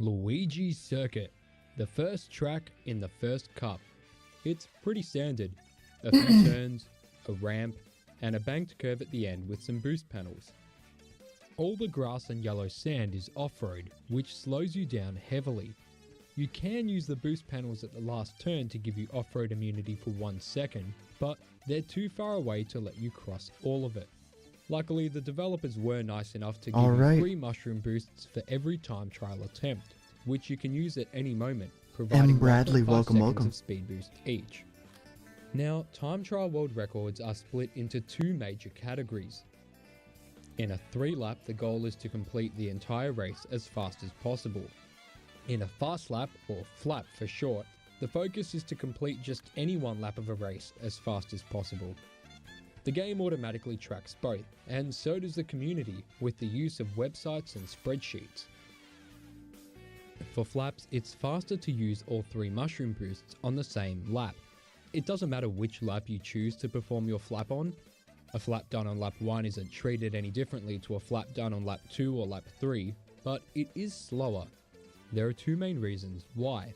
Luigi Circuit, the first track in the first cup. It's pretty standard. A few turns, a ramp, and a banked curve at the end with some boost panels. All the grass and yellow sand is off-road, which slows you down heavily. You can use the boost panels at the last turn to give you off-road immunity for 1 second, but they're too far away to let you cross all of it. Luckily, the developers were nice enough to give you 3 mushroom boosts for every time trial attempt, which you can use at any moment, providing Bradley, 1.5 seconds welcome. of speed boost each. Now, time trial world records are split into 2 major categories. In a 3-lap, the goal is to complete the entire race as fast as possible. In a fast lap, or flap for short, the focus is to complete just any 1 lap of a race as fast as possible. The game automatically tracks both, and so does the community with the use of websites and spreadsheets. For flaps, it's faster to use all 3 mushroom boosts on the same lap. It doesn't matter which lap you choose to perform your flap on. A flap done on lap 1 isn't treated any differently to a flap done on lap 2 or lap 3, but it is slower. There are 2 main reasons why.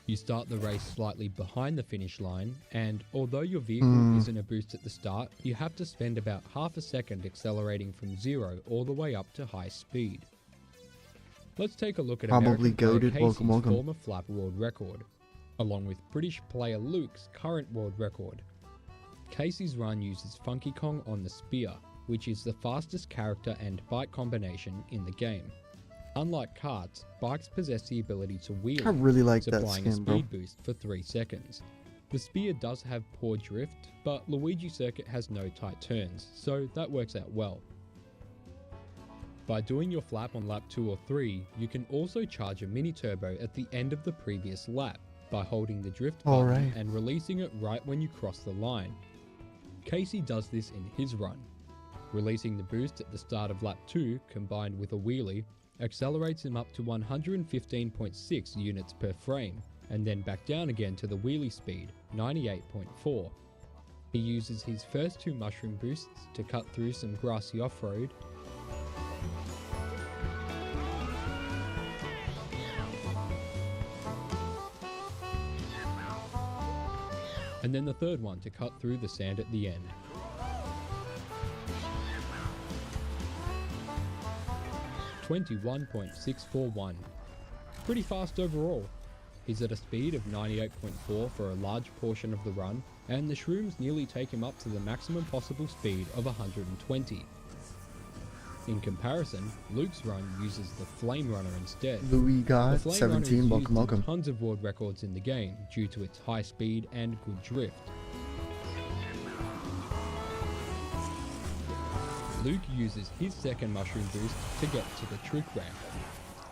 You start the race slightly behind the finish line, and although your vehicle isn't a boost at the start, you have to spend about half a second accelerating from 0 all the way up to high speed. Let's take a look at American player Casey's former flap world record, along with British player Luke's current world record. Casey's run uses Funky Kong on the Spear, which is the fastest character and bike combination in the game. Unlike karts, bikes possess the ability to wheel, I really like that supplying a skin, bro. speed boost for 3 seconds. The Spear does have poor drift, but Luigi Circuit has no tight turns, so that works out well. By doing your flap on lap 2 or 3, you can also charge a mini turbo at the end of the previous lap by holding the drift button and releasing it right when you cross the line. Casey does this in his run. Releasing the boost at the start of lap 2 combined with a wheelie accelerates him up to 115.6 units per frame, and then back down again to the wheelie speed, 98.4. He uses his first 2 mushroom boosts to cut through some grassy off-road, and then the third one to cut through the sand at the end. .641. Pretty fast overall. He's at a speed of 98.4 for a large portion of the run, and the shrooms nearly take him up to the maximum possible speed of 120. In comparison, Luke's run uses the Flame Runner instead. Louis The got Flame 17, Runner is used in welcome. tons of world records in the game due to its high speed and good drift. Luke uses his second mushroom boost to get to the trick ramp.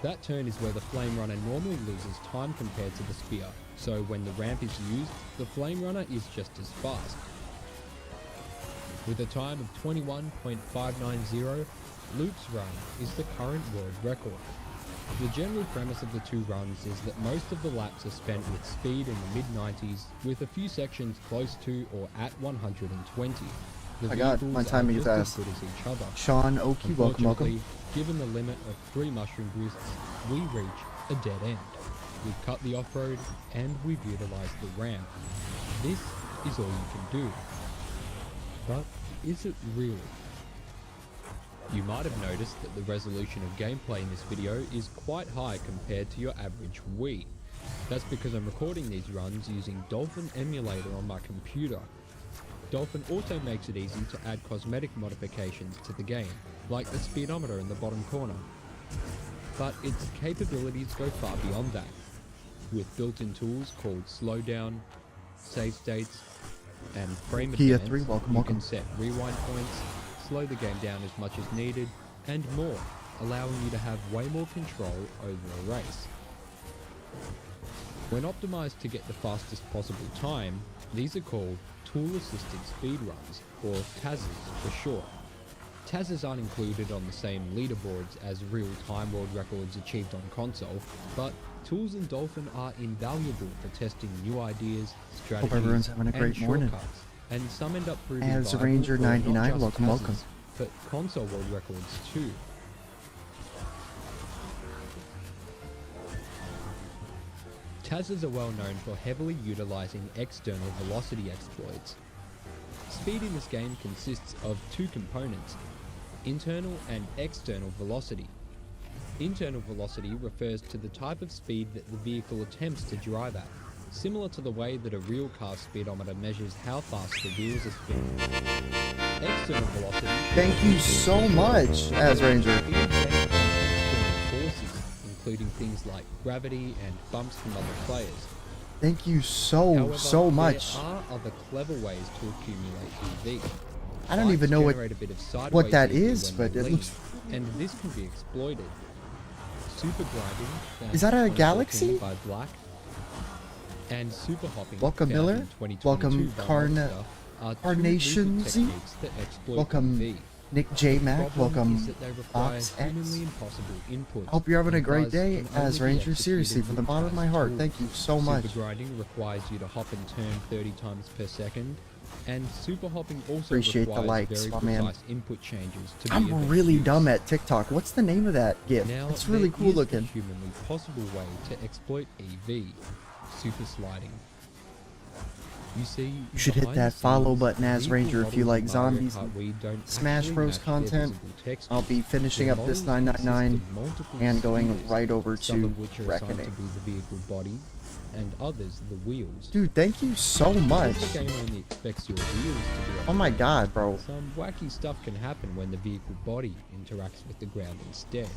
That turn is where the Flame Runner normally loses time compared to the Spear, so when the ramp is used, the Flame Runner is just as fast. With a time of 21.590, Luke's run is the current world record. The general premise of the 2 runs is that most of the laps are spent with speed in the mid-90s, with a few sections close to or at 120. The I got my timing is vehicles ass. are just as good as each other. Sean Oki, welcome. Unfortunately, given the limit of 3 mushroom boosts, we reach a dead end. We've cut the off-road and we've utilised the ramp. This is all you can do. But is it really? You might have noticed that the resolution of gameplay in this video is quite high compared to your average Wii. That's because I'm recording these runs using Dolphin Emulator on my computer. Dolphin also makes it easy to add cosmetic modifications to the game, like the speedometer in the bottom corner. But its capabilities go far beyond that. With built-in tools called slowdown, save states, and frame advance, you can set rewind points, slow the game down as much as needed, and more, allowing you to have way more control over a race. When optimized to get the fastest possible time, these are called Tool-Assisted Speedruns, or TASs for short. TASs aren't included on the same leaderboards as real-time world records achieved on console, but tools in Dolphin are invaluable for testing new ideas, strategies, and shortcuts, and some end up proving As viable Ranger for not 99, just welcome. TASs, but console world records too. Tazes are well known for heavily utilizing external velocity exploits. Speed in this game consists of two components, internal and external velocity. Internal velocity refers to the type of speed that the vehicle attempts to drive at, similar to the way that a real car speedometer measures how fast the wheels are spinning. External velocity... Thank you so much, Azranger. Speed based on external forces, including things like gravity and bumps from other players. Thank you so However, much. There are other clever ways to accumulate EV. I don't even know what that is, but it looks... And this can be exploited. Super grinding. Is that a galaxy? By Black. And super hopping. Welcome, found Miller. in 2022 Welcome, by Carna- Monster, are two Carnation recent Z. techniques that exploit Welcome, EV. Nick J. The Mac. problem Welcome, is that they require Fox X. humanly impossible inputs. Hope you're having a great and day, thus can only be Azranger. executed Seriously, from the with bottom of my fast heart, tools. thank you so much. Super grinding requires you to hop and turn 30 times per second, and super hopping also Appreciate the requires likes, very my precise man. input changes to be I'm of really use. dumb at TikTok. What's the name of that GIF? Now, It's really there cool is looking. a humanly possible way to exploit EV, super sliding. You see, You should hit behind the that follow scenes, button, vehicle Azranger, if you models like in Mario zombies Kart and Wii don't Smash actually Bros match their content. visible textures. I'll be finishing The up this models consist 999 of multiple and going spheres, right over some to of which are assigned Reckoning. to be the vehicle body, and others the wheels. Dude, thank you so much. Because the game only expects your wheels to be Oh my on god, bro. some wacky stuff can happen when the vehicle body interacts with the ground instead.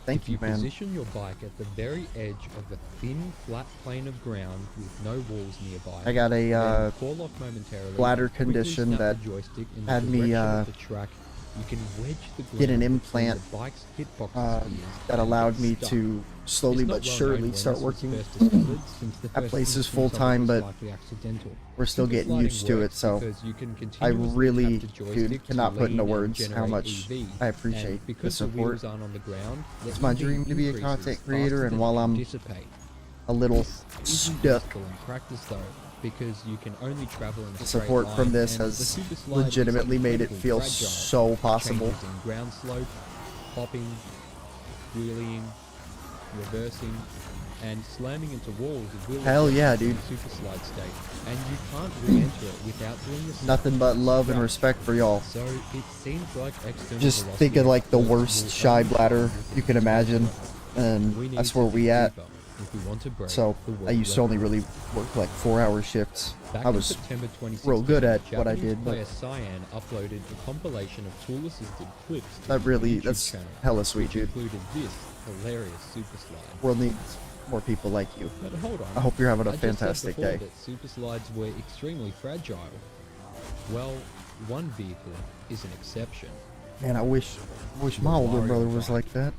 Thank If you, you man. position your bike at the very edge of a thin, flat plane of ground with no walls nearby, I got a then call off momentarily, bladder quickly condition snap that the joystick in had the me, direction of the track. You can wedge the get an ground between implant, the bike's hitbox uh, spheres that and allowed get me stuck. to slowly It's not but well known surely when start this was working. first discovered, since the That first place is instance of full-time, it was but likely accidental. We're still Super getting sliding used to it, works so because you can I continuously really, tap the dude, joystick cannot to put into lean and words how generate much EV, I and appreciate the because support. wheels aren't on the ground, the It's my EV dream to be a increases content faster creator, and than while it can I'm dissipate. a little This isn't stuck, useful in practice though, because you can only travel in a the straight support line, from this and the has super slide is legitimately made it incredibly feel fragile. so possible. Changes in ground slope, hopping, wheeling, reversing, and slamming into walls will Hell affect yeah, the dude. super slide state, and you can't re-enter it without doing the Nothing but love and respect for y'all. So it seems like external Just velocity think of like the exploits worst will shy only bladder happen you can with imagine, We and need that's to where dig we at. deeper if we want to break So the world I used to only record. really work like 4-hour shifts. Back I in was September 2016, real good at what I Japanese did, but player Cyan uploaded a compilation of tool-assisted clips to that his really, YouTube that's channel, hella sweet, which dude. included this hilarious super slide. World needs more people like you. But hold on, I hope you're having a I just said fantastic before day. that super slides were extremely fragile. Well, one vehicle is an exception. Man, I wish my older Mario brother was bike. like that.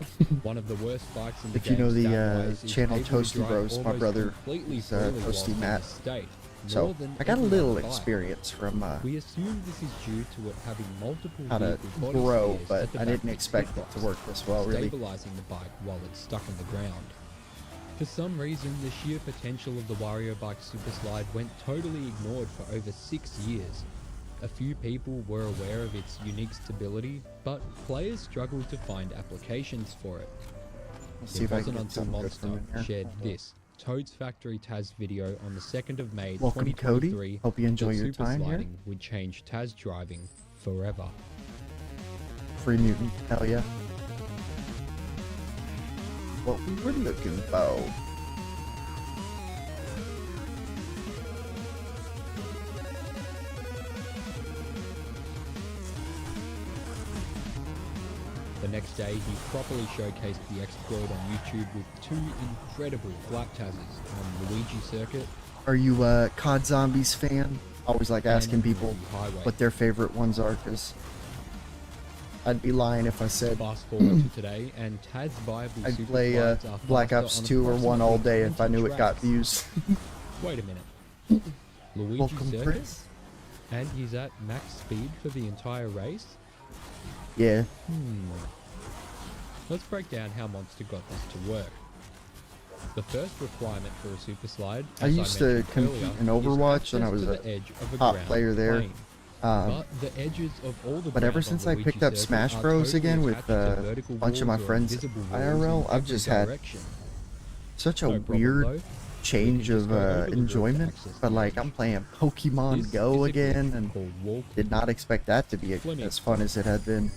One of the worst bikes in the If you game know the, stat-wise is channel able to Toasty drive Bros, my almost brother completely is, freely Toasty whilst in Matt. the state, So more than I got a any little other bike. experience from We assume this is due to it having multiple how to vehicle body grow, spheres but at the I back didn't of its expect it to hitbox, work this well, really. stabilizing the bike while it's stuck in the ground. For some reason, the sheer potential of the Wario Bike Super Slide went totally ignored for over 6 years. A few people were aware of its unique stability, but players struggled to find applications for it. Let's see It if I wasn't can get until something good from Monster in here. shared this Toad's Factory Taz video on the 2nd of May Welcome, 2023 Cody. Hope you enjoy that your super time here. sliding would change Taz driving forever. Free mutant, hell yeah. What we were looking for. The next day, he properly showcased the exploit on YouTube with 2 incredible black Tazes on Luigi Circuit Are you a COD Zombies fan? Always like asking and people Ruby Highway. what their favorite ones are, because I'd be lying if I said Fast forward to today, and Taz viable I'd super play slides are Black faster Ops on 2 or 1 all day if I approximately knew it got 20 views. tracks. Wait a minute. Luigi Welcome, Circuit? Chris. And he's at max speed for the entire race? Yeah. Let's break down how Monster got this to work. The first requirement for a super slide, I as used to mentioned compete earlier, in is Overwatch, and I access was to a the edge of a top ground player there. plane. But the edges of all the But ever ground since on I Luigi picked up Circuit Smash are Bros totally again with attached to a vertical bunch of my walls or friends invisible walls IRL, in I've every just had direction. Such a No problem, weird though. change just of go over the roof to enjoyment, access but the like edge. I'm playing Pokemon This Go is a glitch again and called wall did not expect that to be Fleming. as fun as it had been.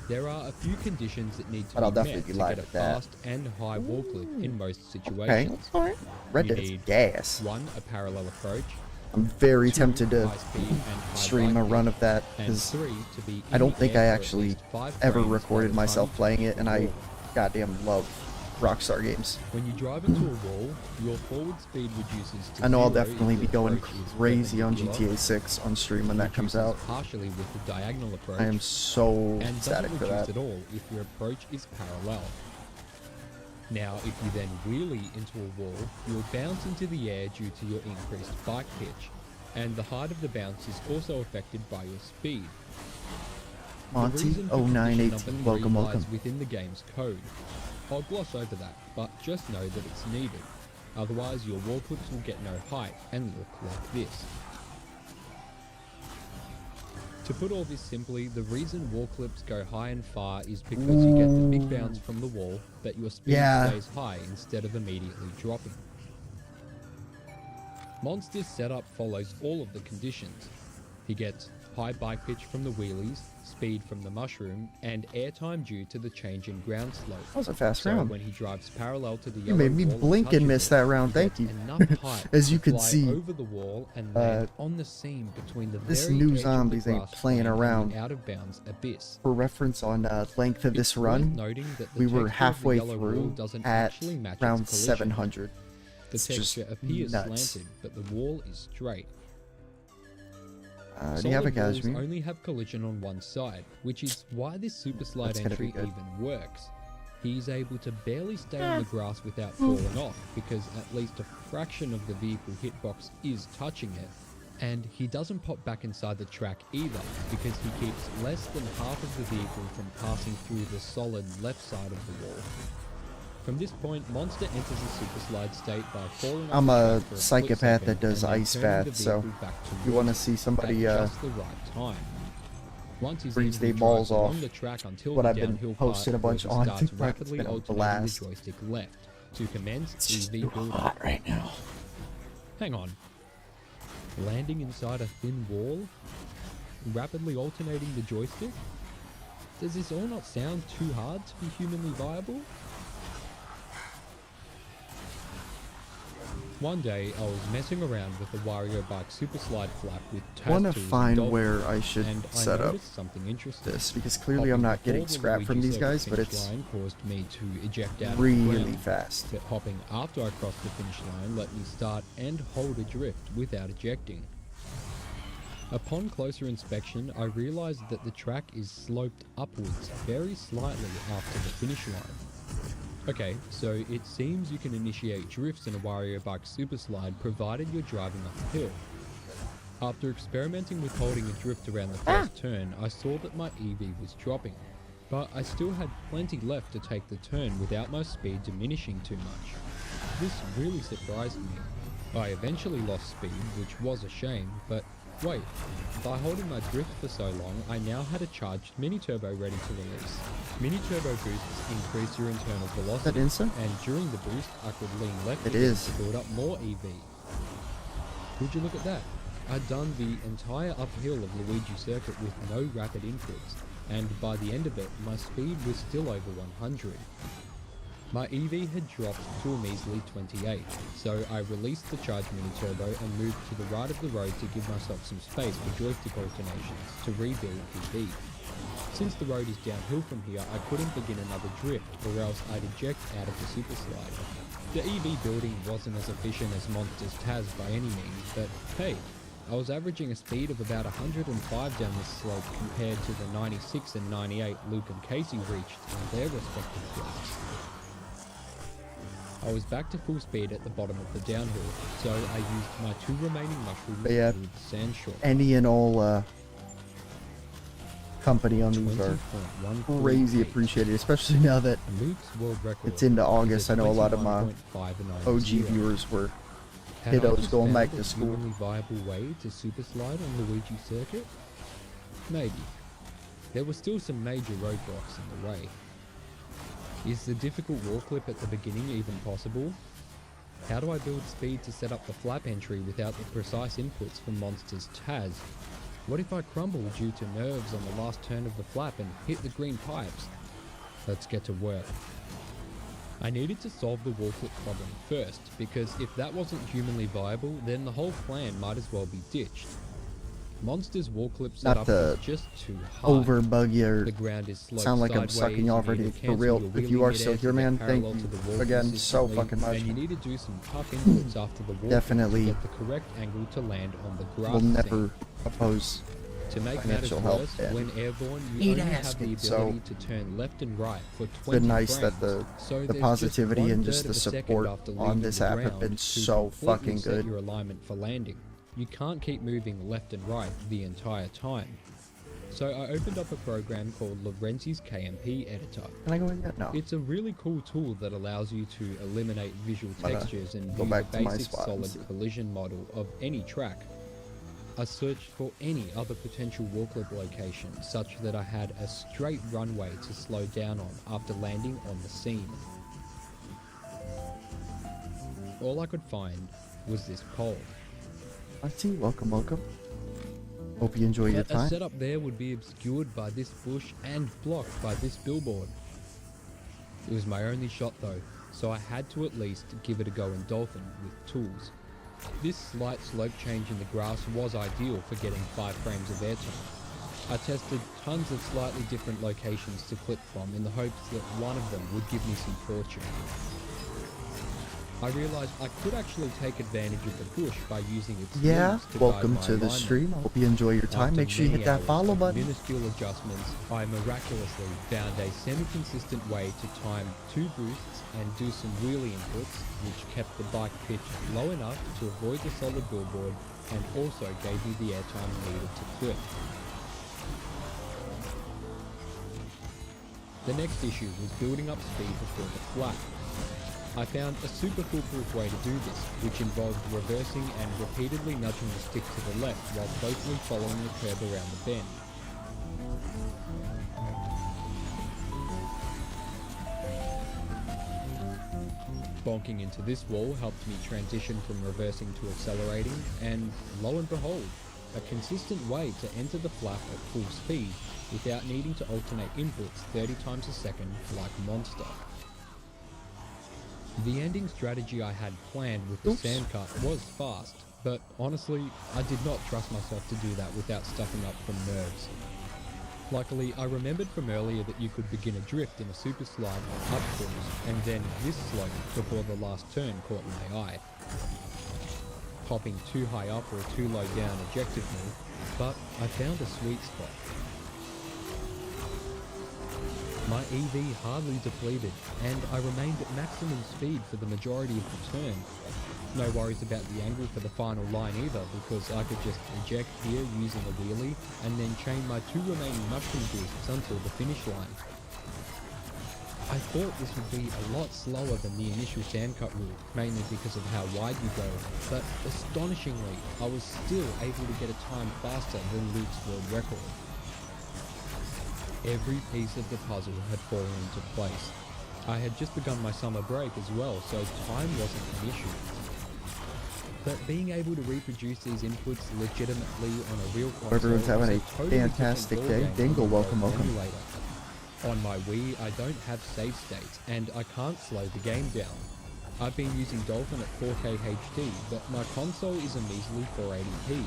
There are a few conditions that need to But I'll be met definitely be to live get a with that. fast and high wall clip in most Okay, situations. that's alright. Red You Dead's need gas. 1. A parallel approach. I'm very 2. tempted to high speed and high stream bike a run speed, of that and because 3. To be I in don't the think air I for at actually least 5 ever frames by recorded the time myself you playing hit it, the and I wall. goddamn love Rockstar games. When you drive into a wall, your forward speed reduces to I know I'll 0 definitely if be the going approach is crazy on perpendicular. GTA 6 on stream when It that comes reduces out. partially with the diagonal approach. I am so and ecstatic doesn't for reduce that. at all if your approach is parallel. Now, if you then wheelie into a wall, you'll bounce into the air due to your increased bike pitch, and the height of the bounce is also affected by your speed. The reason for condition number Monty0918, 3 welcome, lies welcome. within the game's code. I'll gloss over that, but just know that it's needed. Otherwise, your wall clips will get no height and look like this. To put all this simply, the reason wall clips go high and far is because you get the big bounce from the wall, but your speed Yeah. stays high instead of immediately dropping. Monster's setup follows all of the conditions. He gets high bike pitch from the wheelies, speed from the mushroom, and airtime due to the change in ground slope. That was a fast So round. when he drives parallel to the You yellow made me wall blink and touches miss it, that round, he thank gets you. enough height As to you could fly see, over the wall and land on the seam between the this very new edge of the zombies ain't grass playing plane and around. the out of bounds abyss. For reference on length of It's this worth run, noting that the we were texture of the halfway yellow wall through doesn't at actually match round its collision. 700. The It's just texture appears nuts. slanted, but the wall is straight. Do you have a Solid walls Casimir? only have collision on one side, which is why this super slide That's gonna be entry good. even works. He is able to barely stay on the grass without falling off, because at least a fraction of the vehicle hitbox is touching it. And he doesn't pop back inside the track either, because he keeps less than half of the vehicle from passing through the solid left side of the wall. From this point, Monster enters the super slide state by falling off I'm the a track for split psychopath second that does and then ice turning the baths, so vehicle back you towards want to it see somebody at just the right time. Once he's freeze evenly they balls drives off. along the track until What the I've been downhill posting part a bunch where he on starts TikTok, it's rapidly been a alternating blast. the joystick left to commence It's just EV too building. hot right now. Hang on. Landing inside a thin wall? Rapidly alternating the joystick? Does this all not sound too hard to be humanly viable? One day, I was messing around with the Wario Bike Super Slide flap with I want to Taz tools and find Dolphin, where I should and I set up noticed something interesting. this because clearly I'm not getting scrap from these guys, but it's line caused me to eject out of the really ground, fast. but hopping after I crossed the finish line let me start and hold a drift without ejecting. Upon closer inspection, I realized that the track is sloped upwards very slightly after the finish line. Okay, so it seems you can initiate drifts in a Wario Bike Super Slide provided you're driving uphill. After experimenting with holding a drift around the first turn, I saw that my EV was dropping, but I still had plenty left to take the turn without my speed diminishing too much. This really surprised me. I eventually lost speed, which was a shame, but wait, by holding my drift for so long, I now had a charged mini turbo ready to release. Mini turbo boosts increase your internal Is that velocity, Insta? and during the boost, I could lean left It again is. to build up more EV. Would you look at that? I'd done the entire uphill of Luigi Circuit with no rapid inputs, and by the end of it, my speed was still over 100. My EV had dropped to a measly 28, so I released the charged mini turbo and moved to the right of the road to give myself some space for joystick alternations to rebuild EV. Since the road is downhill from here, I couldn't begin another drift, or else I'd eject out of the super slide. The EV building wasn't as efficient as Monster's Taz by any means, but hey, I was averaging a speed of about 105 down this slope compared to the 96 and 98 Luke and Casey reached in their respective flaps. I was back to full speed at the bottom of the downhill, so I used my 2 remaining mushrooms But yeah, with Sandshore. Any and all company on these are 20.148. crazy appreciated, especially now that Luke's world record it's into is August. a I know a lot of my 21.590. OG viewers were Had I kiddos just going found back a to school. humanly viable way to super slide on Luigi Circuit? Maybe. There were still some major roadblocks in the way. Is the difficult wall clip at the beginning even possible? How do I build speed to set up the flap entry without the precise inputs from Monster's Taz? What if I crumble due to nerves on the last turn of the flap and hit the green pipes? Let's get to work. I needed to solve the wall flip problem first, because if that wasn't humanly viable, then the whole plan might as well be ditched. Monster's wall clip setup is just too high. Over buggy or The ground is sloped sound like I'm sideways, sucking you off you need already. to For cancel real, your if you wheelie are midair still to here, get man, thank parallel to you the wall again so consistently, fucking much. and you need to do some tough inputs after the wall Definitely flip to get the correct angle to land on the grass will seam. never oppose To make financial matters help, worse, and when airborne, you need only to have ask the it. ability So, to turn left and right for 20 it's been nice frames. that the So there's positivity just and just 1/3 the of a second support after on leaving this the app have ground been to so completely fucking set good. your alignment for landing. You can't keep moving left and right the entire time. So I opened up a program called Lorenzi's KMP Editor. Can I go in yet? No. It's a really cool tool that allows you to eliminate visual textures and go view back the to my basic spot and solid see. collision model of any track. I searched for any other potential wall clip location such that I had a straight runway to slow down on after landing on the scene. All I could find was this pole. I see. Welcome, welcome. Hope you enjoy your But a time. setup there would be obscured by this bush and blocked by this billboard. It was my only shot though, so I had to at least give it a go in Dolphin with tools. This slight slope change in the grass was ideal for getting 5 frames of airtime. I tested tons of slightly different locations to clip from in the hopes that one of them would give me some fortune. I realised I could actually take advantage of the bush by using its Yeah, leaves to welcome guide my to the alignment. stream. I hope you enjoy your time. After Make sure you many hit that hours follow of button. minuscule adjustments, I miraculously found a semi-consistent way to time 2 boosts and do some wheelie inputs, which kept the bike pitch low enough to avoid the solid billboard and also gave me the airtime needed to clip. The next issue was building up speed before the flap. I found a super foolproof way to do this, which involved reversing and repeatedly nudging the stick to the left while closely following the curb around the bend. Bonking into this wall helped me transition from reversing to accelerating, and lo and behold, a consistent way to enter the flap at full speed without needing to alternate inputs 30 times a second like Monster. The ending strategy I had planned with the sand cut was fast, but honestly, I did not trust myself to do that without stuffing up from nerves. Luckily, I remembered from earlier that you could begin a drift in a super slide up cruise, and then this slope before the last turn caught my eye. Popping too high up or too low down ejected me, but I found a sweet spot. My EV hardly depleted, and I remained at maximum speed for the majority of the turn. No worries about the angle for the final line either, because I could just eject here using a wheelie, and then chain my 2 remaining mushroom boosts until the finish line. I thought this would be a lot slower than the initial sandcut route, mainly because of how wide you go, but astonishingly, I was still able to get a time faster than Luke's world record. Every piece of the puzzle had fallen into place. I had just begun my summer break as well, so time wasn't an issue. But being able to reproduce these inputs legitimately on a real console Everyone's having is a totally fantastic different day. ballgame Dingle, from welcome, an welcome. emulator. On my Wii, I don't have save states, and I can't slow the game down. I've been using Dolphin at 4K HD, but my console is a measly 480p.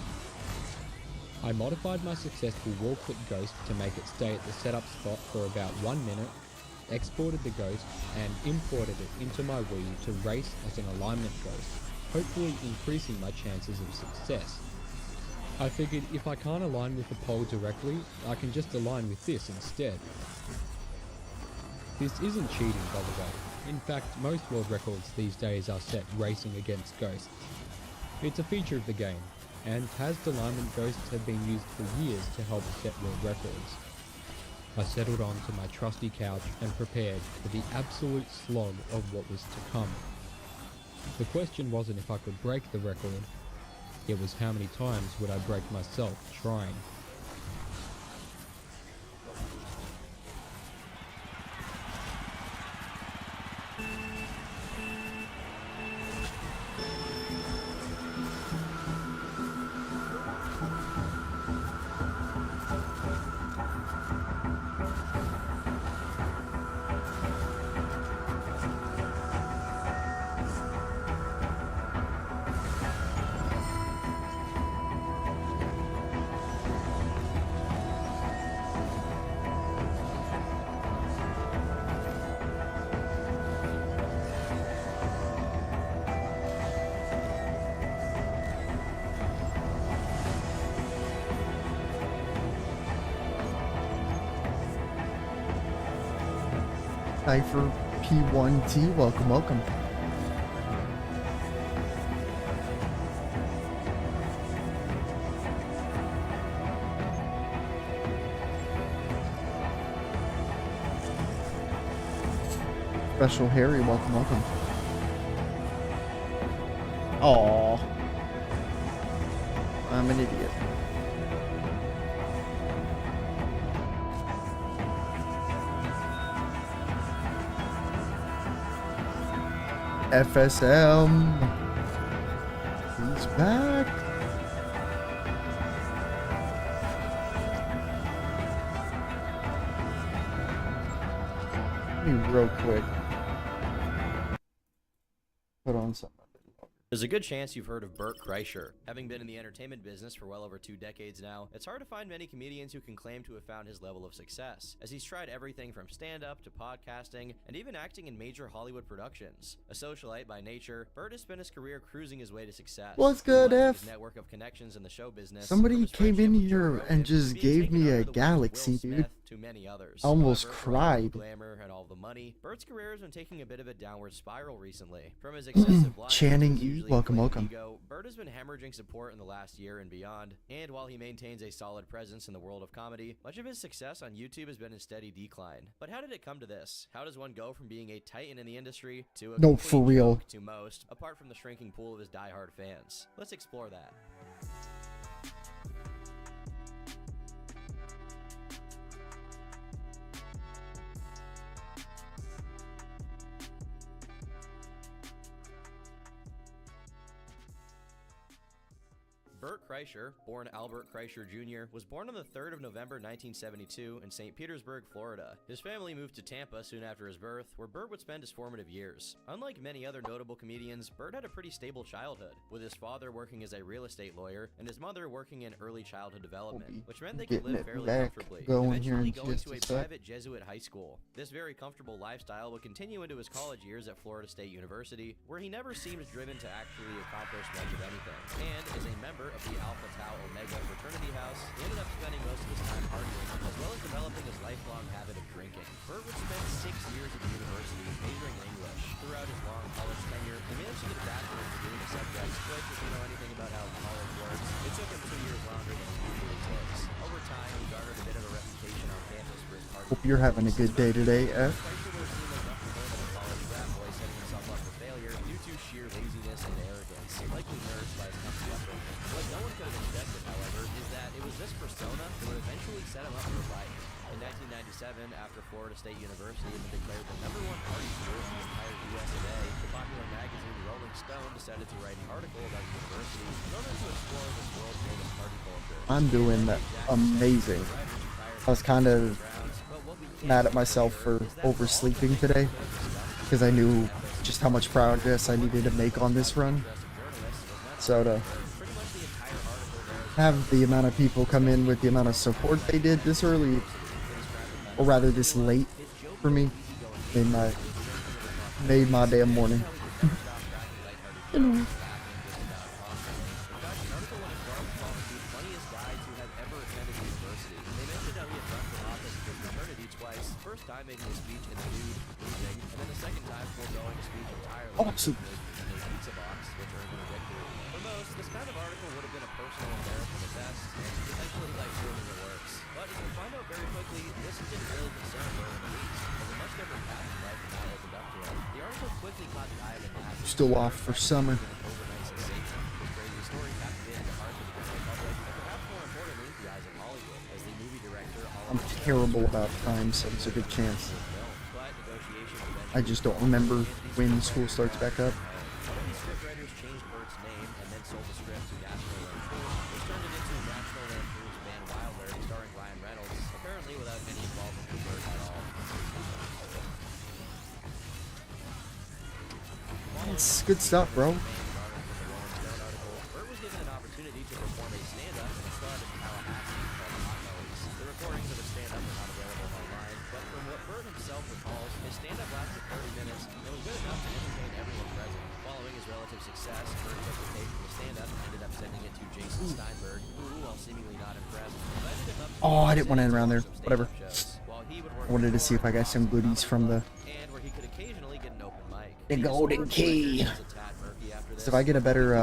I modified my successful wall clip Ghost to make it stay at the setup spot for about 1 minute, exported the Ghost, and imported it into my Wii to race as an alignment Ghost, hopefully increasing my chances of success. I figured if I can't align with the pole directly, I can just align with this instead. This isn't cheating, by the way. In fact, most world records these days are set racing against ghosts. It's a feature of the game, and Taz'd alignment ghosts have been used for years to help set world records. I settled onto my trusty couch and prepared for the absolute slog of what was to come. The question wasn't if I could break the record, it was how many times would I break myself trying. Cypher P1T, welcome, welcome. Special Harry, welcome, welcome. Aww. I'm an idiot. FSM. He's back. Let me real quick put on something. There's a good chance you've heard of Bert Kreischer. Having been in the entertainment business for well over 2 decades now, it's hard to find many comedians who can claim to have found his level of success, as he's tried everything from stand-up to podcasting and even acting in major Hollywood productions. A socialite by nature, Bert has spent his career cruising his way to success. What's good, F? His network of connections in the show business. Somebody came in here and just gave me a galaxy, dude. To many others. I almost However, cried. Glamour and all the money, Bert's career has been taking a bit of a downward spiral recently. From his excessive life, Channing to his E, usually welcome, inflated welcome. ego, Bert has been hemorrhaging support in the last year and beyond. And while he maintains a solid presence in the world of comedy, much of his success on YouTube has been in steady decline. But how did it come to this? How does one go from being a titan in the industry to a No, complete for real. joke to most, apart from the shrinking pool of his diehard fans? Let's explore that. Bert Kreischer, born Albert Kreischer Jr., was born on the 3rd of November 1972 in St. Petersburg, Florida. His family moved to Tampa soon after his birth, where Bert would spend his formative years. Unlike many other notable comedians, Bert had a pretty stable childhood, with his father working as a real estate lawyer and his mother working in early childhood development, which meant they could live fairly comfortably, eventually going to a private Jesuit high school. This very comfortable lifestyle would continue into his college years at Florida State University, where he never seemed driven to actually accomplish much of anything. And as a member of the Alpha Tau Omega fraternity house, he ended up spending most of his time partying, as well as developing his lifelong habit of drinking. Bert would spend 6 years at the university majoring in English. Throughout his long college tenure, he managed to get a bachelor's degree in the subject, which, if you know anything about how college works, it took him 2 years longer than it usually takes. Over time, he garnered a bit of a reputation on campus for his party. Hope you're having a good day today, F. Sheer laziness and arrogance, likely nursed by his company upbringing. What no one could have expected, however, is that it was this persona that would eventually set him up for life. In 1997, after Florida State University had been declared the #1 party school in the entire US today, the popular magazine Rolling Stone decided to write an article about the university in order to explore this world's famous party culture. I'm doing amazing. I was kind of mad at myself for oversleeping today because I knew just how much progress I needed to make on this run. So to have the amount of people come in with the amount of support they did this early, or rather this late for me, made my damn morning. You know. First time making a speech in the nude, losing, and then the second time foregoing a speech entirely. Awesome. Pizza box, which earned him a victory. For most, this kind of article would have been a personal embarrassment at best, and potentially like ruining the works. But as we find out very quickly, this didn't really concern Bert in the least, as a much different path in life now opened up to him. The article quickly caught the eye of the masses. Still off for summer. Overnight sensation. This crazy story captivated the hearts of the general public, and perhaps more importantly, the eyes of Hollywood, as the movie director. I'm terrible about time, so there's a good chance. I just don't remember when school starts back up. These scriptwriters changed Bert's name and then sold the script to National Lampoon, which turned it into National Lampoon's Van Wilder, starring Ryan Reynolds, apparently without any involvement from Bert at all. It's good stuff, bro. Bert was given an opportunity to perform a stand-up in a club in Tallahassee called Hot Bellies. The recordings of the stand-up are not available online, but from what Bert himself recalls, his stand-up lasted 30 minutes and was good enough to entertain everyone present. Following his relative success, Bert took the tape from the stand-up and ended up sending it to Jason Steinberg, who, while seemingly not impressed, invited him up to Oh, I didn't want to end around there. some Whatever. stand-up shows. While he would work I wanted to see if I got some goodies from the and where he could occasionally get an open mic. the golden key. It's a tad murky after this. So if I get a better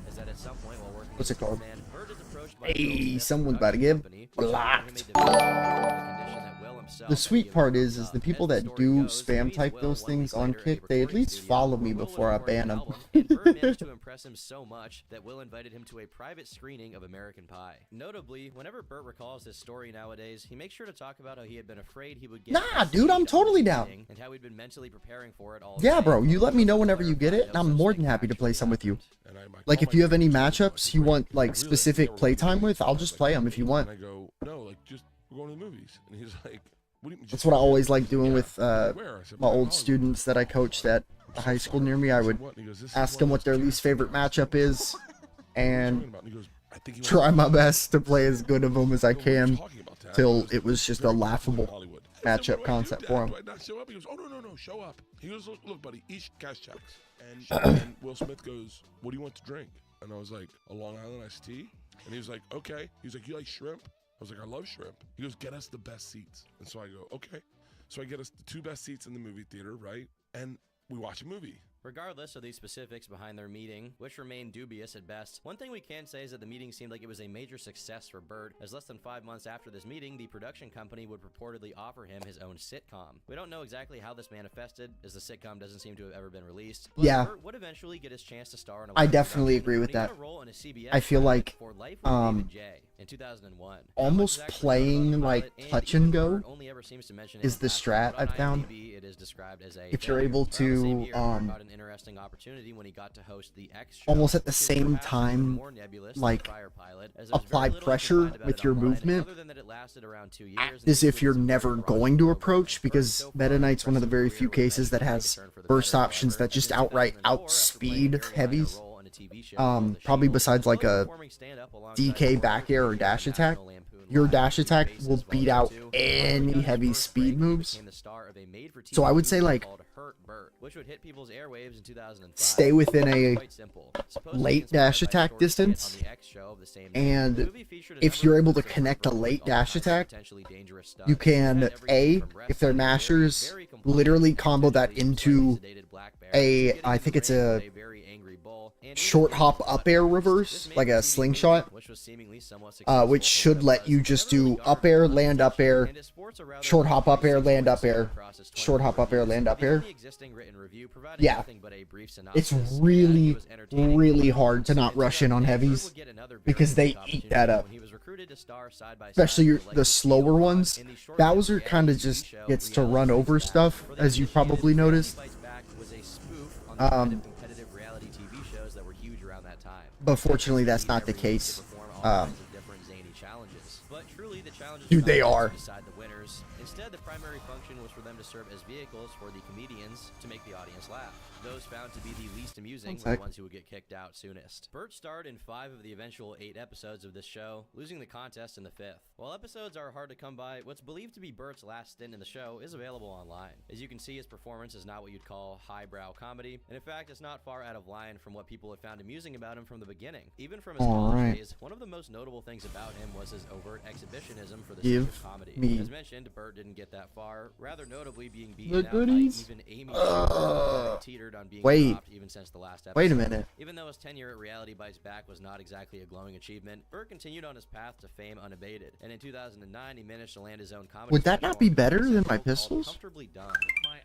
Is that at some point while working what's as it called? a man, Burt is approached by Hey, Will Smith's someone's about to production get company, blocked. which offered him a condition that Will himself The had sweet given part him is up. the people As the that story do goes, spam Louise type Will, those 1 week things on later, at a Kick, they at recording least studio follow where me Will before I recorded ban an them. album, and Burt managed to impress him so much that Will invited him to a private screening of American Pie. Notably, whenever Burt recalls this story nowadays, he makes sure to talk about how he had been afraid he would get Nah, a dude, I'm seat on totally the down. screening, and how he'd been mentally preparing for it all Yeah, day. bro, you let me know To whenever you get clarify, it, and no I'm such more thing than happy to play actually some with you. happened. Like, if you have any matchups you want, like, specific playtime with, I'll just play them if you want. And I go, no, like, just we're going to the movies. And he's like, what do you mean? That's what I always like doing with where? I said, my "Well, old Hollywood." students that I coached at a high school near me. I would What? And he goes, "This is ask one them of what their those least kids favorite matchup is, we're and talking about." And he goes, I think he try wants- my best to play as good of them as I "No, we're can talking about that." till He goes, it was just a "Very good laughable in Hollywood." I said, matchup "What do I do, concept Dad? for him. Do I not show up?" He goes, "Oh, no, show up." He goes, look, buddy, each cash checks. And Will Smith goes, "What do you want to drink?" And I was like, "A Long Island iced tea." And he was like, "Okay." He was like, "You like shrimp?" I was like, "I love shrimp." He goes, "Get us the best seats." And so I go, "Okay." So I get us the 2 best seats in the movie theater, right? And we watch a movie. Regardless of the specifics behind their meeting, which remain dubious at best, one thing we can say is that the meeting seemed like it was a major success for Burt, as less than 5 months after this meeting, the production company would purportedly offer him his own sitcom. We don't know exactly how this manifested, as the sitcom doesn't seem to have ever been released, but Yeah. Burt would eventually get his chance to star in a I live definitely production agree with when he got that. a role in a CBS I feel pilot like, for Life with David J. in 2001. almost Not much is actually playing, known about the like, pilot, touch even and go Burt only ever seems to mention it is in the passing, strat but on I've found. IMDb, it is described as a If you're failure. able Around the same to, year, Burt got an interesting opportunity when he got to host the X Show, almost at the which is same perhaps even time, more nebulous than like, the prior pilot, as there's apply very little you can pressure find about with it your online, movement, other than that it lasted around 2 years act and as if you're included some never very going to rocky approach, moments. because So far, Meta Knight's one of the impressive very career few with many cases that taking a has turn for the burst better, options however, that just as in outright 2004, after playing a outspeed very minor heavies. role on a TV show called The Probably Shield, besides like Will a performing stand-up alongside DK Warner back air or Beatty dash on attack, National Lampoon your Live, dash Two attack Faces, will Volume beat out 2. any Burt got heavy his first speed break when he moves. became the star of a made-for-TV So I would say, movie like, called Hurt Burt, which would hit people's airwaves in 2005. stay within a Quite simple. Supposedly late inspired dash by a attack short skit distance, on the X show of the same name. and The movie featured a if number you're of able to episodes connect a where Burt late did all dash kinds of attack, potentially dangerous stuff. you It can, had everything from if they're wrestling to mashers, very complex literally and combo that potentially into slightly sedated black bear, a, getting I into think the it's ring a with a very angry bull, and short even hop being up cut air first. reverse, This like a made-for-TV slingshot, movie, which was seemingly somewhat which successful for should what it let was. you It just never really do got up very air, much land up attention, air, and its sports are rather short hop up air, basic land up story air, across its short hop up air, 24 land up Beyond air. the existing written review providing Yeah. nothing but a brief synopsis, It's and really, it was entertaining. really hard to not In rush in on 2008, Burt heavies, would get another very because they unique eat that opportunity up. when he was recruited to star side by side Especially with your, Life the with slower Peter ones. in the short Bowser reality kind of TV just show gets to Reality run over Fights stuff, Back, where they as you initiated probably Reality noticed. Fights Back was a spoof on the kind of competitive reality TV shows that were huge around that time. But fortunately, that's Every not the week case. to perform all kinds of different zany challenges. But truly, the challenges Dude, were they not are. to decide the winners. Instead, the primary function was for them to serve as vehicles for the comedians to make the audience laugh. Those found to be the least amusing were the sec. ones who would get kicked out soonest. Burt starred in 5 of the eventual 8 episodes of this show, losing the contest in the 5th. While episodes are hard to come by, what's believed to be Burt's last stint in the show is available online. As you can see, his performance is not what you'd call highbrow comedy, and in fact, it's not far out of line from what people had found amusing about him from the beginning. Even from his college Alright. days, one of the most notable things about him was his overt exhibitionism for the Give sake of comedy. me As mentioned, Burt didn't get that far, rather notably being beaten the out goodies. by even Amy Schumer, who teetered on being Wait. dropped even since the last episode. Wait a minute. Even though his tenure at Reality Bites Back was not exactly a glowing achievement, Burt continued on his path to fame unabated, and in 2009 he managed to land his own comedy. Would that not be platform, better a than show my called pistols? Comfortably Done. My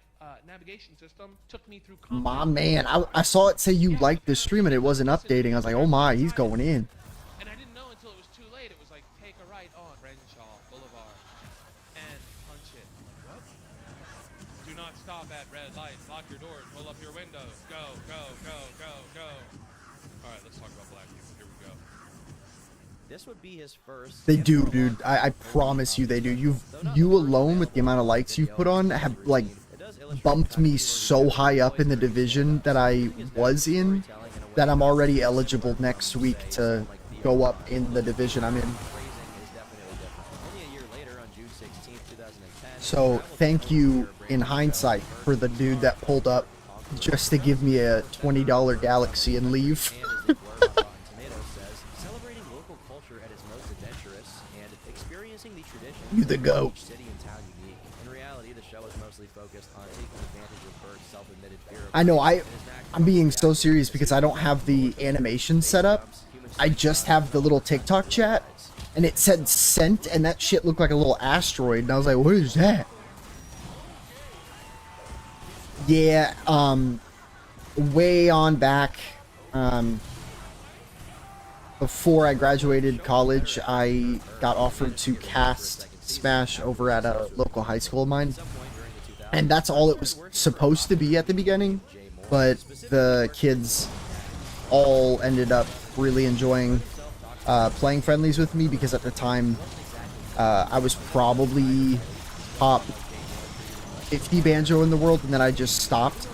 navigation system took me through My man, I saw it say you liked the stream and it wasn't updating. I was like, oh my, he's going in. And I didn't know until it was too late. It was like, take a right on Renshaw Boulevard and punch it. I'm like, what? Do not stop at red light. Lock your doors. Roll up your windows. Go, go, go, go, go. All right, let's talk about black people. Here we go. This would be his first. They do, dude. I promise you they do. You alone, with the amount of likes you've put on, have, like, bumped me so high up in the division that I was in that I'm already eligible next week to go up in the division I'm in. So thank you, in hindsight, for the dude that pulled up just to give me a $20 Galaxy and leave. Celebrating local culture at its most adventurous, and experiencing the tradition You the makes goat. each city and town unique. In reality, the show is mostly focused on taking advantage of Bert's self-admitted fear of I know, heights and his knack for I'm being so reacting serious to because I don't have the animation set up. I just have the little TikTok chat, and it said sent, and that shit looked like a little asteroid, and I was like, what is that? Yeah, way on back, before I graduated college, I got offered to cast Smash over at a local high school of mine, and that's all it was supposed to be at the beginning, but the kids all ended up really enjoying playing friendlies with me, because at the time I was probably top 50 Banjo in the world, and then I just stopped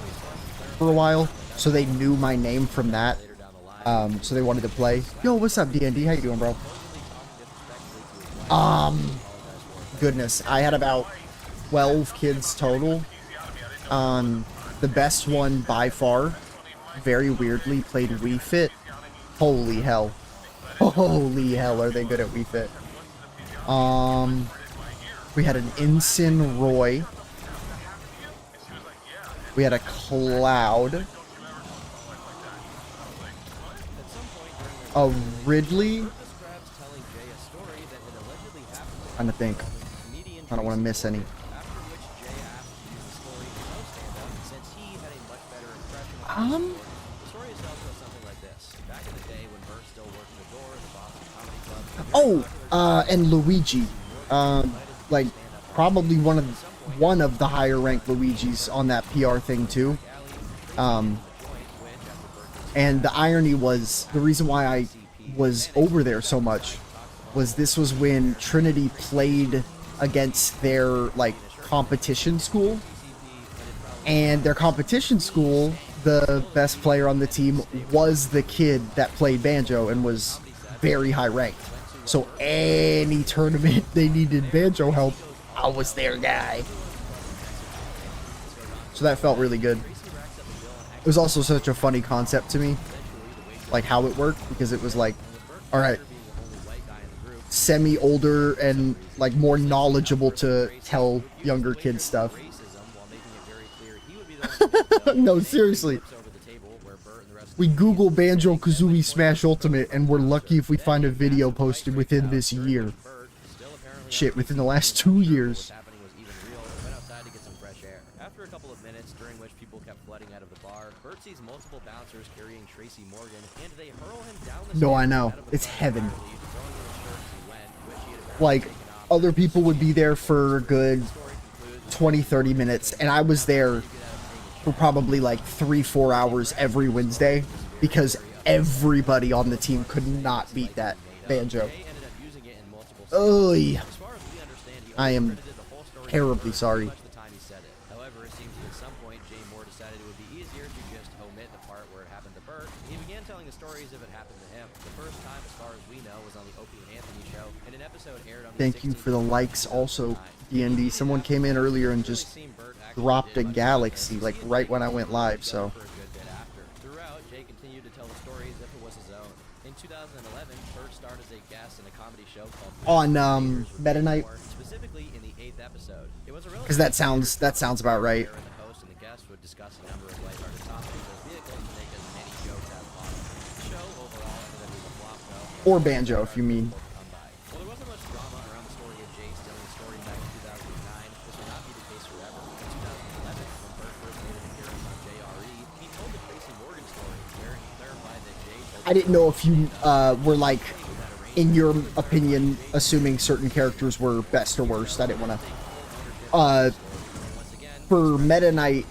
for a while, so they knew my name from that. So they wanted to play. Yo, what's up, D&D? How you doing, bro? Goodness, I had about 12 kids total. The best one by far, very weirdly, played Wii Fit. Holy hell. Holy hell, are they good at Wii Fit. We had an Ensign Roy. We had a Cloud. A Ridley. Trying to think. I don't want to miss any. Oh, and Luigi. Like probably one of the higher ranked Luigis on that PR thing too. And the irony was, the reason why I was over there so much was this was when Trinity played against their like competition school, and their competition school, the best player on the team was the kid that played Banjo and was very high ranked. So any tournament they needed Banjo help, I was their guy. So that felt really good. It was also such a funny concept to me, like how it worked, because it was like, all right, semi-older and like more knowledgeable to tell younger kids stuff. No, seriously. We Google Banjo-Kazooie Smash Ultimate, and we're lucky if we find a video posted within this year. Shit, within the last 2 years. After a couple of minutes, during which people kept flooding out of the bar, Bert sees multiple bouncers carrying Tracy Morgan, and they hurl him down the No, I stairs know. out of the It's bar, heaven. throwing him his shirt as he went, which he had apparently Like, taken off. other people would be there for a good 20-30 minutes, and I was there for probably like 3-4 hours every Wednesday, because everybody on the team could not beat that Banjo. Jay ended up using it in multiple Oy. As far as we understand, he I am credited the whole story terribly sorry. much the time he said it. However, it seems that at some point Jay Moore decided it would be easier to just omit the part where it happened to Bert. He began telling the stories if it happened to him. The first time, as far as we know, was on the Opie and Anthony show, and an episode aired on the Thank you 16th for the of likes also, 2009. D&D. Someone came in earlier and just Seen Bert actually dropped a did galaxy, like right when I went live, so. for a good bit after. Throughout, Jay continued to tell the story as if it was his own. In 2011, Bert starred as a guest in a comedy show called On, Neighbors with Meta Jay Knight? Moore, specifically in the 8th episode. It was a Because that sounds about right. wherein the host and the guest would discuss a number of lighthearted topics as vehicles to make as many jokes as possible. The show overall ended up being a flop, though. Or Banjo, if you mean. Come by. Well, there wasn't much drama around the story of Jay stealing the story back in 2009. This would not be the case forever. In 2011, when Bert first made an appearance on JRE, he told the Tracy Morgan story, where he clarified that Jay told I didn't know if you were like, in your opinion, assuming certain characters were best or worst. I didn't want to. For Meta Knight,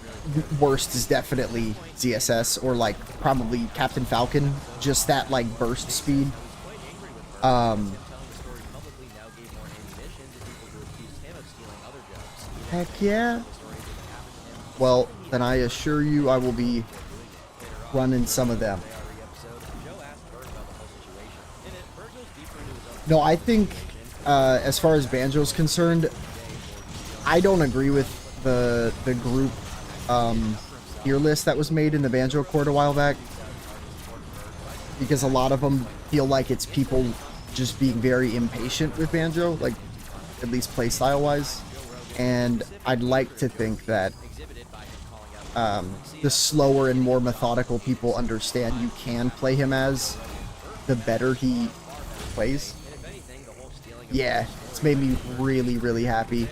worst is definitely ZSS, or like probably Captain Falcon. Just that like burst speed. telling the story publicly now gave more ammunition to people who accused him of stealing other jokes. Heck yeah. Well, then I assure you I will be running some of them. No, I think as far as Banjo's concerned, I don't agree with the group tier list that was made in the Banjo Court a while back, because a lot of them feel like it's people just being very impatient with Banjo, like at least playstyle wise. And I'd like to think that the slower and more methodical people understand you can play him as, the better he plays. Yeah, it's made me really, really happy.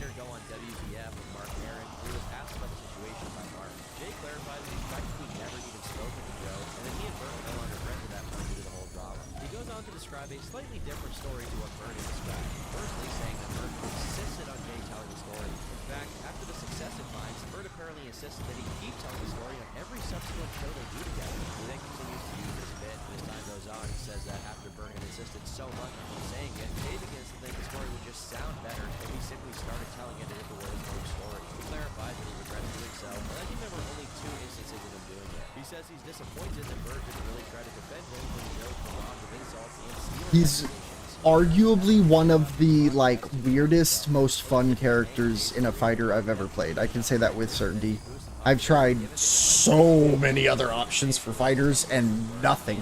Describe a slightly different story to what Bert described. Firstly, saying that Bert insisted on Jay telling the story. In fact, after the success it finds, Bert apparently insisted that he keep telling the story on every subsequent show they do together. He then continues to use this bit, and as time goes on, he says that after Bert had insisted so much on saying it, Jay begins to think the story would just sound better if he simply started telling it as if it were his own story. He clarifies that he regrets doing so, but I think there were only 2 instances of him doing it. He says he's disappointed that Bert didn't really try to defend him when he goes for rounds of insults and stealing. He's arguably one of the like weirdest, most fun characters in a fighter I've ever played. I can say that with certainty. I've tried so many other options for fighters and nothing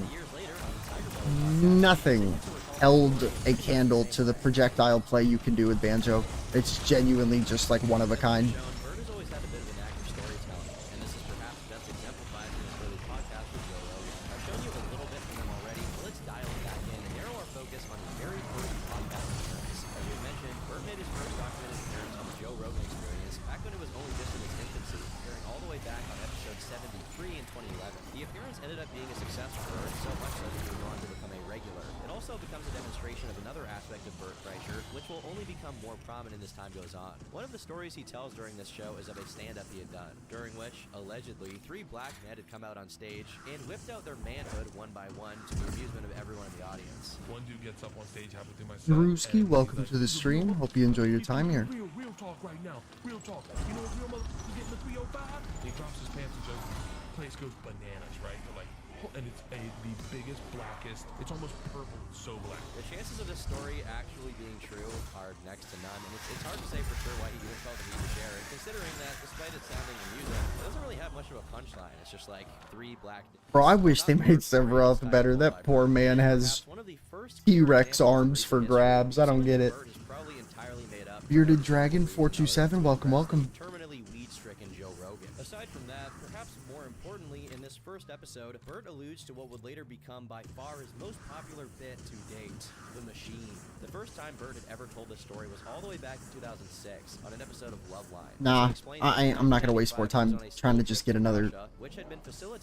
held a candle to the projectile play you can do with Banjo. It's genuinely just like one of a kind. Bert has always had a bit of an act of storytelling, and this is perhaps best exemplified in this early podcast with Joe Rogan. I've shown you a little bit from him already, but let's dial it back in and narrow our focus on his very first podcast appearance. As we mentioned, Bert made his first documented appearance on the Joe Rogan Experience back when it was only just in its infancy, appearing all the way back on episode 73 in 2011. The appearance ended up being a success for Bert, so much so that he would go on to become a regular. It also becomes a demonstration of another aspect of Bert Kreischer, which will only become more prominent as time goes on. One of the stories he tells during this show is of a stand-up he had done, during which, allegedly, 3 black men had come out on stage and whipped out their manhood one by one to the amusement of everyone in the audience. One dude gets up on stage halfway through my set. Drewski, and welcome he's to the stream. Hope you enjoy your time here. Real talk right now. Real talk. You know what real motherfucker getting the 305? He drops his pants and just place goes bananas, right? They're like, and it's the biggest, blackest. It's almost purple. It's so black. The chances of this story actually being true are next to none, and it's hard to say for sure why he even felt the need to share it, considering that despite it sounding amusing, it doesn't really have much of a punchline. It's just like 3 black... Bro, I wish they made Sephiroth better. That poor man has T-Rex arms for grabs. I don't get it. Bearded Dragon 427, welcome, welcome. Terminally weed-stricken Joe Rogan. Aside from that, perhaps more importantly, in this first episode, Bert alludes to what would later become by far his most popular bit to date, The Machine. The first time Bert had ever told this story was all the way back in 2006 on an episode of Loveline. Nah, I'm not gonna waste more time trying to just get another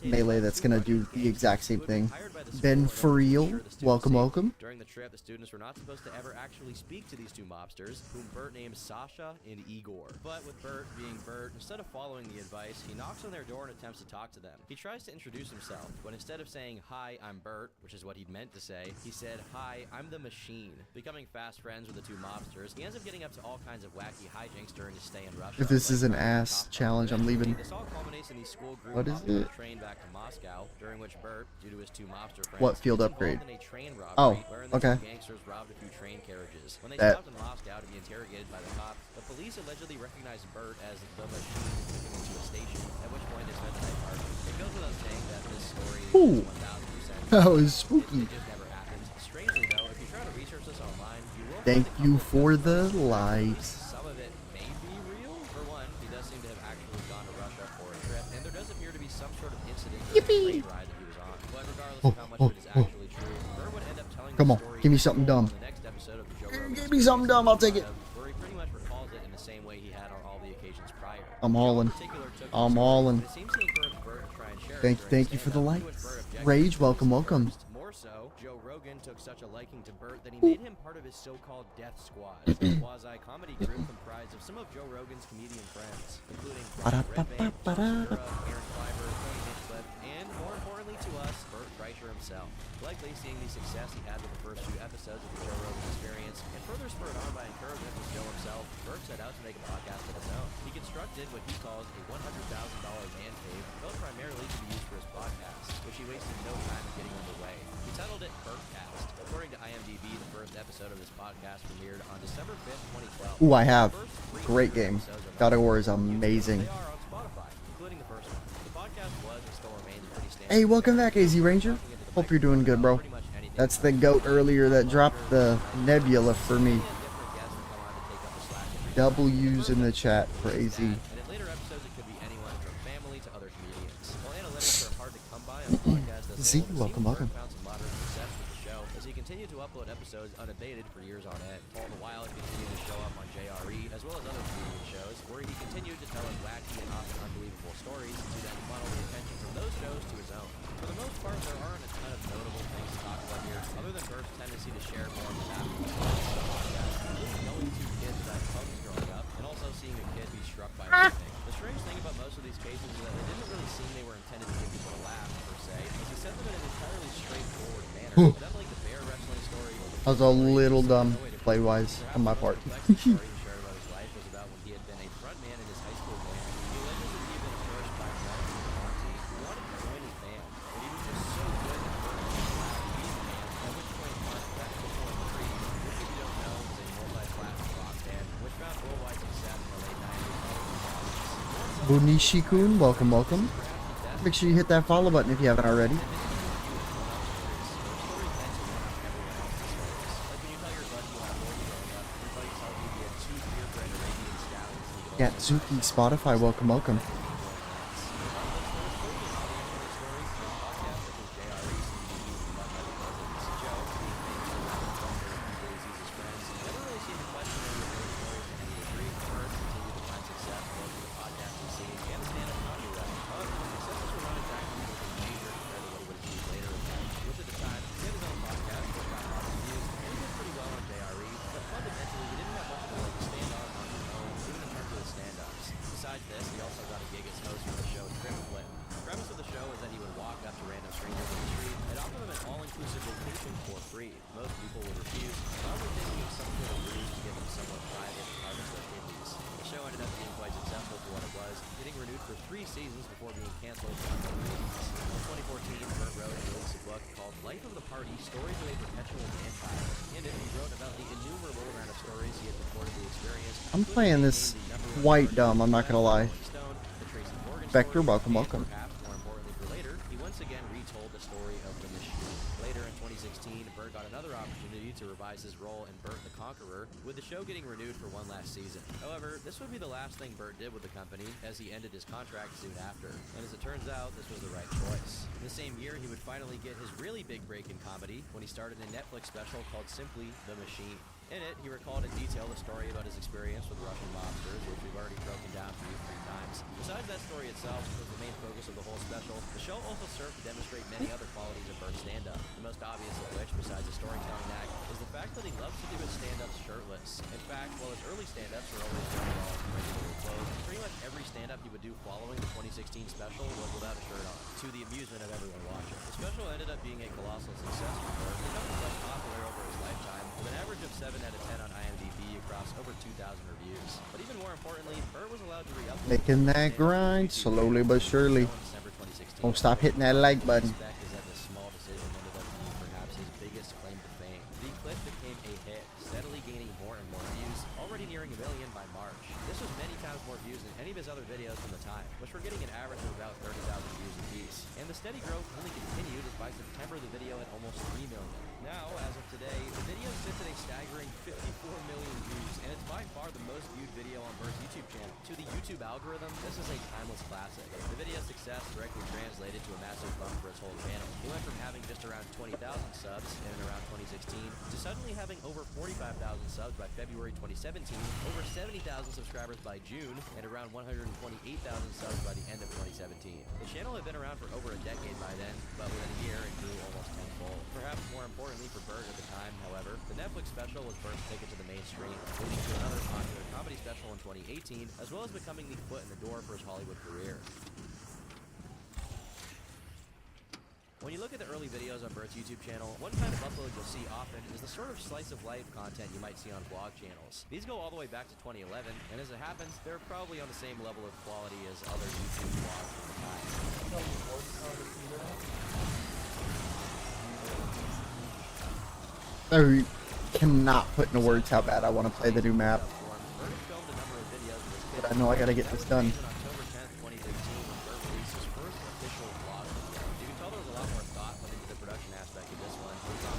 melee that's gonna do the exact same thing. Ben for real, welcome, welcome. During the trip, the students were not supposed to ever actually speak to these 2 mobsters, whom Bert named Sasha and Igor. But with Bert being Bert, instead of following the advice, he knocks on their door and attempts to talk to them. He tries to introduce himself, but instead of saying, "Hi, I'm Bert," which is what he'd meant to say, he said, "Hi, I'm the Machine." Becoming fast friends with the 2 mobsters, he ends up getting up to all kinds of wacky hijinks during his stay in Russia. If this is an ass challenge, I'm leaving. This all culminates in the school group What is hopping on it? a train back to Moscow, during which Bert, due to his 2 mobster friends, What field was upgrade? involved in a train robbery, Oh, wherein the okay. 2 gangsters robbed a few train carriages. When they That- stopped in Moscow to be interrogated by the cops, the police allegedly recognized Bert as the Machine and took him into a station, at which point they spent the night partying. It goes without saying that this story Ooh. is 1000% That was It spooky. just never happened. Strangely though, if you try to research this online, you will Thank find you that for the likes. some of it may be real. For one, he does seem to have actually gone to Russia for a trip, and there does appear to be some sort of incident during the train ride that he was on. But regardless of how much of it is actually true, Bert would end up telling Come the on, story give me something dumb. in the next episode of the Joe Rogan Give me something dumb, I'll take it. where he pretty much recalls it in the same way he had on all the occasions prior. I'm all in. Joe in particular took I'm the all story, in. but it seems to encourage Bert to try and share it Thank during you for the stand-up, to likes. which Bert objected. Rage, welcome, welcome. More so, Joe Rogan took such a liking to Bert that he made him part of his so-called Death Squad, a quasi-comedy group comprised of some of Joe Rogan's comedian friends, including Brian Redband, Aaron Cliver, Tony Hinchcliffe, and more importantly to us, Bert Kreischer himself. Likely seeing the success he had with the first 2 episodes of the Joe Rogan Experience, and further spurred on by encouragement from Joe himself, Bert set out to make a podcast of his own. He constructed what he calls a $100,000 man cave, built primarily to be used for his podcast, which he wasted no time in getting underway. He titled it Bertcast. According to IMDb, the first episode of this podcast premiered on December 5th, 2012. Ooh, I have. The first 3 Great game. episodes are God of War is not on YouTube, amazing. They are on Spotify, including the first one. The podcast was and still remains pretty standard. Hey, welcome back, AZ Ranger. Hope you're doing good, bro. Pretty much anything That's the goat earlier that dropped the nebula for me. W's in the chat for AZ. And in later episodes, it could be anyone from family to other comedians. While analytics are hard to come by on a podcast as a Z, whole, welcome, welcome. Bert found some moderate success with the show as he continued to upload episodes unabated for years on end. All the while, he continued to show up on JRE as well as other comedian shows, where he continued to tell us wacky and often unbelievable stories to then funnel the attention from those shows to his own. For the most part, there aren't a ton of notable things to talk about here, other than Bert's tendency to share more of his happiness on the podcast, including knowing two kids that had pugs growing up, and also seeing a kid be struck by lightning. The strange thing about most of these cases is that they didn't really seem they were intended to give people a laugh, per se, as he said them in an entirely straightforward manner. But unlike the bear wrestling story, I was a little dumb play-wise on my part. the story he shared about his life was about when he had been a frontman in his high school band. He alleged that he had been approached by Mark Monty, who wanted to join his band, but he was just so good at performing he allowed to be in the band, at which point Mark left to form Creed, which, if you don't know, is a multi-platinum rock band, which found worldwide success in the late 90s. Bunishi-kun, welcome, welcome. Make sure you hit that follow button if you haven't already. Gatsuki, Spotify, welcome, welcome. Besides this, he also got a gig as host for the show Trip Flip. The premise of the show is that he would walk up to random strangers on the street and offer them an all-inclusive vacation for free. Most people would refuse, probably thinking it was some sort of ruse to give them somewhat private to harvest their kidneys. The show ended up being quite successful for what it was, getting renewed for 3 seasons before being canceled for unknown reasons. In 2014, Bert wrote and released a book called Life of the Party, Stories of a Perpetual Vampire. In it, he wrote about the innumerable amount of stories he had reportedly experienced. I'm playing this quite dumb, I'm not gonna lie. Vector, welcome, welcome. Perhaps more importantly for later, he once again retold the story of the Machine. Later in 2016, Bert got another opportunity to revise his role in Bert the Conqueror, with the show getting renewed for one last season. However, this would be the last thing Bert did with the company, as he ended his contract soon after. And as it turns out, this was the right choice. In the same year, he would finally get his really big break in comedy when he started a Netflix special called simply The Machine. In it, he recalled in detail the story about his experience with Russian mobsters, which we've already broken down for you 3 times. Besides that story itself, which was the main focus of the whole special, the show also served to demonstrate many other qualities of Bert's stand-up, the most obvious of which, besides his storytelling act, is the fact that he loves to do his stand-ups shirtless. In fact, while his early stand-ups were always done all regularly clothed, pretty much every stand-up he would do following the 2016 special was without a shirt on, to the amusement of everyone watching. The special ended up being a colossal success for Bert, becoming quite popular over his lifetime, with an average of 7 out of 10 on IMDb across over 2,000 reviews. But even more importantly, Bert was allowed to re-upload Making that grind, slowly but surely. December 2016. Don't stop hitting that like button. Suspect is that this small decision ended up being perhaps his biggest claim to fame. The clip became a hit, steadily gaining more and more views, already nearing 1 million by March. This was many times more views than any of his other videos from the time, which were getting an average of about 30,000 views apiece. And the steady growth only continued as by September the video had almost 3 million. Now, as of today, the video sits at a staggering 54 million views, and it's by far the most viewed video on Bert's YouTube channel. To the YouTube algorithm, this is a timeless classic. The video's success directly translated to a massive bump for his whole channel. He went from having just around 20,000 subs in and around 2016 to suddenly having over 45,000 subs by February 2017, over 70,000 subscribers by June, and around 128,000 subs by the end of 2017. The channel had been around for over a decade by then, but within a year it grew almost tenfold. Perhaps more importantly for Bert at the time, however, the Netflix special was Bert's ticket to the mainstream, leading to another popular comedy special in 2018, as well as becoming the foot in the door for his Hollywood career. When you look at the early videos on Bert's YouTube channel, one kind of upload you'll see often is the sort of slice-of-life content you might see on vlog channels. These go all the way back to 2011, and as it happens, they're probably on the same level of quality as other YouTube vlogs from the time. I cannot put into words how bad I want to play the new map. Bert had filmed a number of videos with his kids. But I know I gotta get this done. On October 10th, 2015, when Bert released his first official vlog video. You can tell there was a lot more thought went into the production aspect of this one. It was on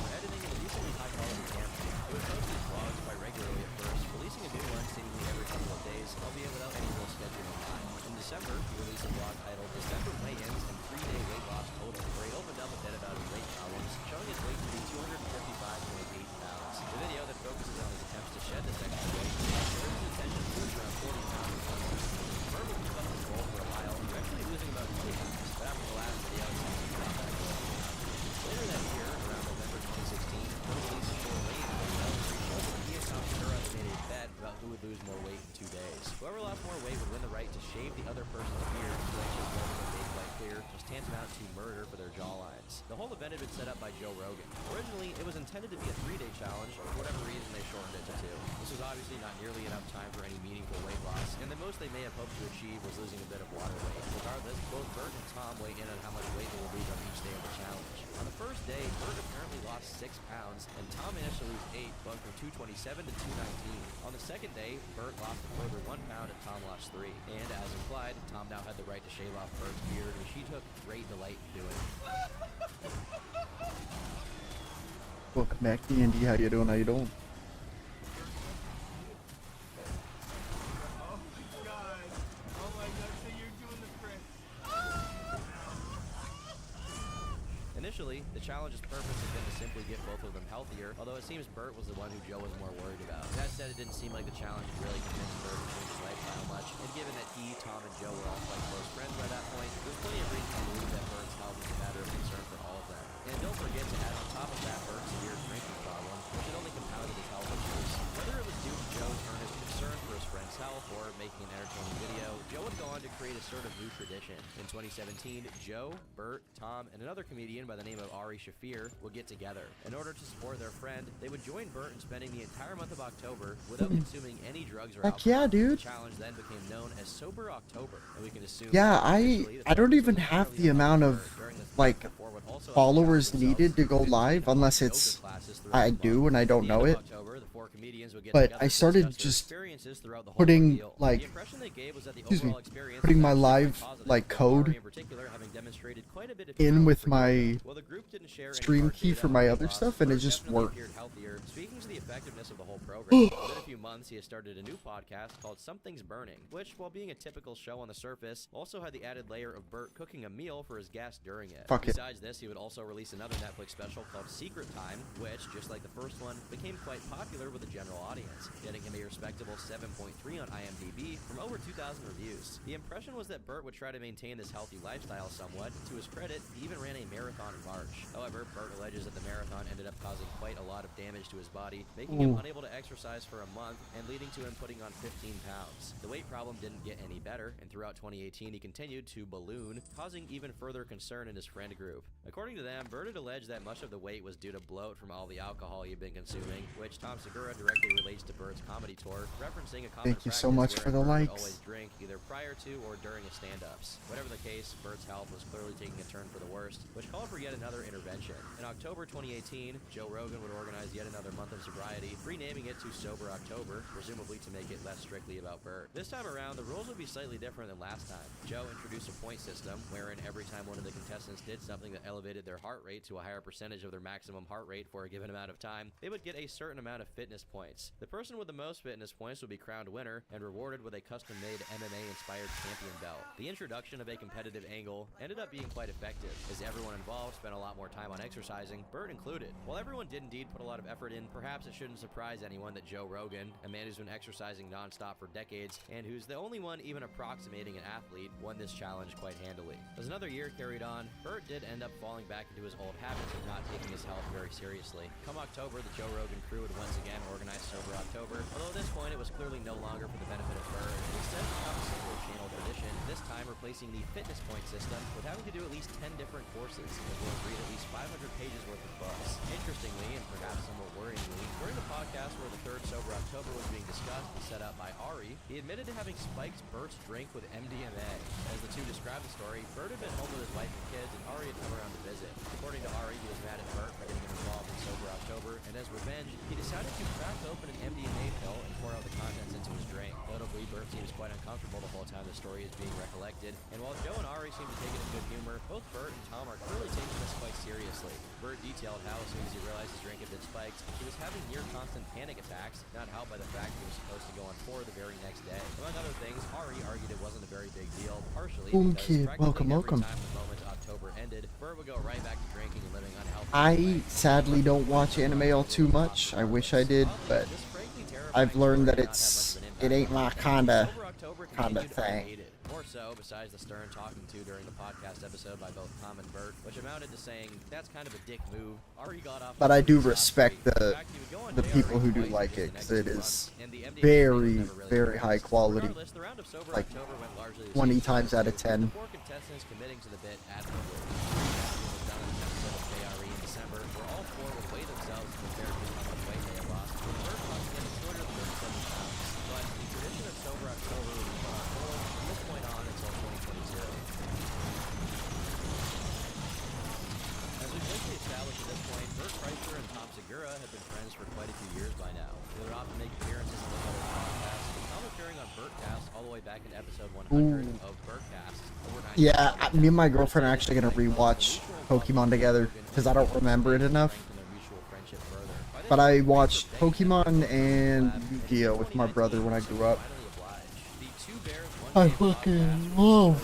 win the right to shave the other person's beard to actually blow them a big white clear was tantamount to murder for their jawlines. The whole event had been set up by Joe Rogan. Originally, it was intended to be a 3-day challenge, but for whatever reason they shortened it to 2. This was obviously not nearly enough time for any meaningful weight loss, and the most they may have hoped to achieve was losing a bit of water weight. Regardless, both Bert and Tom weigh in on how much weight they will lose on each day of the challenge. On the first day, Bert apparently lost 6 pounds, and Tom managed to lose 8, going from 227 to 219. On the second day, Bert lost a further 1 pound and Tom lost 3. And as implied, Tom now had the right to shave off Bert's beard, which he took great delight in doing. Welcome back, D&D. How you doing? How you doing? Initially, the challenge's purpose had been to simply get both of them healthier, although it seems Bert was the one who Joe was more worried about. That said, it didn't seem like the challenge really convinced Bert to change his lifestyle much, and given that he, Tom, and Joe were all quite close friends by that point, there was plenty of reason to believe that Bert's health was a matter of concern for all of them. And don't forget to add on top of that Bert's severe drinking problem, which had only compounded his health issues. Whether it was due to Joe's earnest concern for his friend's health or making an entertaining video, Joe would go on to create a sort of new tradition. In 2017, Joe, Bert, Tom, and another comedian by the name of Ari Shafir would get together. In order to support their friend, they would join Bert in spending the entire month of October without consuming any drugs or alcohol. Heck yeah, dude. The challenge then became known as Sober October, and we can assume Yeah, I don't even have the amount of like followers needed to go live unless it's I do and I don't know it. But I started just putting like putting my live like code in with my stream key for my other stuff, and it just worked. Speaking to the effectiveness of the whole program, within a few months he has started a new podcast called Something's Burning, which, while being a typical show on the surface, also had the added layer of Bert cooking a meal for his guests during it. Besides this, he would also release another Netflix special called Secret Time, which, just like the first one, became quite popular with the general audience, getting him a respectable 7.3 on IMDb from over 2,000 reviews. The impression was that Bert would try to maintain this healthy lifestyle somewhat. To his credit, he even ran a marathon in March. However, Bert alleges that the marathon ended up causing quite a lot of damage to his body, making him unable to exercise for a month and leading to him putting on 15 pounds. The weight problem didn't get any better, and throughout 2018 he continued to balloon, causing even further concern in his friend group. According to them, Bert had alleged that much of the weight was due to bloat from all the alcohol he had been consuming, which Tom Segura directly relates to Bert's comedy tour, referencing a common Thank you so much for the likes. Always drink either prior to or during his stand-ups. Whatever the case, Bert's health was clearly taking a turn for the worst, which called for yet another intervention. In October 2018, Joe Rogan would organize yet another month of sobriety, renaming it to Sober October, presumably to make it less strictly about Bert. This time around, the rules would be slightly different than last time. Joe introduced a point system, wherein every time one of the contestants did something that elevated their heart rate to a higher percentage of their maximum heart rate for a given amount of time, they would get a certain amount of fitness points. The person with the most fitness points would be crowned winner and rewarded with a custom-made MMA-inspired champion belt. The introduction of a competitive angle ended up being quite effective, as everyone involved spent a lot more time on exercising, Bert included. While everyone did indeed put a lot of effort in, perhaps it shouldn't surprise anyone that Joe Rogan, a man who's been exercising non-stop for decades, and who's the only one even approximating an athlete, won this challenge quite handily. As another year carried on, Bert did end up falling back into his old habits of not taking his health very seriously. Come October, the Joe Rogan crew would once again organize Sober October, although at this point it was clearly no longer for the benefit of Bert, and instead became a single channel tradition, this time replacing the fitness point system with having to do at least 10 different courses, as well as read at least 500 pages worth of books. Interestingly, and perhaps somewhat worryingly, during the podcast where the third Sober October was being discussed and set up by Ari, he admitted to having spiked Bert's drink with MDMA. As the two described the story, Bert had been home with his wife and kids, and Ari had come around to visit. According to Ari, he was mad at Bert for getting him involved in Sober October, and as revenge, he decided to crack open an MDMA pill and pour out the contents into his drink. Notably, Bert seems quite uncomfortable the whole time the story is being recollected, and while Joe and Ari seem to take it in good humor, both Bert and Tom are clearly taking this quite seriously. Bert detailed how, as soon as he realized his drink had been spiked, he was having near constant panic attacks, not helped by the fact he was supposed to go on tour the very next day. Among other things, Ari argued it wasn't a very big deal, partially Boom because kid, welcome, every welcome. time the moment October ended, Bert would go right back to drinking and living unhealthy. I sadly don't watch anime all too much. I wish I did, but I've learned that it ain't my kinda thing. More so, besides the stern talking to during the podcast episode by both Tom and Bert, which amounted to saying, that's kind of a dick move. Ari got off. But I do scot-free. respect In the fact, he would go on the JRE people who do twice in like just it, the because next it 2 is months, and the MDA very, never really very released. high quality. Regardless, the round of sober Like, October went largely the 20 same times as out of the 10. 4 contestants committing to the bit admirably. Was done in an episode of JRE in December, where all 4 would weigh themselves to compare to how much weight they had lost. The third punch again is shorter than 37 pounds, but the tradition of sober October would be put on hold from this point on until 2022. As we've basically established at this point, Bert Kreischer and Tom Segura have been friends for quite a few years by now. They would often make appearances on the other podcasts, with Tom appearing on Bertcast all the way back in episode 100 of Bertcast. over 90 Yeah, episodes. me and my girlfriend are actually gonna rewatch Pokemon together because I don't remember it enough. But I watched Pokemon and Yu-Gi-Oh with my brother when I grew up. I fucking love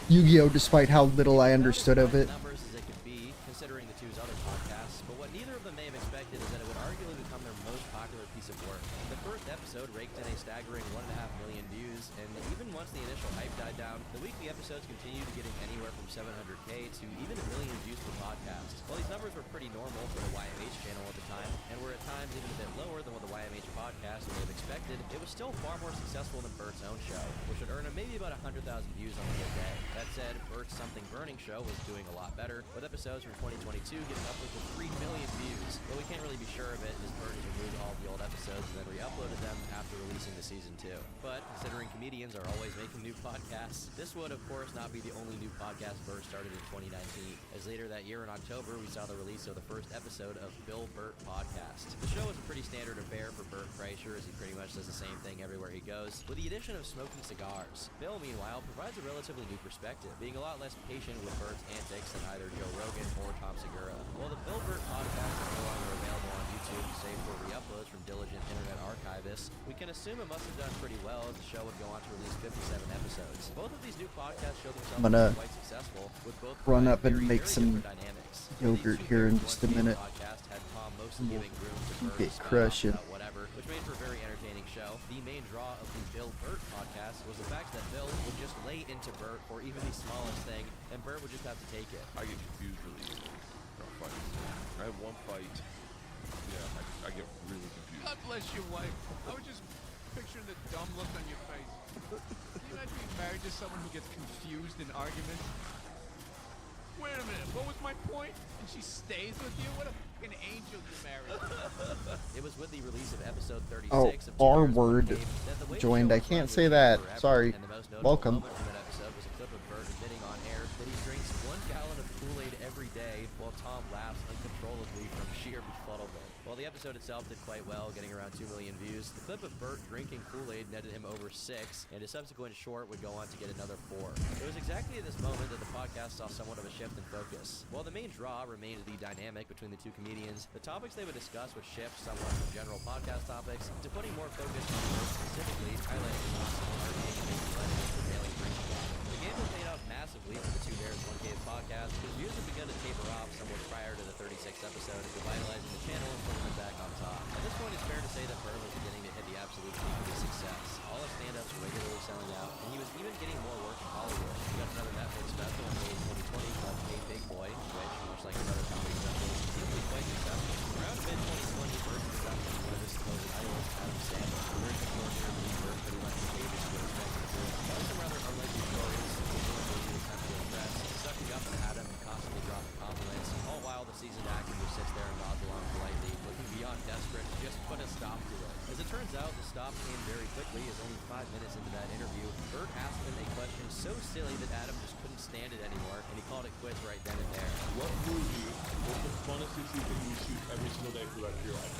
Yu-Gi-Oh despite how little I understood of it. Numbers as it could be, considering the two's other podcasts, but what neither of them may have expected is that it would arguably become their most popular piece of work. The first episode raked in a staggering 1.5 million views, and even once the initial hype died down, the weekly episodes continued getting anywhere from 700K to even 1 million views per podcast. While these numbers were pretty normal for the YMH channel at the time, and were at times even a bit lower than what the YMH podcast would have expected, it was still far more successful than Bert's own show, which would earn him maybe about 100,000 views on a good day. That said, Bert's Something Burning show was doing a lot better, with episodes from 2022 getting upwards of 3 million views, but we can't really be sure of it as Bert has removed all of the old episodes and then re-uploaded them after releasing the season 2. But considering comedians are always making new podcasts, this would of course not be the only new podcast Bert started in 2019, as later that year in October we saw the release of the first episode of Bill Bert Podcast. The show is a pretty standard affair for Bert Kreischer, as he pretty much does the same thing everywhere he goes, with the addition of smoking cigars. Bill, meanwhile, provides a relatively new perspective, being a lot less patient with Bert's antics than either Joe Rogan or Tom Segura. While the Bill Bert Podcast is no longer available on YouTube, save for re-uploads from diligent internet archivists, we can assume it must have done pretty well, as the show would go on to release 57 episodes. Both of these new podcasts show themselves I'm gonna to be quite successful, with both run up and very, make very some different dynamics. yogurt These two here in characters just a on the minute. podcast had Tom mostly giving room to Keep Bert it to spout off crushing. about whatever, which made for a very entertaining show. The main draw of the Bill Bert podcast was the fact that Bill would just lay into Bert for even the smallest thing, and Bert would just have to take it. I get confused really easily about fights. I have one fight. Yeah, I get really confused. God bless your wife. I was just picturing the dumb look on your face. Can you imagine being married to someone who gets confused in arguments? Wait a minute, what was my point? And she stays with you? What a fucking angel you married. It was with the release of episode 36 Oh, of R Two Bears, One word Cave that the way the joined. show I was can't run say would that. change forever, Sorry. and the most notable Welcome. moment from that episode was a clip of Bert admitting on air that he drinks 1 gallon of Kool-Aid every day, while Tom laughs uncontrollably from sheer befuddlement. While the episode itself did quite well, getting around 2 million views, the clip of Bert drinking Kool-Aid netted him over 6, and his subsequent short would go on to get another 4. It was exactly at this moment that the podcast saw somewhat of a shift in focus. While the main draw remained the dynamic between the two comedians, the topics they would discuss would shift somewhat from general podcast topics to putting more focus on Bert specifically, highlighting his awesome marketing and making money with prevailing drinking habit. The game was paid off massively for the Two Bears, One Cave podcast, because views had begun to taper off somewhat prior to the 36th episode, revitalizing the channel and putting them back on top. At this point, it's fair to say that Bert was beginning to hit the absolute peak of his success. All his stand-ups were regularly selling out, and he was even getting more work in Hollywood. He got another Netflix special in May 2020 called Hey Big Boy, which, much like his other comedy specials, seemed to be quite successful. Around mid-2020, Bert was up with one of his supposed idols, Adam Sandler. The version of interview Bert pretty much behaved as you would expect him to. Telling some rather unlikely stories, presumably he was trying to impress, sucking up at Adam and constantly dropping compliments, all while the seasoned actor just sits there and nods along politely, looking beyond desperate to just put a stop to it. As it turns out, the stop came very quickly, as only 5 minutes into that interview, Bert asked him a question so silly that Adam just couldn't stand it anymore, and he called it quits right then and there. What movie was the funnest thing you shoot every single day for the rest of your life?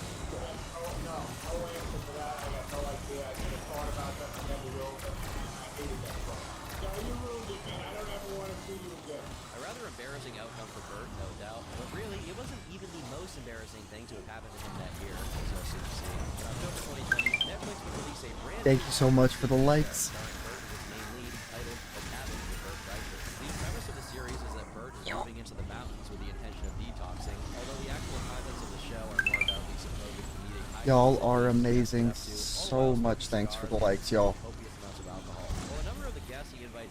No answer for that. I got no idea. I should have thought about that. I never will, but I hated that part. No, you ruined it, man. I don't ever want to see you again. A rather embarrassing outcome for Bert, no doubt, but really, it wasn't even the most embarrassing thing to have happened to him that year, as you'll soon see. In October 2020, Netflix would release a brand Thank you so much for the likes. starring Bert as his main lead, titled The Cabin with Bert Kreischer. The premise of the series is that Bert is moving into the mountains with the intention of detoxing, although the actual contents of the show are more about the supposed comedic highlights Y'all of are the amazing. all So while much smoking thanks for the cigars likes, y'all. and copious amounts of alcohol. While a number of the guests he invited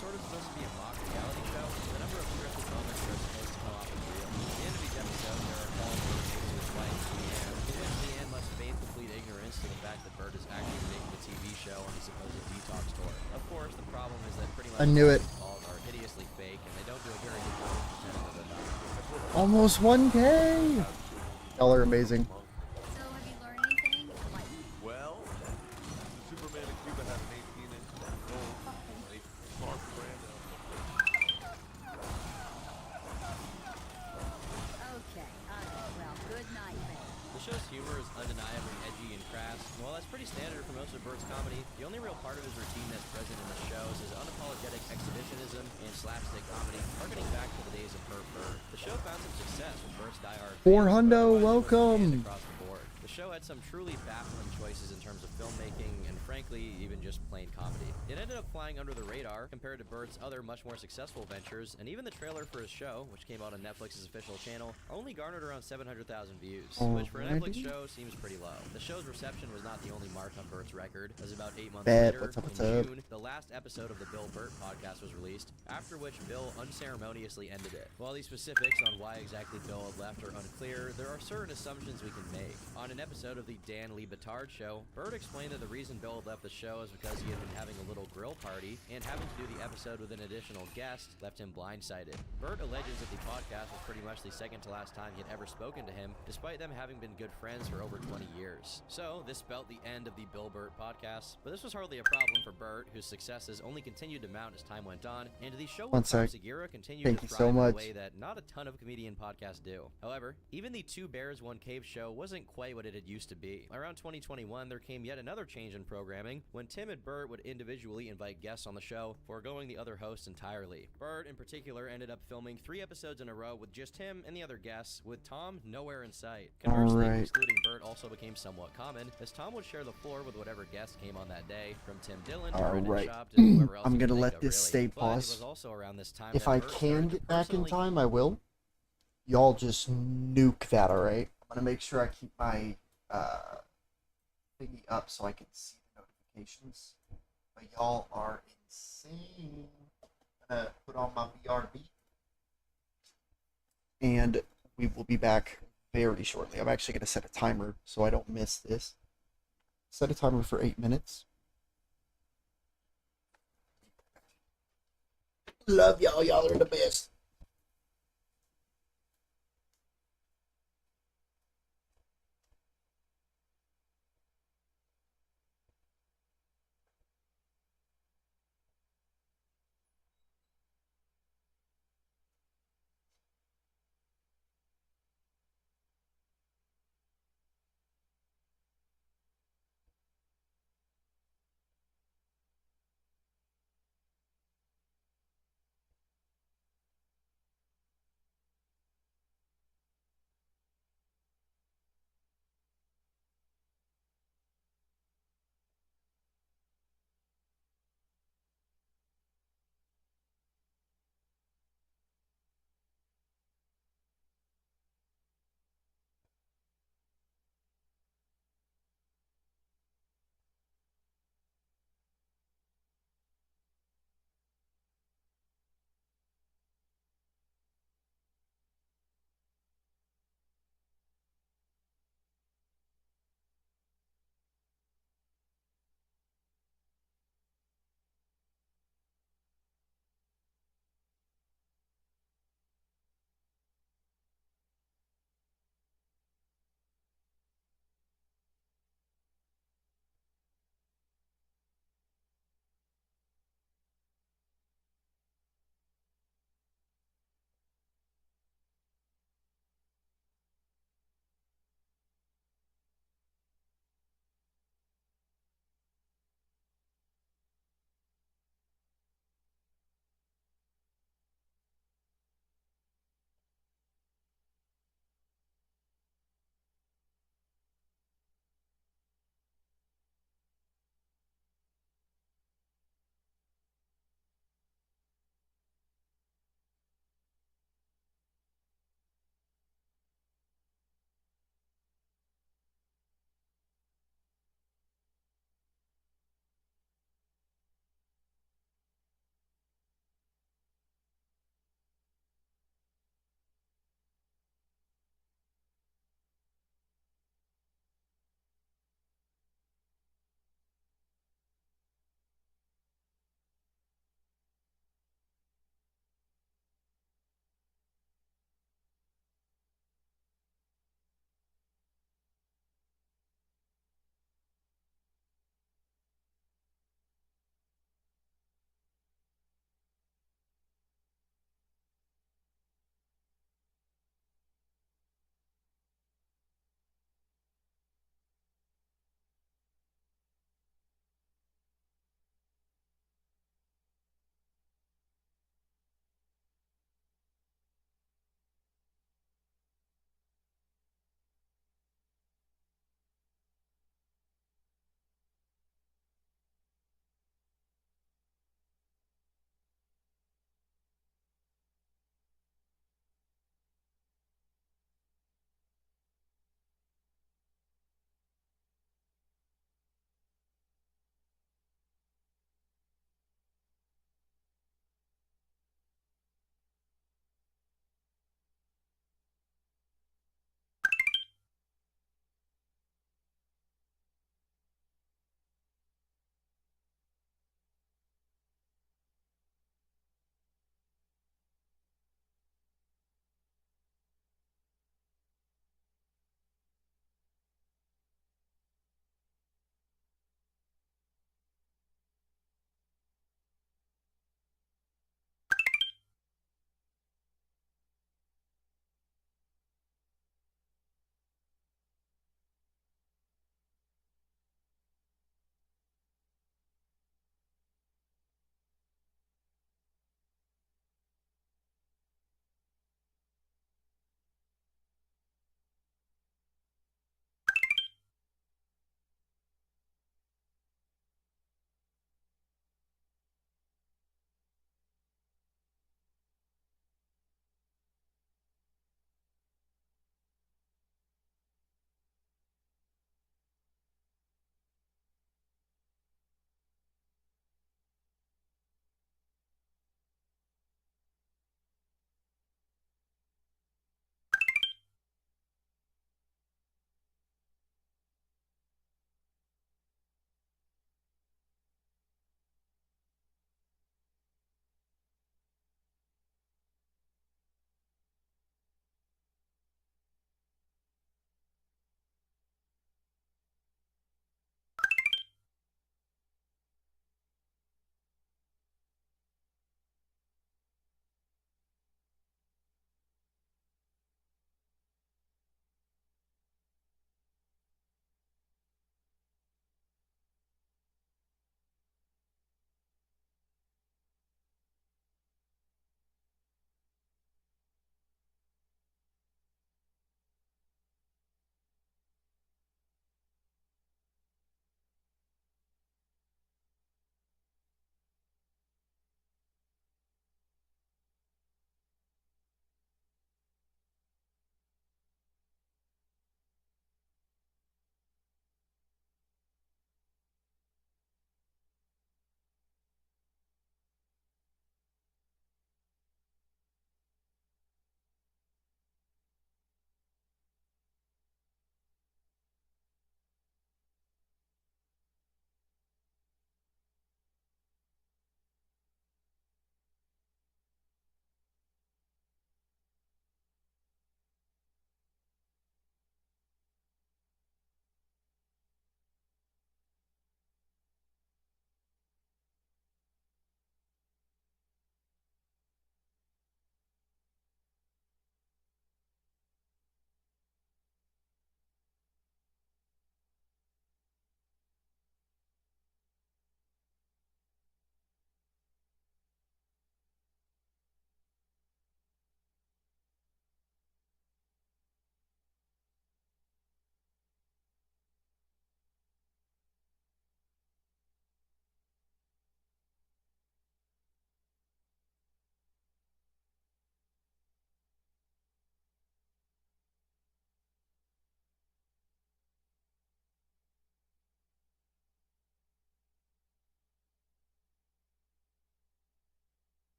sort of supposed to be a mock reality show, the number of scripted moments are supposed to come off as real. At the end of each episode, there are calls Bert makes to his wife, Leanne, in which Leanne must feign complete ignorance to the fact that Bert is actually making a TV show on his supposed detox tour. Of course, the problem is that pretty much I knew all it. these calls are hideously fake, and they don't do a very good job of pretending that they're not. Almost 1K. Y'all are amazing. So have you learned anything? Like, Well, the Superman in Cuba had an 18-inch gold, a Clark brand. okay, well, good night, babe. The show's humor is undeniably edgy and crass, and while that's pretty standard for most of Bert's comedy, the only real part of his routine that's present in the show is his unapologetic exhibitionism and slapstick comedy, harkening back to the days of Bert Bird. The show found some success with Bert's diehard Four fans, hundo, but otherwise it was welcome. banned across the board. The show had some truly baffling choices in terms of filmmaking and frankly, even just plain comedy. It ended up flying under the radar compared to Bert's other much more successful ventures, and even the trailer for his show, which came out on Netflix's official channel, only garnered around 700,000 views, which for a Netflix Alrighty. show seems pretty low. The show's reception was not the only mark on Bert's record, as about 8 months Bet, later, what's up, what's in up? June, the last episode of the Bill Burt podcast was released, after which Bill unceremoniously ended it. While the specifics on why exactly Bill had left are unclear, there are certain assumptions we can make. On an episode of the Dan Lee Batard show, Burt explained that the reason Bill had left the show is because he had been having a little grill party, and having to do the episode with an additional guest left him blindsided. Burt alleges that the podcast was pretty much the second to last time he had ever spoken to him, despite them having been good friends for over 20 years. So, this spelled the end of the Bill Burt podcast, but this was hardly a problem for Burt, whose successes only continued to mount as time went on, and the show One with Tom sec. Segura continued Thank to you so thrive in a much. way that not a ton of comedian podcasts do. However, even the Two Bears, One Cave show wasn't quite what it had used to be. Around 2021, there came yet another change in programming when Tim and Burt would individually invite guests on the show, foregoing the other hosts entirely. Burt, in particular, ended up filming 3 episodes in a row with just him and the other guests, with Tom nowhere in sight. Conversely, Alright. excluding Burt also became somewhat common, as Tom would share the floor with whatever guest came on that day, from Tim Dillon to Brendan Alright. Schaub to whoever else I'm you can gonna think let of, this really. stay But it pause. was also around this time If that I Burt can started to get back in personally time, I will. Y'all just nuke that, alright? I'm gonna make sure I keep my thingy up so I can see the notifications. But y'all are insane. I'm gonna put on my BRB. And we will be back very shortly. I'm actually gonna set a timer so I don't miss this. Set a timer for 8 minutes. Love y'all. Y'all are the best.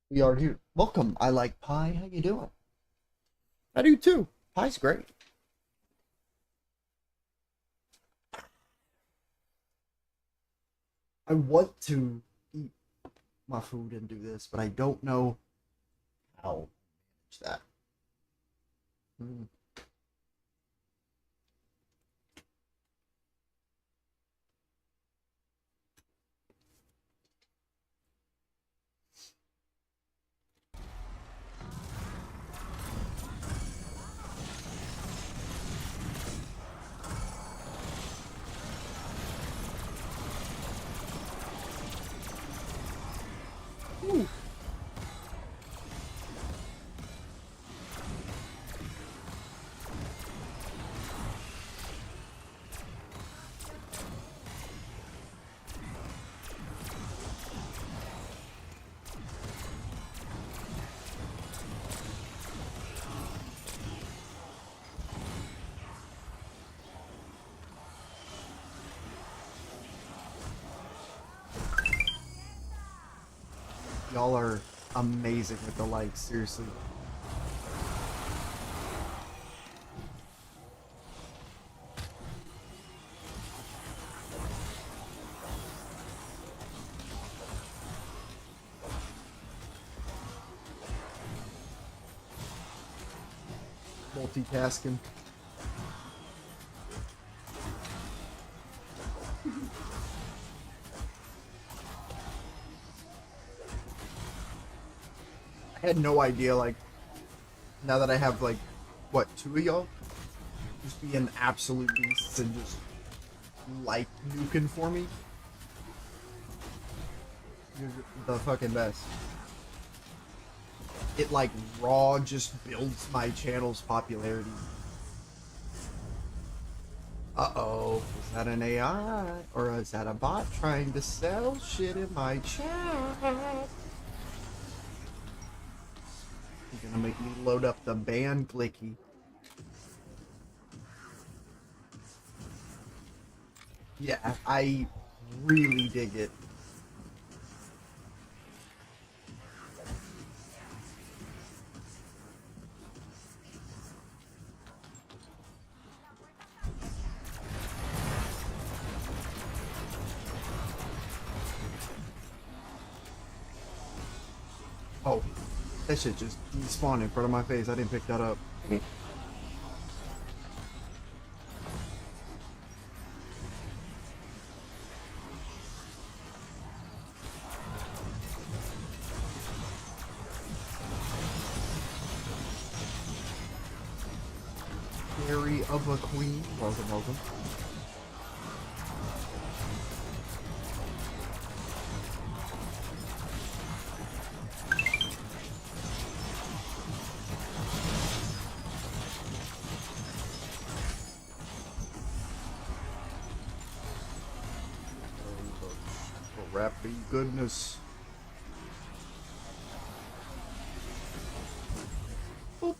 We are here. Welcome. I like pie. How you doing? I do too. Pie's great. I want to eat my food and do this, but I don't know how to manage that. Ooh. Y'all are amazing with the likes, seriously. Multitasking. I had no idea, like, now that I have, like, what, 2 of y'all? Just being absolute beasts and just, like, nuking for me. You're the fucking best. It, like, raw just builds my channel's popularity. Uh-oh. Is that an AI? Or is that a bot trying to sell shit in my chat? You're gonna make me load up the band clicky. Yeah, I really dig it. Oh, that shit just despawned in front of my face. I didn't pick that up. Fairy of a Queen. Welcome, welcome. Rappy goodness. Boop.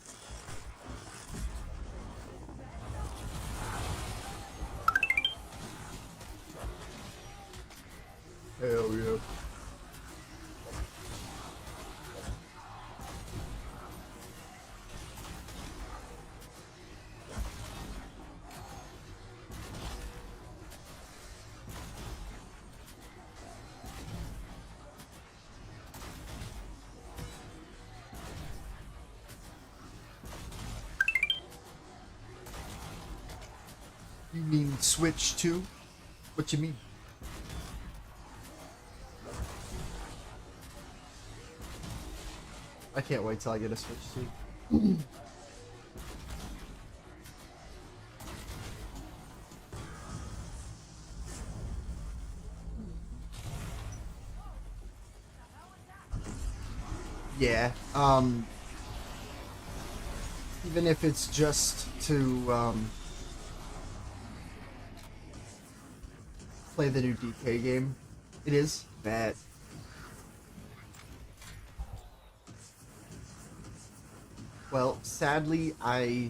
Hell yeah. You mean Switch 2? What you mean? I can't wait till I get a Switch 2. Yeah, even if it's just to, play the new DK game, it is bad. Well, sadly, I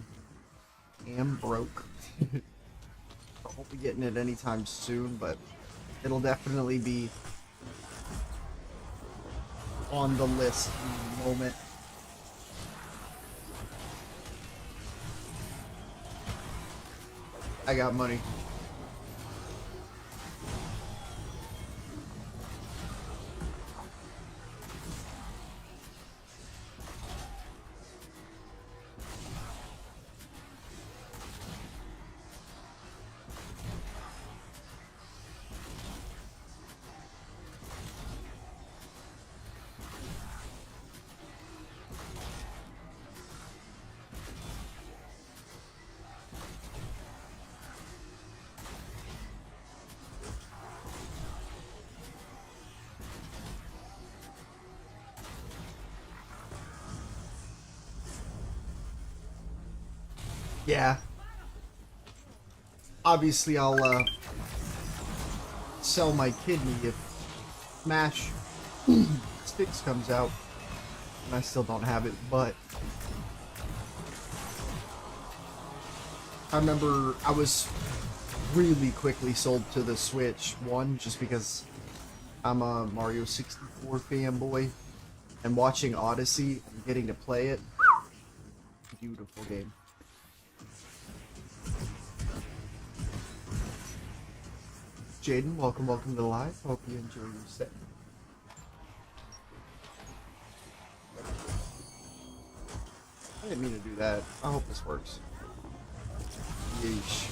am broke. I won't be getting it anytime soon, but it'll definitely be on the list the moment. I got money. Yeah. Obviously, I'll sell my kidney if Smash Sticks comes out, and I still don't have it. But I remember I was really quickly sold to the Switch. One, just because I'm a Mario 64 fanboy, and watching Odyssey and getting to play it, beautiful game. Jaden, welcome to the live. Hope you enjoy your set. I didn't mean to do that. I hope this works. Yeesh.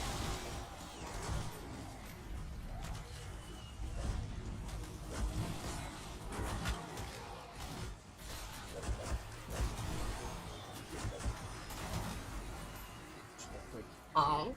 Ow.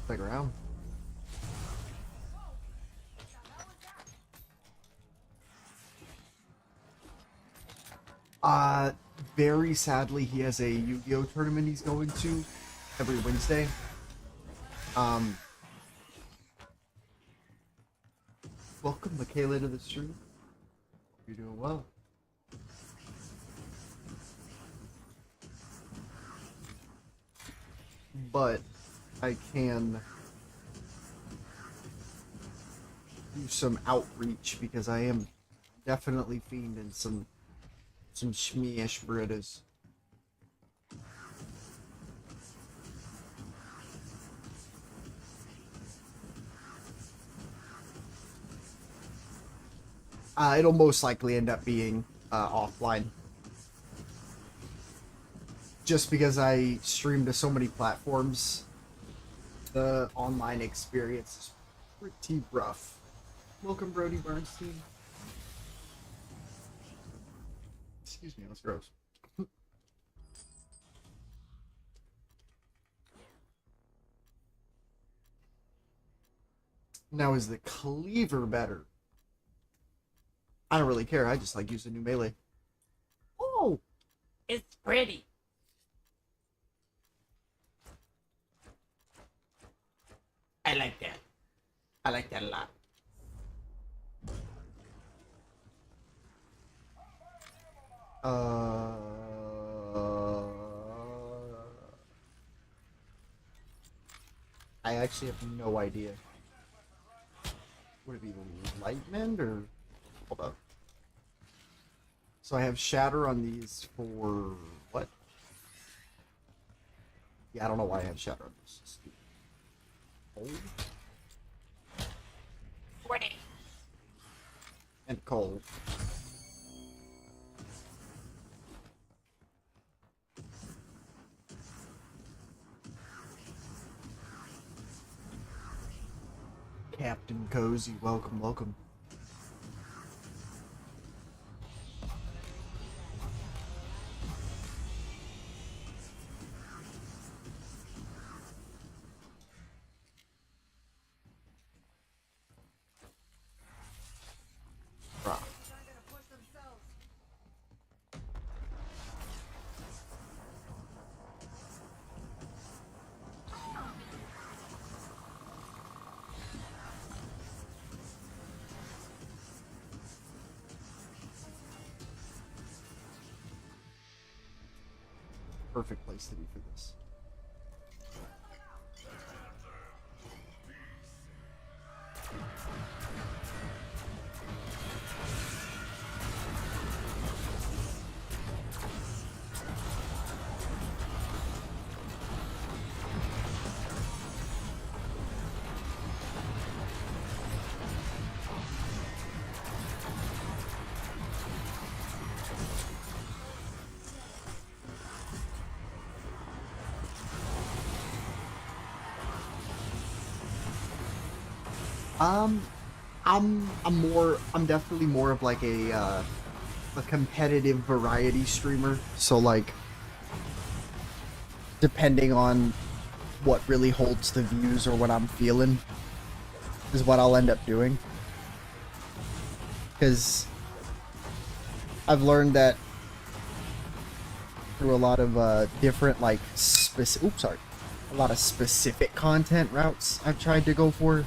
Stick around. Very sadly, he has a Yu-Gi-Oh tournament he's going to every Wednesday. Welcome, Michaela, to the stream. You're doing well. But I can do some outreach because I am definitely fiending some Shmi-ish burritos. It'll most likely end up being offline. Just because I stream to so many platforms, the online experience is pretty rough. Welcome, Brody Bernstein. Excuse me, that's gross. Now, is the cleaver better? I don't really care. I just like using new melee. Oh, it's pretty. I like that. I like that a lot. I actually have no idea. Would it be Lightmend or... Hold up. So I have Shatter on these for... what? Yeah, I don't know why I have Shatter on this. Cold? And cold. Captain Cozy, welcome, welcome. perfect place to be for this. I'm definitely more of like a competitive variety streamer. So like, depending on what really holds the views or what I'm feeling is what I'll end up doing. Because I've learned that through a lot of different like a lot of specific content routes I've tried to go for,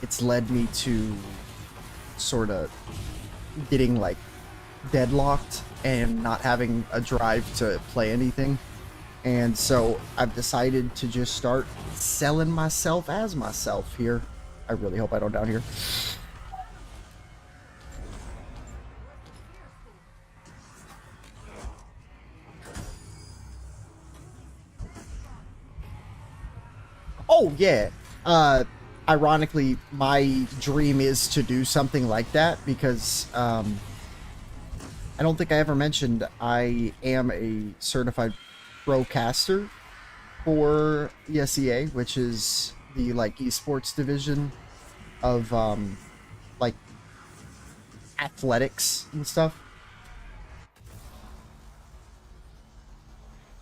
it's led me to sort of getting like deadlocked and not having a drive to play anything. And so I've decided to just start selling myself as myself here. I really hope I don't down here. Oh yeah. Ironically, my dream is to do something like that because I don't think I ever mentioned I am a certified broadcaster for ESEA, which is the like esports division of like athletics and stuff.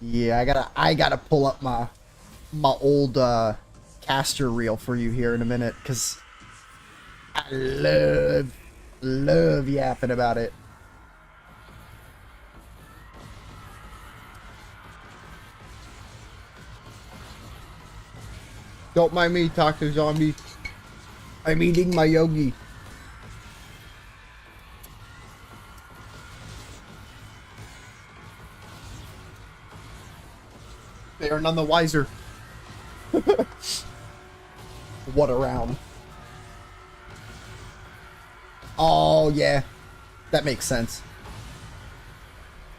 Yeah, I gotta pull up my old caster reel for you here in a minute, because I love yapping about it. Don't mind me, Dr. Zombie. I'm eating my yogi. They are none the wiser. What a round. Oh, yeah. That makes sense.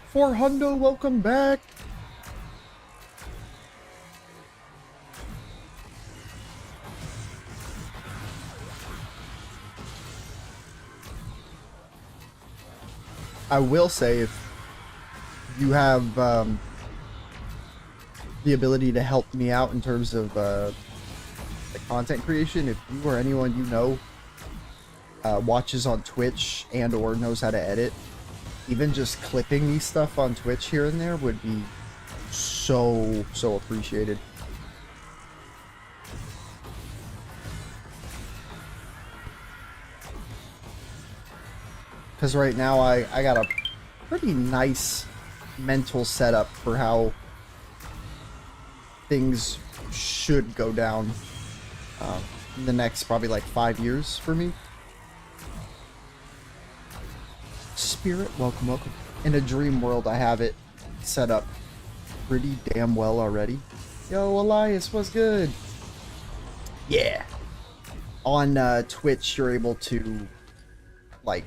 For Hundo, welcome back. I will say, if you have the ability to help me out in terms of the content creation, if you or anyone you know watches on Twitch and or knows how to edit, even just clipping me stuff on Twitch here and there would be so appreciated. Because right now I got a pretty nice mental setup for how things should go down in the next probably like 5 years for me. Spirit, welcome. In a dream world, I have it set up pretty damn well already. Yo, Elias, what's good? Yeah. On Twitch, you're able to like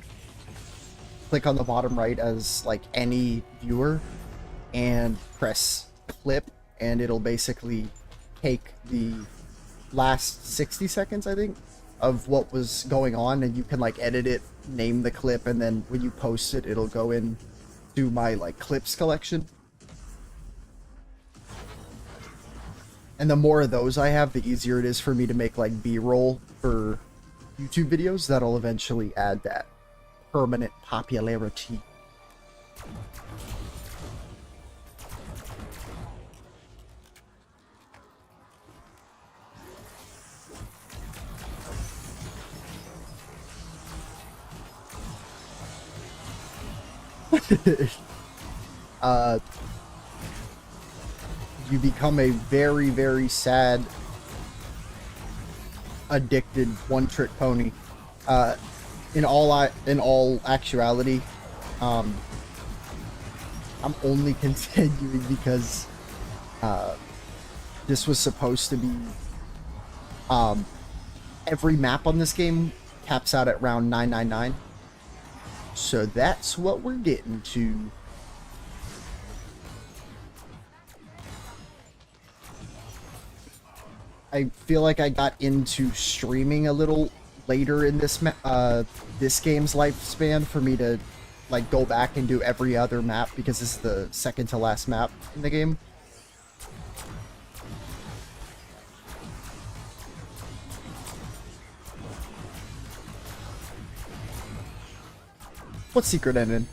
click on the bottom right as like any viewer and press clip, and it'll basically take the last 60 seconds, I think, of what was going on, and you can like edit it, name the clip, and then when you post it, it'll go in to my like clips collection. And the more of those I have, the easier it is for me to make like B-roll for YouTube videos that'll eventually add that permanent popularity. You become a very, very sad, addicted one-trick pony. In all actuality, I'm only continuing because this was supposed to be every map on this game caps out at round 999. So that's what we're getting to. I feel like I got into streaming a little later in this this game's lifespan for me to like go back and do every other map because this is the second to last map in the game. What secret ending?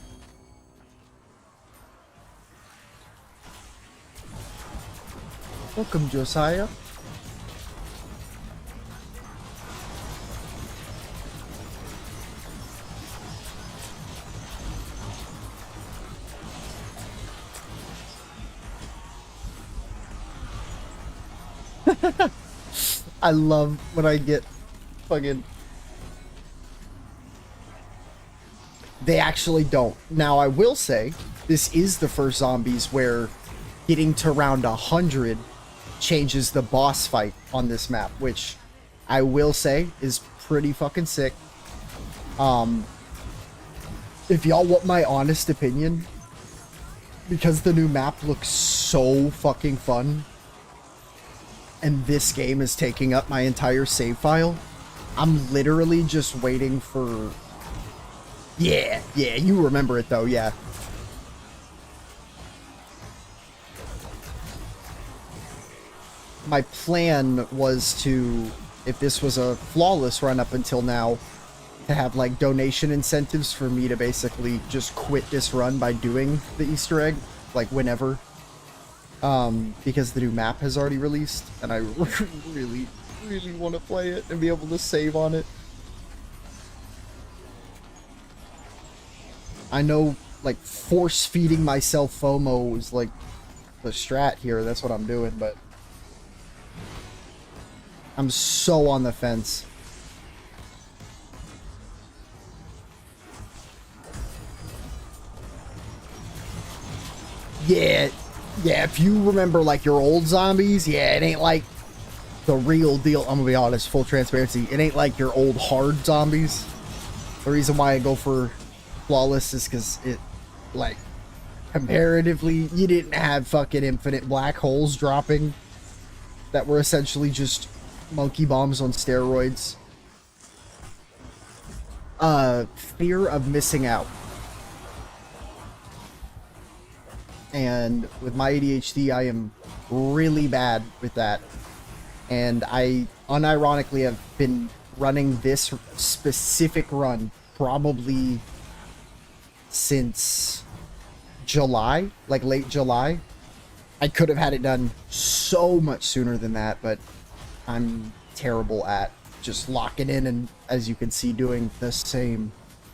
Welcome, Josiah. I love when I get fucking... They actually don't. Now, I will say, this is the first zombies where getting to round 100 changes the boss fight on this map, which I will say is pretty fucking sick. If y'all want my honest opinion, because the new map looks so fucking fun, and this game is taking up my entire save file, I'm literally just waiting for... Yeah, you remember it though, yeah. My plan was to, if this was a flawless run up until now, to have like donation incentives for me to basically just quit this run by doing the Easter egg, like whenever. Because the new map has already released, and I really want to play it and be able to save on it. I know, like, force-feeding myself FOMO is, like, the strat here. That's what I'm doing, but... I'm so on the fence. Yeah, if you remember, like, your old zombies, yeah, it ain't like the real deal. I'm gonna be honest, full transparency. It ain't like your old hard zombies. The reason why I go for flawless is because it, like, comparatively, you didn't have fucking infinite black holes dropping that were essentially just monkey bombs on steroids. Fear of missing out. And with my ADHD, I am really bad with that. And I unironically have been running this specific run probably since July, like late July. I could have had it done so much sooner than that, but I'm terrible at just locking in and, as you can see, doing the same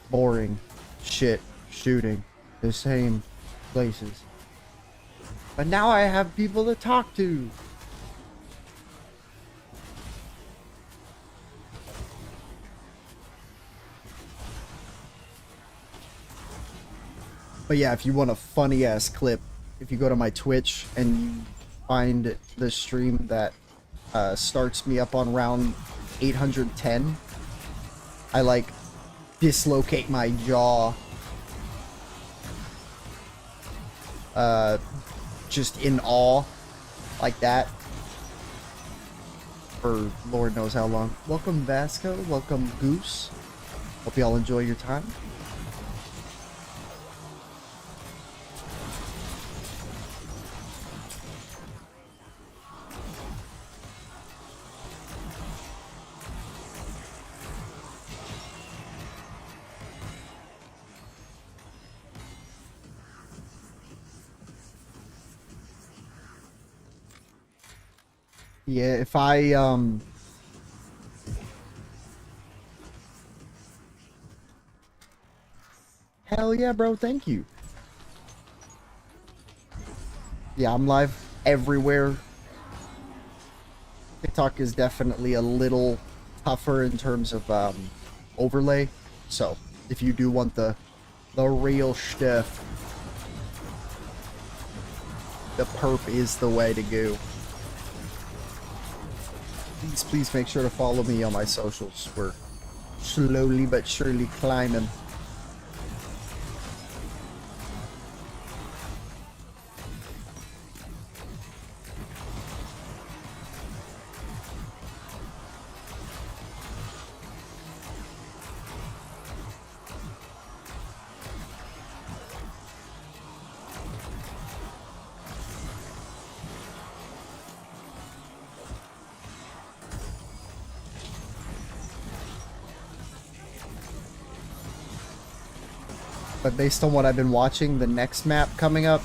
boring shit, shooting the same places. But now I have people to talk to. But yeah, if you want a funny ass clip, if you go to my Twitch and you find the stream that starts me up on round 810, I like dislocate my jaw just in awe like that for Lord knows how long. Welcome Vasco, welcome Goose. Hope y'all enjoy your time. Yeah, if I, Hell yeah, bro, thank you. Yeah, I'm live everywhere. TikTok is definitely a little tougher in terms of, overlay. So, if you do want the real stuff, the perp is the way to go. Please make sure to follow me on my socials. We're slowly but surely climbing. But based on what I've been watching, the next map coming up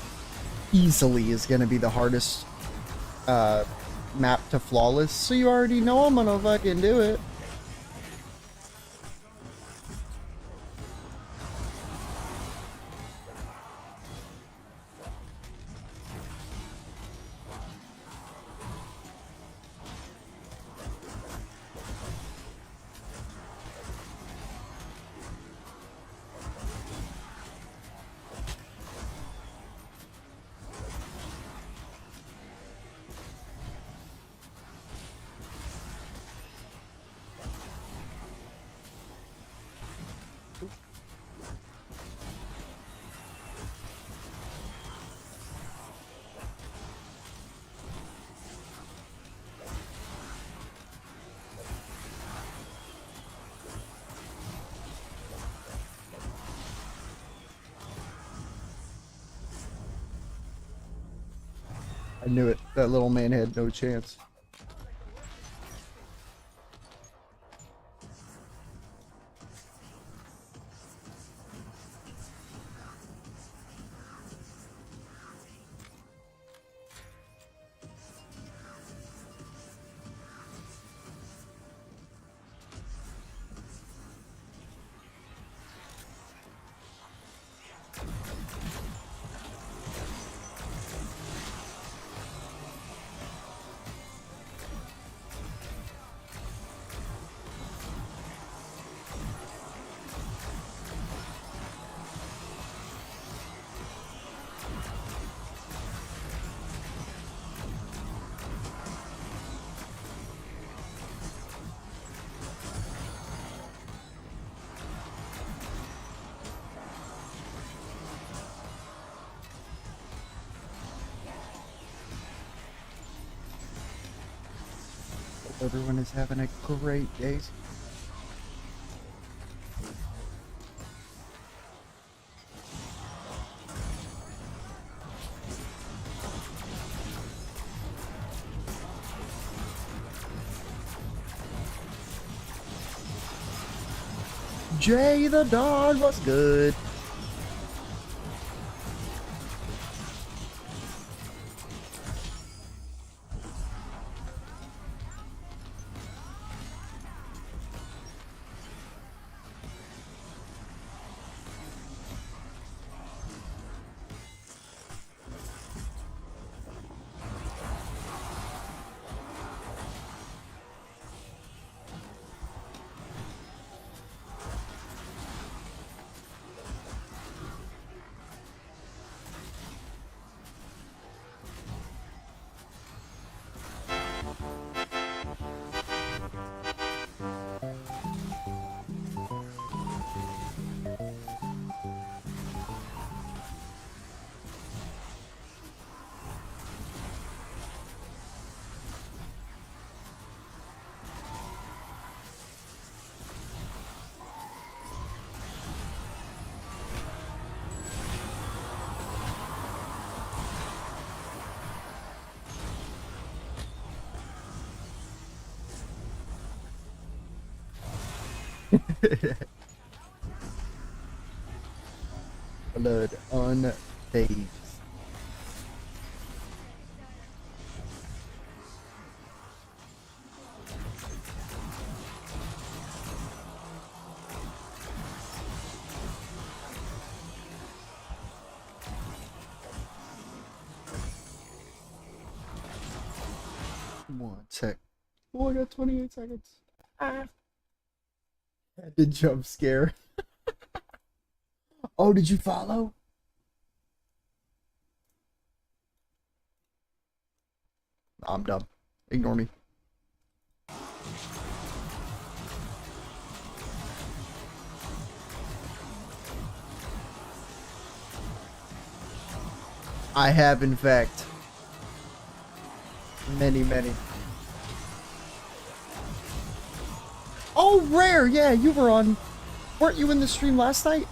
easily is going to be the hardest map to flawless. So you already know I'm going to fucking do it. I knew it. That little man had no chance. Everyone is having a great day. Jay the dog was good. Blood unfazed. One sec. Oh, I got 28 seconds. Ah. Had to jump scare. Oh, did you follow? I'm dumb. Ignore me. I have, in fact. Many, many. Oh, Rare! Yeah, you were on... Weren't you in the stream last night?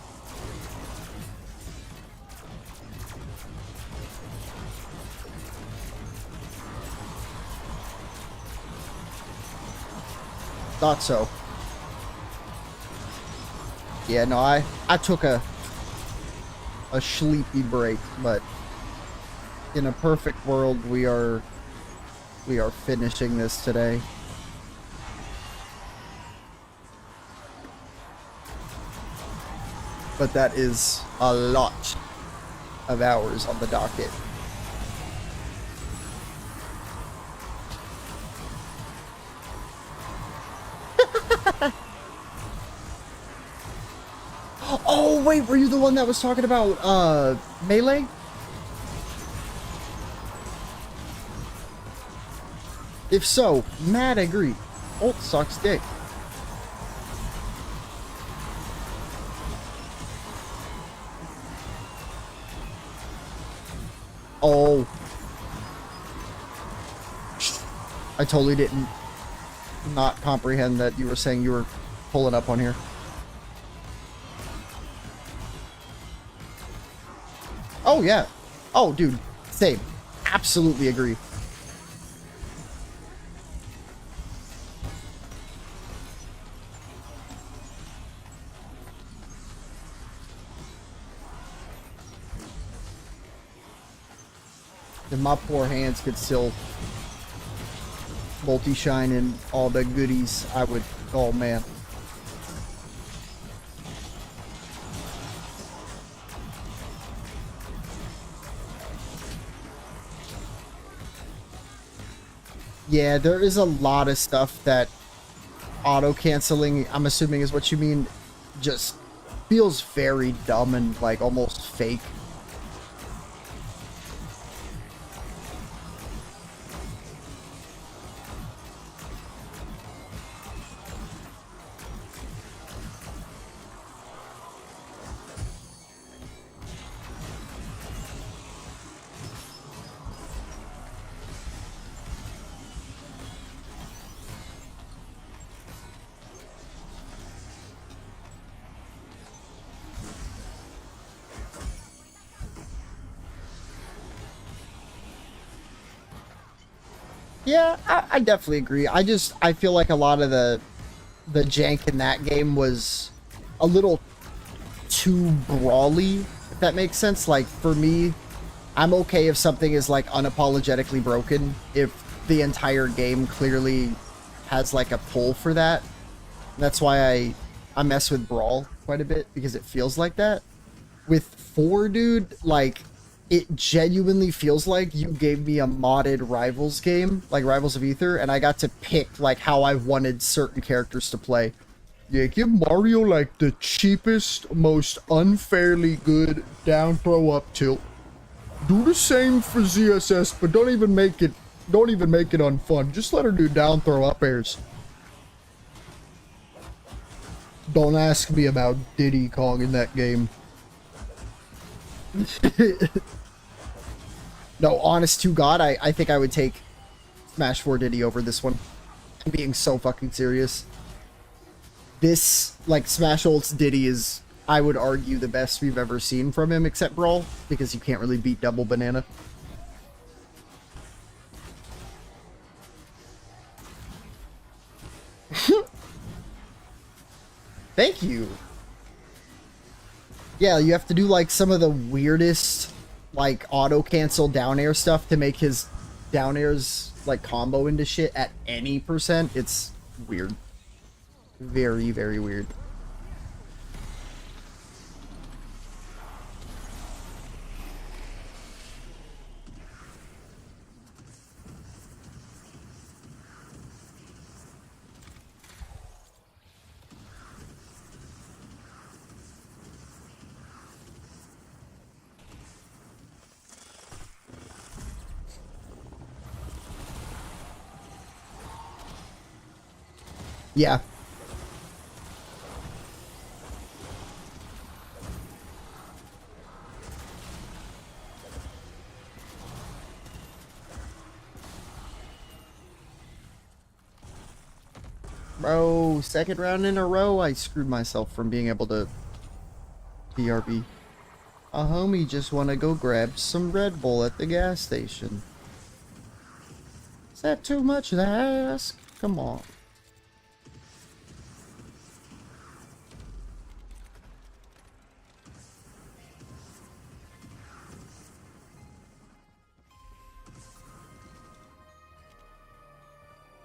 Thought so. Yeah, no, I took a sleepy break, but in a perfect world, we are finishing this today. But that is a lot of hours on the docket. Oh, wait, were you the one that was talking about, Melee? If so, mad agree. Ult sucks dick. Oh. I totally didn't not comprehend that you were saying you were pulling up on here. Oh, yeah. Oh, dude. Same. Absolutely agree. If my poor hands could still multi-shine and all the goodies, I would... Oh, man. Yeah, there is a lot of stuff that auto-canceling, I'm assuming is what you mean, just feels very dumb and, like, almost fake. Yeah, I definitely agree. I feel like a lot of the jank in that game was a little too brawly, if that makes sense. Like, for me, I'm okay if something is, like, unapologetically broken, if the entire game clearly has, like, a pull for that. That's why I mess with Brawl quite a bit, because it feels like that. With 4, dude, like... It genuinely feels like you gave me a modded Rivals game, like Rivals of Aether, and I got to pick, like, how I wanted certain characters to play. Yeah, give Mario, like, the cheapest, most unfairly good down throw up tilt. Do the same for ZSS, but don't even make it unfun. Just let her do down throw up airs. Don't ask me about Diddy Kong in that game. No, honest to God, I think I would take Smash 4 Diddy over this one. I'm being so fucking serious. This, like, Smash Ult's Diddy is, I would argue, the best we've ever seen from him, except Brawl, because you can't really beat Double Banana. Thank you. Yeah, you have to do, like, some of the weirdest, like, auto-cancel down air stuff to make his down airs, like, combo into shit at any percent. It's weird. Very, very weird. Yeah. Bro, second round in a row, I screwed myself from being able to BRB. A homie just want to go grab some Red Bull at the gas station. Is that too much to ask? Come on.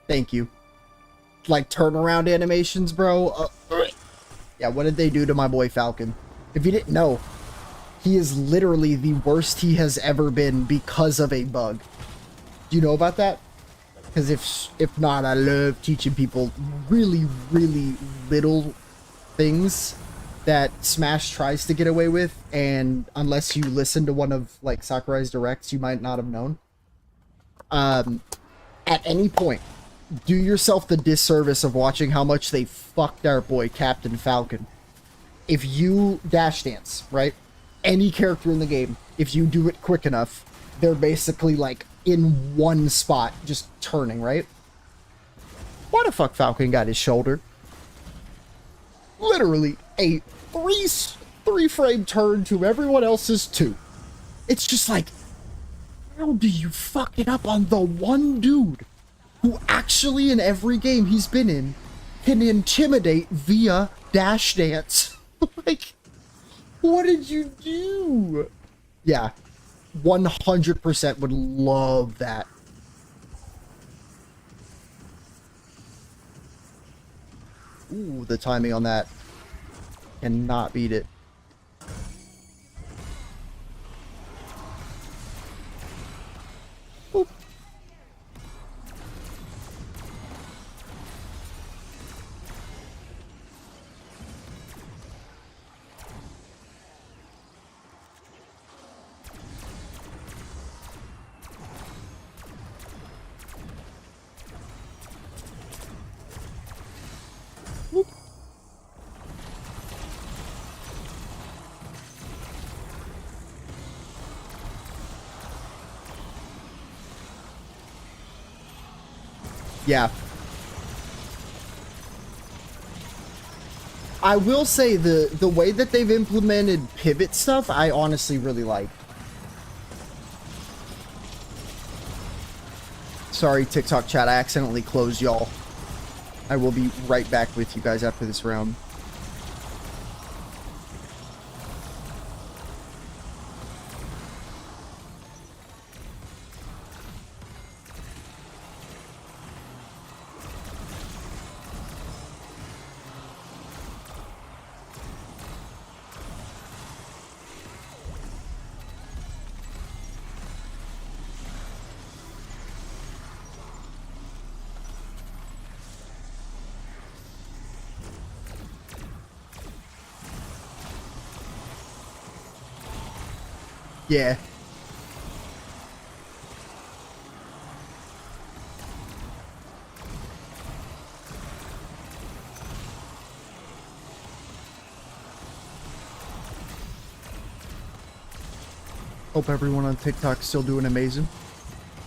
Thank you. Like turnaround animations, bro. Yeah, what did they do to my boy Falcon? If you didn't know, he is literally the worst he has ever been because of a bug. Do you know about that? Because if not, I love teaching people really, really little things that Smash tries to get away with, and unless you listen to one of like Sakurai's directs, you might not have known. At any point, do yourself the disservice of watching how much they fucked our boy Captain Falcon. If you dash dance, right? Any character in the game, if you do it quick enough, they're basically like in one spot, just turning, right? Why the fuck Falcon got his shoulder? Literally a three frame turn to everyone else's 2. It's just like, how do you fuck it up on the one dude who actually in every game he's been in can intimidate via dash dance? Like, what did you do? Yeah, 100% would love that. Ooh, the timing on that. Cannot beat it. Oop. Oop. Yeah. I will say the way that they've implemented pivot stuff, I honestly really like. Sorry, TikTok chat, I accidentally closed y'all. I will be right back with you guys after this round. Yeah. Hope everyone on TikTok is still doing amazing.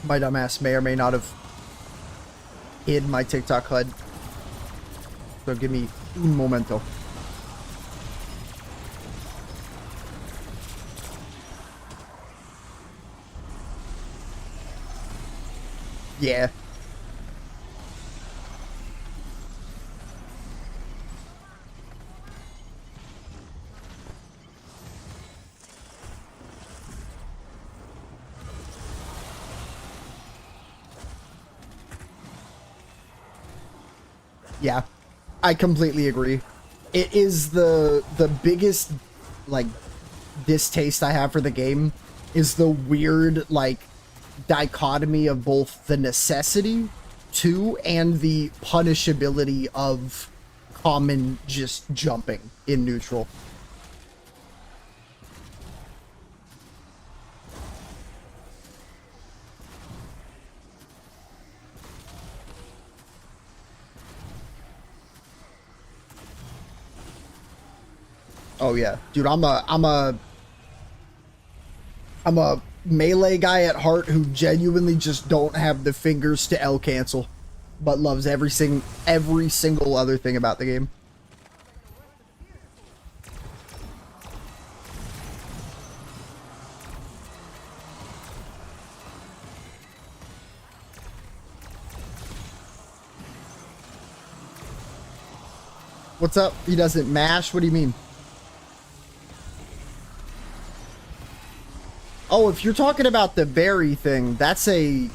My dumbass may or may not have hid my TikTok HUD. So give me un momento. Yeah. Yeah. I completely agree. It is the biggest like distaste I have for the game is the weird like dichotomy of both the necessity to and the punishability of common just jumping in neutral. Oh yeah, dude, I'm a melee guy at heart who genuinely just don't have the fingers to L cancel, but loves every single other thing about the game. What's up? He doesn't mash? What do you mean? Oh, if you're talking about the berry thing, that's a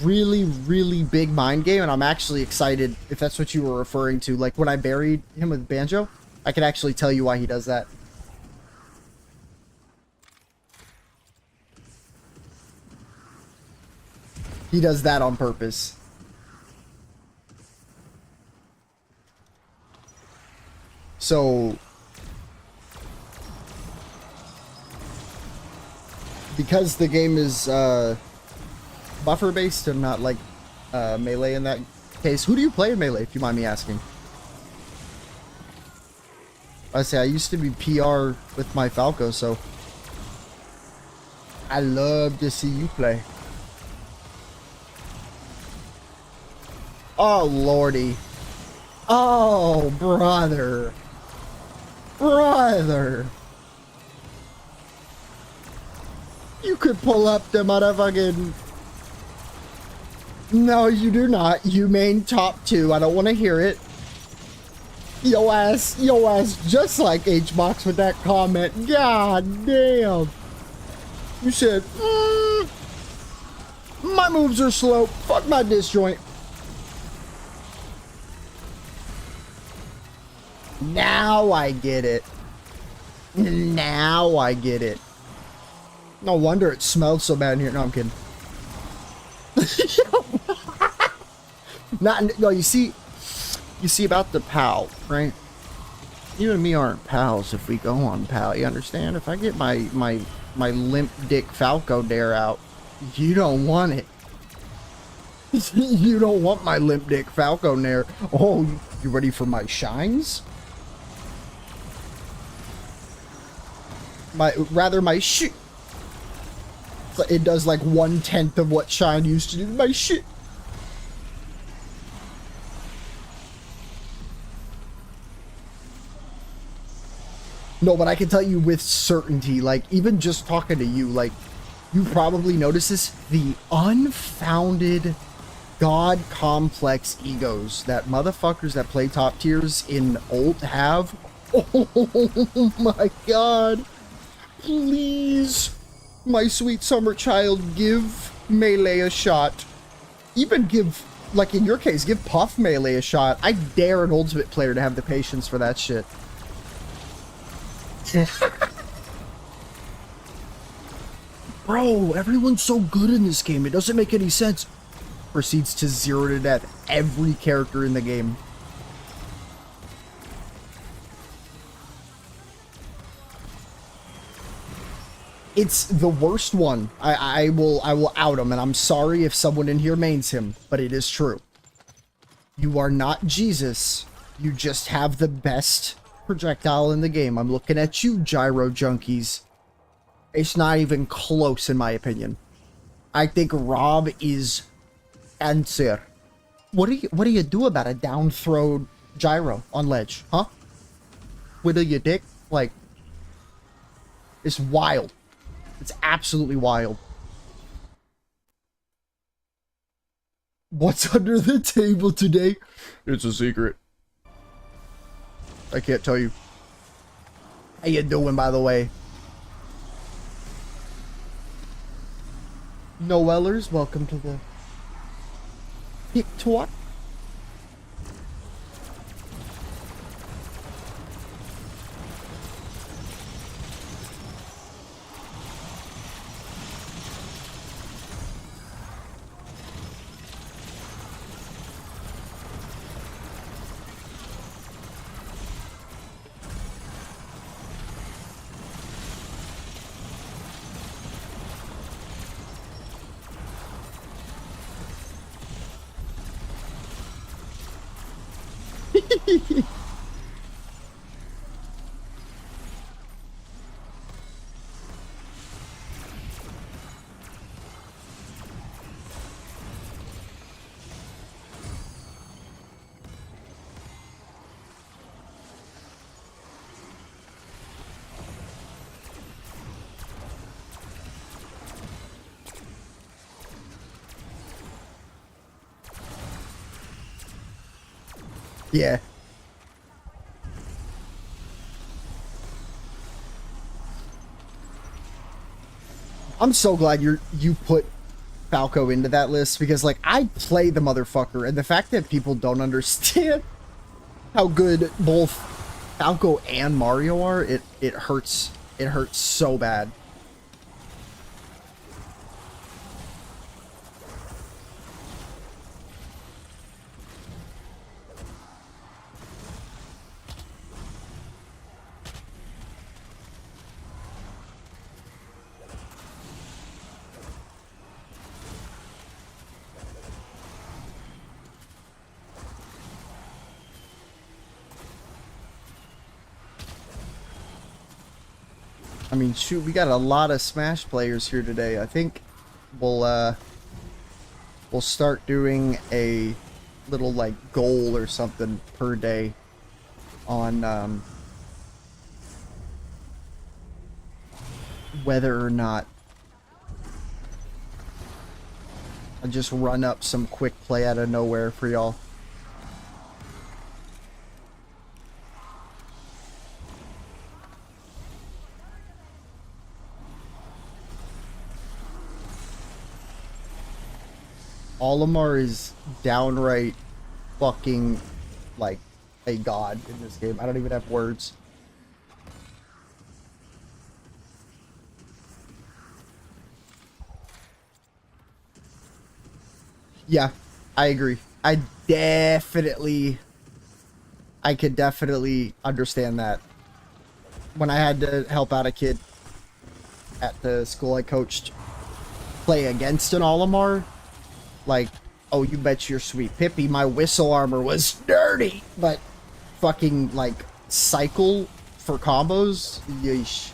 really, really big mind game, and I'm actually excited if that's what you were referring to. Like, when I buried him with Banjo, I can actually tell you why he does that. He does that on purpose. So, because the game is buffer based and not like melee in that case, who do you play in melee, if you mind me asking? I say I used to be PR with my Falco, so I love to see you play. Oh lordy. Oh brother. Brother. You could pull up the motherfucking... No, you do not. You main top 2. I don't want to hear it. Yo ass just like HBox with that comment. God damn. You said, my moves are slow. Fuck my disjoint. Now I get it. Now I get it. No wonder it smelled so bad in here. No, I'm kidding. No, you see about the pal, right? You and me aren't pals if we go on pal. You understand? If I get my limp dick Falco dare out, you don't want it. You don't want my limp dick Falco dare. Oh, you ready for my shines? My shit. It does like 1/10 of what Shine used to do. My shit. No, but I can tell you with certainty, like, even just talking to you, like, you probably notice this, the unfounded god complex egos that motherfuckers that play top tiers in ult have. Oh my god. Please, my sweet summer child, give melee a shot. Even give, like in your case, give Puff melee a shot. I dare an ultimate player to have the patience for that shit. Bro, everyone's so good in this game, it doesn't make any sense. Proceeds to 0 to death every character in the game. It's the worst one. I will out him, and I'm sorry if someone in here mains him, but it is true. You are not Jesus. You just have the best projectile in the game. I'm looking at you, gyro junkies. It's not even close, in my opinion. I think Rob is answer. What do you do about a down throw gyro on ledge, huh? Whittle your dick? Like, it's wild. It's absolutely wild. What's under the table today? It's a secret. I can't tell you. How you doing, by the way? Noellers, welcome to the TikTok. Yeah. I'm so glad you put Falco into that list because like I play the motherfucker and the fact that people don't understand how good both Falco and Mario are, it hurts. It hurts so bad. I mean, shoot, we got a lot of Smash players here today. I think we'll start doing a little like goal or something per day on whether or not I just run up some quick play out of nowhere for y'all. Olimar is downright fucking like a god in this game. I don't even have words. Yeah, I agree. I could definitely understand that. When I had to help out a kid at the school I coached play against an Olimar, like, oh, you bet your sweet Pippi my whistle armor was dirty, but fucking, like, cycle for combos? Yeesh.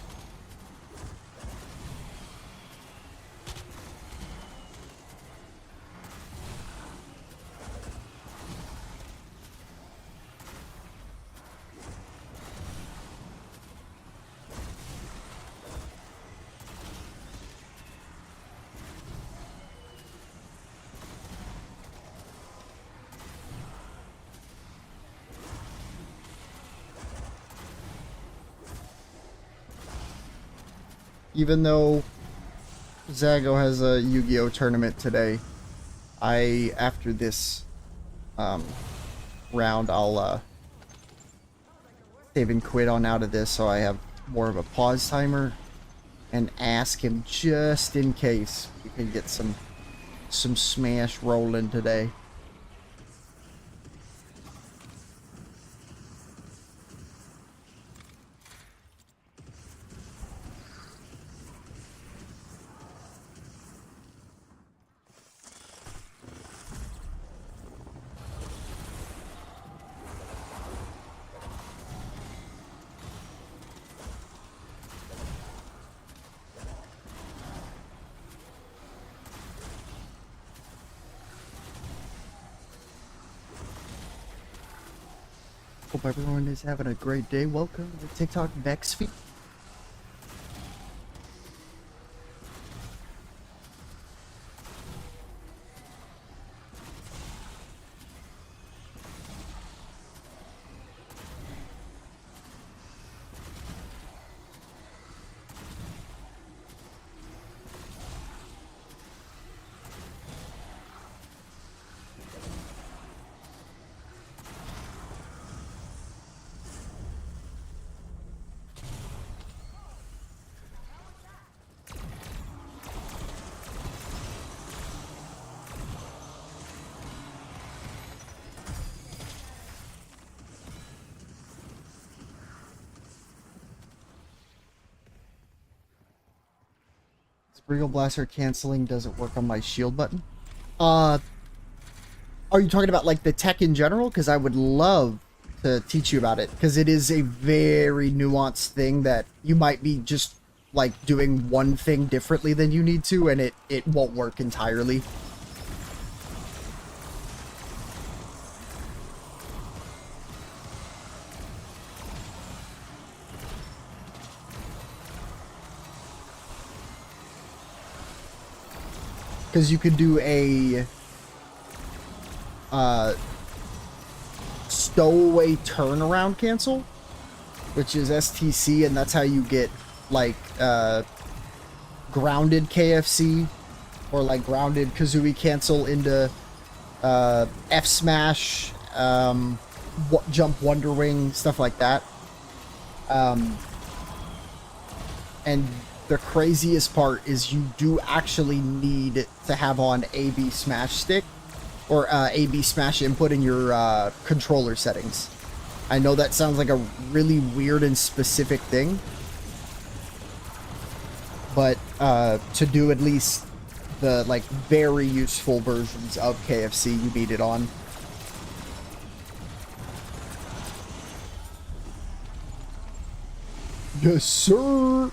Even though Zago has a Yu-Gi-Oh tournament today, after this round, I'll save and quit on out of this so I have more of a pause timer and ask him just in case we can get some Smash rolling today. Hope everyone is having a great day. Welcome to TikTok Vex feed. Sprinkle Blaster canceling doesn't work on my shield button. Are you talking about like the tech in general? Because I would love to teach you about it, because it is a very nuanced thing that you might be just like doing one thing differently than you need to, and it won't work entirely. Because you could do a stowaway turnaround cancel, which is STC, and that's how you get like grounded KFC or like grounded Kazooie cancel into F Smash, Jump Wonder Wing, stuff like that. And the craziest part is you do actually need to have on AB Smash stick or AB Smash input in your controller settings. I know that sounds like a really weird and specific thing, but to do at least the like very useful versions of KFC, you need it on. Yes, sir.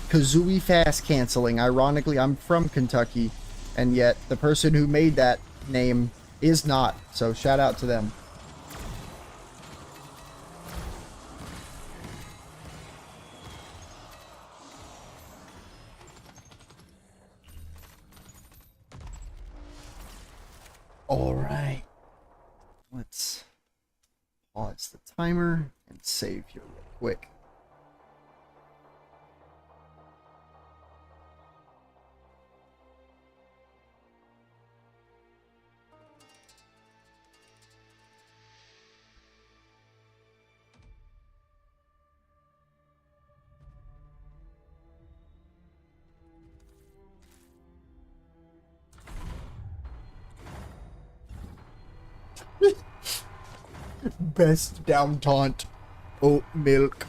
Kazooie fast canceling. Ironically, I'm from Kentucky, and yet the person who made that name is not. So shout out to them. All right. Let's pause the timer and save here real quick. Best down taunt. Oat milk.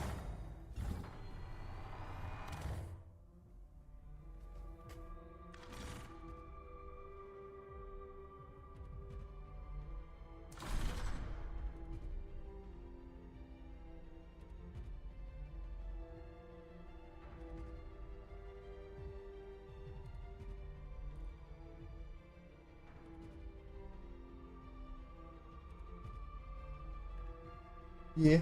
Yeah.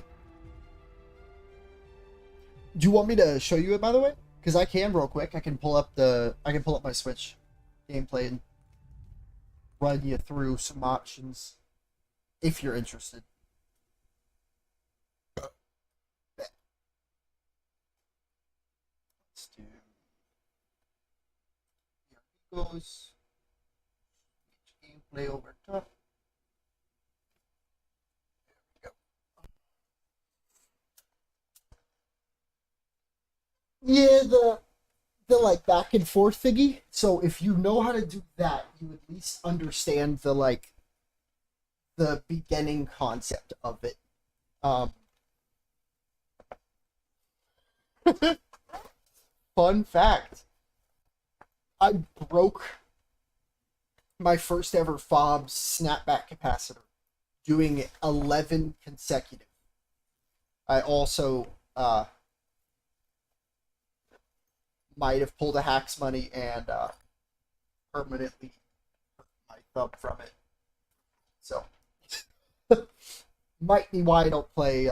Do you want me to show you it, by the way? Because I can real quick. I can pull up my Switch gameplay and run you through some options if you're interested. Let's do. Here it goes. Gameplay over top. Yeah, the like back and forth thingy. So if you know how to do that, you at least understand the like the beginning concept of it. Fun fact. I broke my first ever FOBS snapback capacitor doing 11 consecutive. I also might have pulled a Hacks Money and permanently hurt my thumb from it. So, might be why I don't play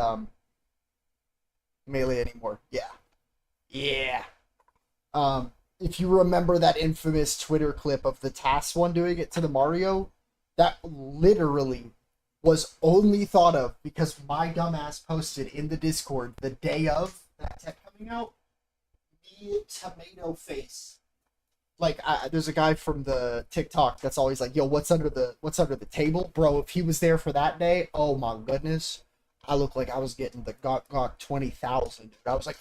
Melee anymore. Yeah. Yeah. If you remember that infamous Twitter clip of the TAS one doing it to the Mario, that literally was only thought of because my dumbass posted in the Discord the day of that tech coming out, tomato face. Like there's a guy from the TikTok that's always like, yo, what's under the table? Bro, if he was there for that day, oh my goodness, I looked like I was getting the Gok 20,000. I was like,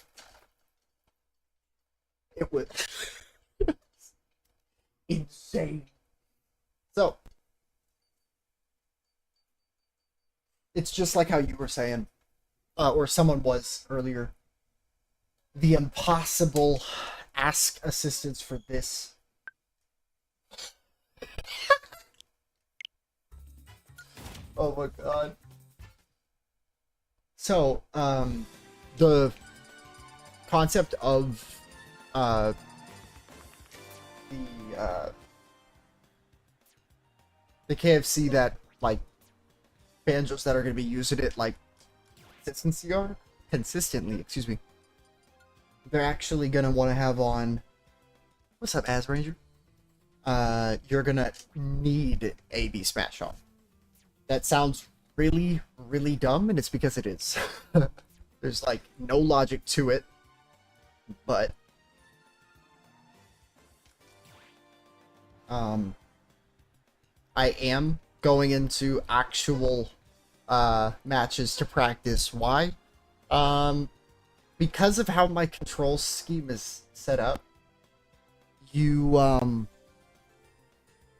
it was insane. So it's just like how you were saying, or someone was earlier. The impossible ask assistance for this. Oh my god. So, the concept of the KFC that like banjos that are going to be using it like consistently, excuse me. They're actually gonna want to have on. What's up, Az Ranger? You're gonna need AB Smash on. That sounds really, really dumb, and it's because it is. There's like no logic to it, but I am going into actual matches to practice. Why? Because of how my control scheme is set up, you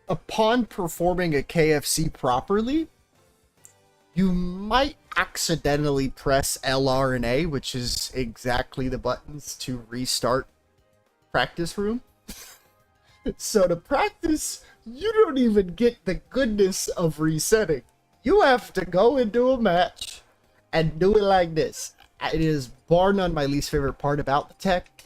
upon performing a KFC properly, you might accidentally press LR and A, which is exactly the buttons to restart practice room. So to practice, you don't even get the goodness of resetting. You have to go into a match and do it like this. It is bar none my least favorite part about the tech.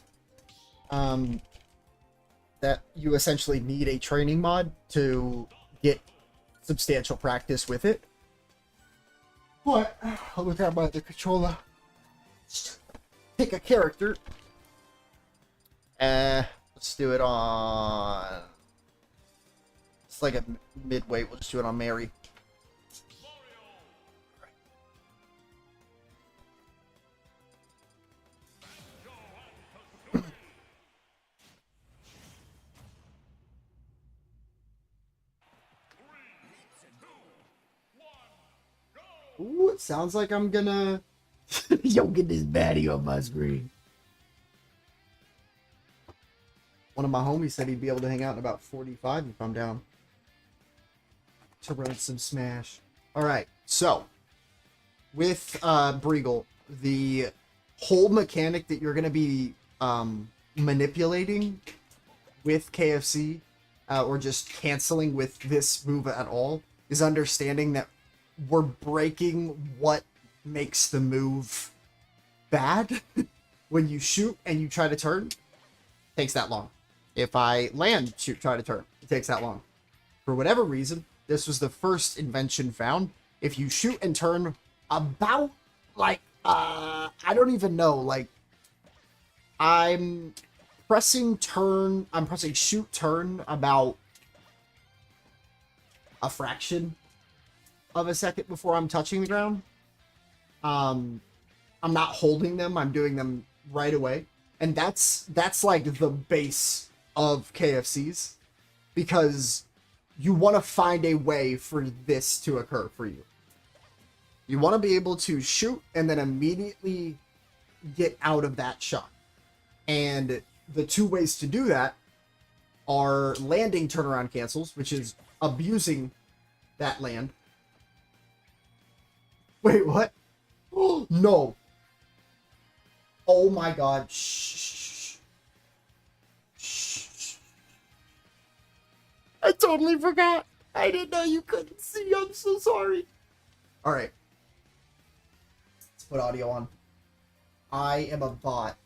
That you essentially need a training mod to get substantial practice with it. But I'll look at my other controller. Pick a character. Let's do it on. It's like a midweight. We'll just do it on Mary. Ooh, it sounds like I'm gonna... Yo, get this baddie on my screen. One of my homies said he'd be able to hang out in about 45 if I'm down to run some Smash. Alright, so with Breagle, the whole mechanic that you're gonna be manipulating with KFC, or just canceling with this move at all, is understanding that we're breaking what makes the move bad. When you shoot and you try to turn, it takes that long. If I land, shoot, try to turn, it takes that long. For whatever reason, this was the first invention found. If you shoot and turn about, like, I don't even know, like, I'm pressing shoot turn about a fraction of a second before I'm touching the ground. I'm not holding them, I'm doing them right away. And that's like the base of KFCs, because you want to find a way for this to occur for you. You want to be able to shoot and then immediately get out of that shot. And the two ways to do that are landing turnaround cancels, which is abusing that land. Wait, what? Oh, no. Oh my god. Shh. Shh. I totally forgot. I didn't know you couldn't see. I'm so sorry. Alright. Let's put audio on. I am a bot.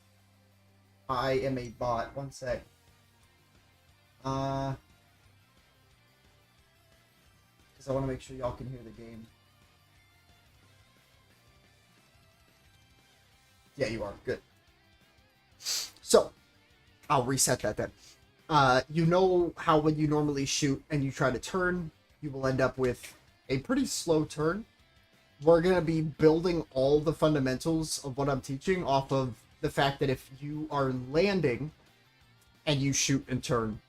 I am a bot. One sec. Because I want to make sure y'all can hear the game. Yeah, you are. Good. So, I'll reset that then. You know how when you normally shoot and you try to turn, you will end up with a pretty slow turn? We're going to be building all the fundamentals of what I'm teaching off of the fact that if you are landing and you shoot and turn,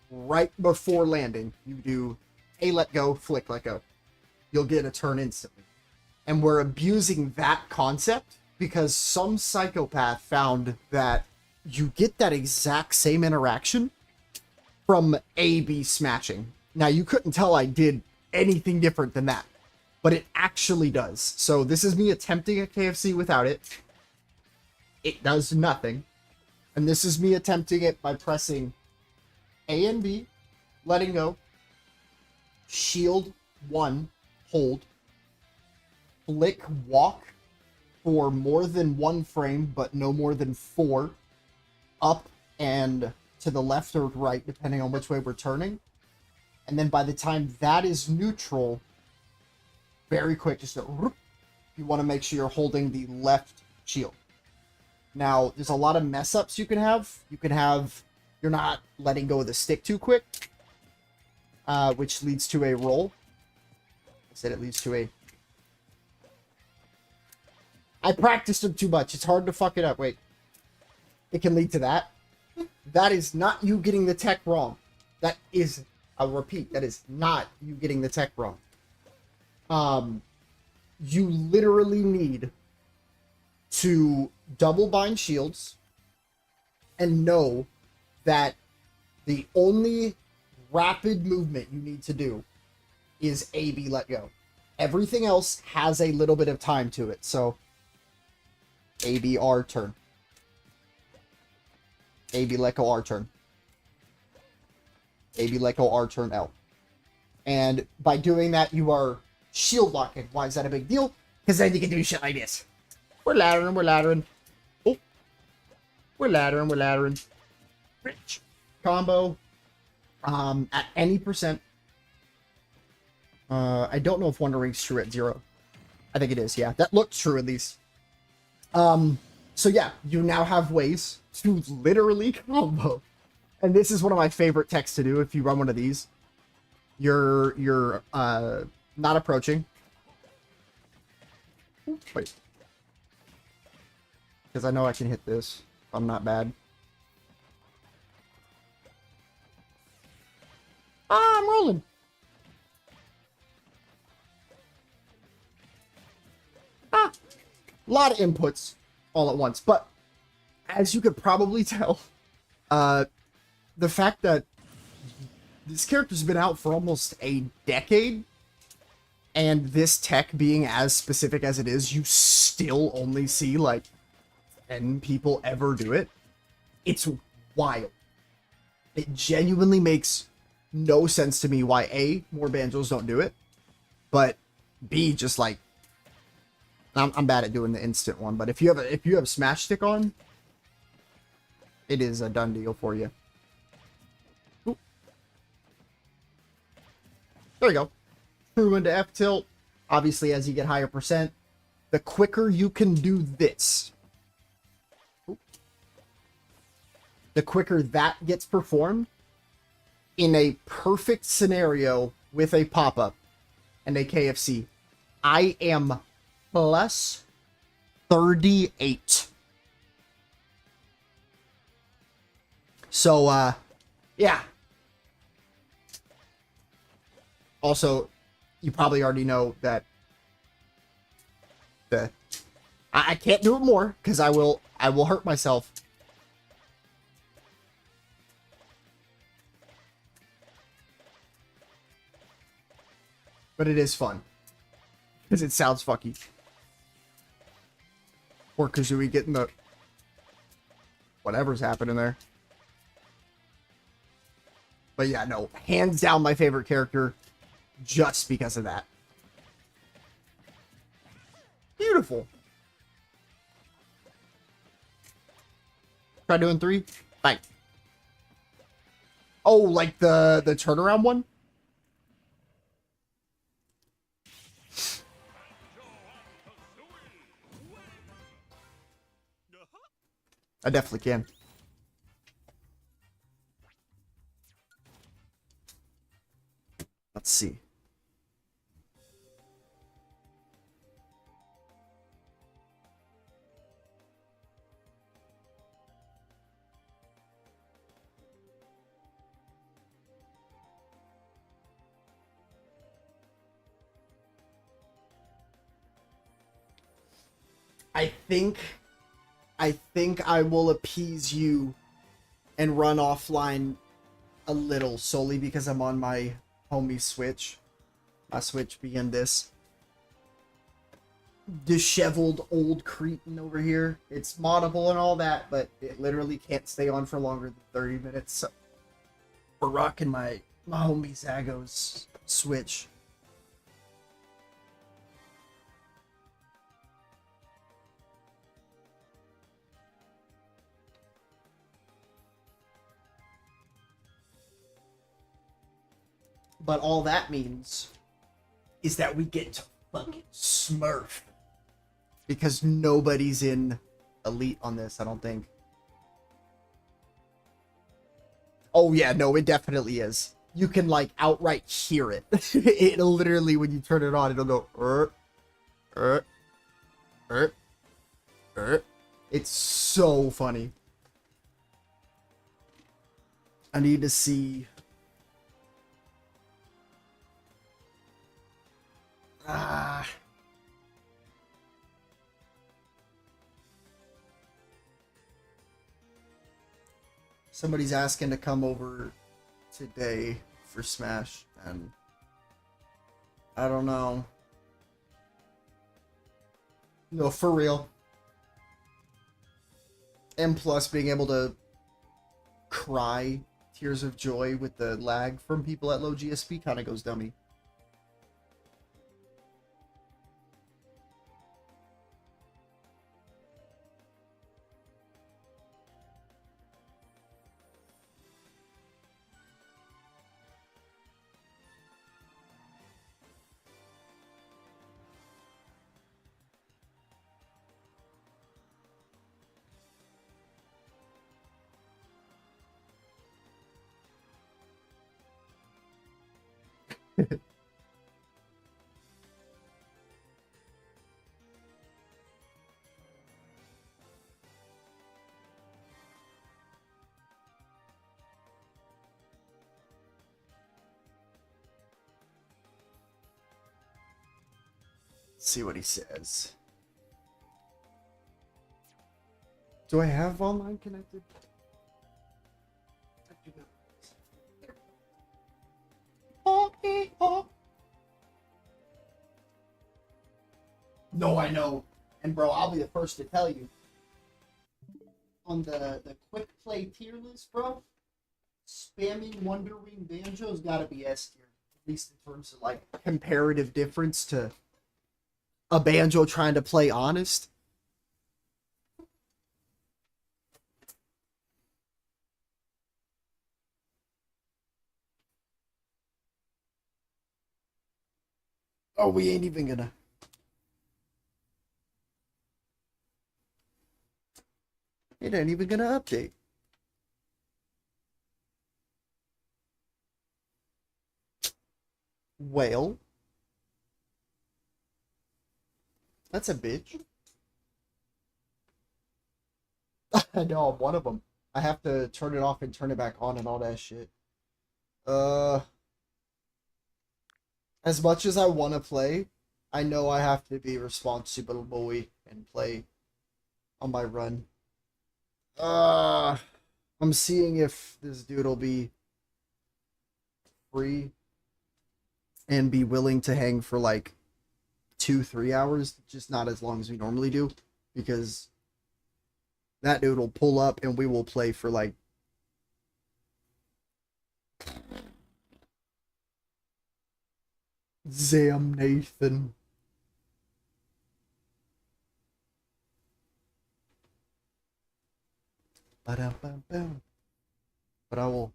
right before landing, you do a let go, flick, let go. You'll get a turn instantly. And we're abusing that concept because some psychopath found that you get that exact same interaction from A-B smashing. Now, you couldn't tell I did anything different than that, but it actually does. So this is me attempting a KFC without it. It does nothing. And this is me attempting it by pressing A and B, letting go, shield 1, hold, flick, walk for more than 1 frame, but no more than 4, up and to the left or right, depending on which way we're turning. And then by the time that is neutral, very quick, just you want to make sure you're holding the left shield. Now, there's a lot of mess ups you can have. You're not letting go of the stick too quick, which leads to a roll. I said it leads to a I practiced them too much. It's hard to fuck it up. Wait. It can lead to that. That is not you getting the tech wrong. That is, I'll repeat, that is not you getting the tech wrong. You literally need to double bind shields and know that the only rapid movement you need to do is AB let go. Everything else has a little bit of time to it. So AB R turn. AB let go R turn. AB let go R turn L. And by doing that, you are shield locking. Why is that a big deal? Because then you can do shit like this. We're laddering, we're laddering. Oh. We're laddering, we're laddering. Rich. Combo. At any percent. I don't know if Wonder Ring's true at 0. I think it is, yeah. That looked true at least. So yeah, you now have ways to literally combo. And this is one of my favorite techs to do if you run one of these. You're not approaching. Ooh, wait. Because I know I can hit this. I'm not bad. Ah, I'm rolling. Ah, a lot of inputs all at once. But as you could probably tell, the fact that this character's been out for almost a decade, and this tech being as specific as it is, you still only see like 10 people ever do it. It's wild. It genuinely makes no sense to me why A, more banjos don't do it, but B, just like I'm bad at doing the instant one, but if you have smash stick on, it is a done deal for you. Ooh. There you go. True into F tilt. Obviously, as you get higher percent, the quicker you can do this, ooh, the quicker that gets performed in a perfect scenario with a pop-up and a KFC. I am plus 38. So, yeah. Also, you probably already know that I can't do it more because I will hurt myself. But it is fun because it sounds fucky. Or Kazooie getting the whatever's happening there. But yeah, no, hands down my favorite character just because of that. Beautiful. Try doing 3. Bang. Oh, like the turnaround one? I definitely can. Let's see. I think I will appease you and run offline a little, solely because I'm on my homie Switch. My Switch being this disheveled old cretin over here. It's moddable and all that, but it literally can't stay on for longer than 30 minutes. So we're rocking my homie Zago's Switch. But all that means is that we get to fucking smurf. Because nobody's in Elite on this, I don't think. Oh yeah, no, it definitely is. You can like outright hear it. It'll literally, when you turn it on, it'll go, It's so funny. I need to see. Ah. Somebody's asking to come over today for Smash, and I don't know. No, for real. And plus, being able to cry tears of joy with the lag from people at low GSP kind of goes dummy. See what he says. Do I have online connected? I do not. No, I know. And bro, I'll be the first to tell you. On the quick play tier list, bro, spamming Wonder Wing Banjo's gotta be S tier. At least in terms of like comparative difference to a Banjo trying to play honest. Oh, we ain't even gonna. It ain't even gonna update. Well, that's a bitch. I know, I'm one of them. I have to turn it off and turn it back on and all that shit. As much as I want to play, I know I have to be responsible boy and play on my run. I'm seeing if this dude will be free and be willing to hang for like 2-3 hours, just not as long as we normally do, because that dude will pull up and we will play for like Zam Nathan. Ba-dum-bum-bum. But I will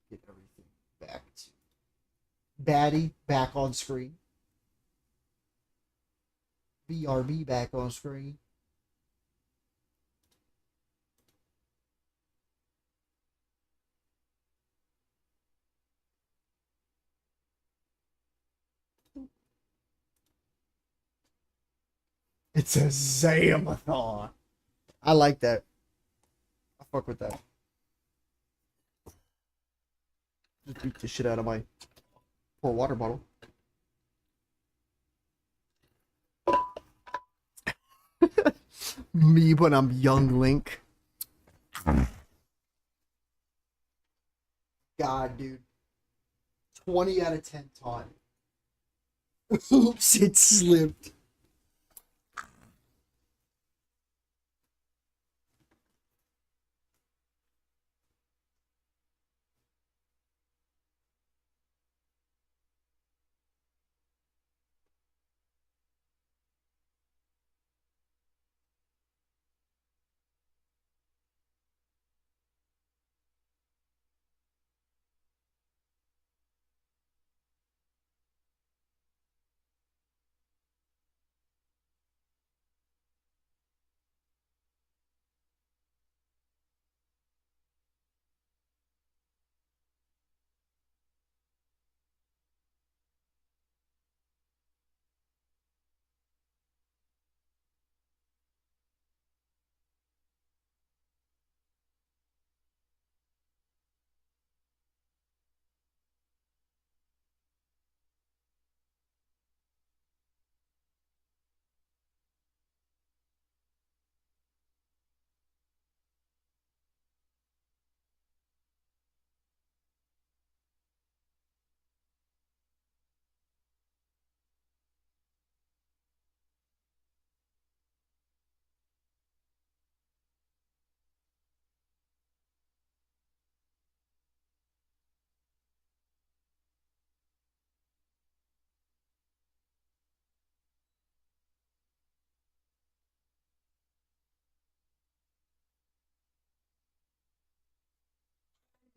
get everything back to Batty back on screen. BRB back on screen. It's a Zamathon. I like that. I fuck with that. Just beat the shit out of my poor water bottle. Me when I'm young Link. God, dude. 20 out of 10 taunt. Oops, it slipped.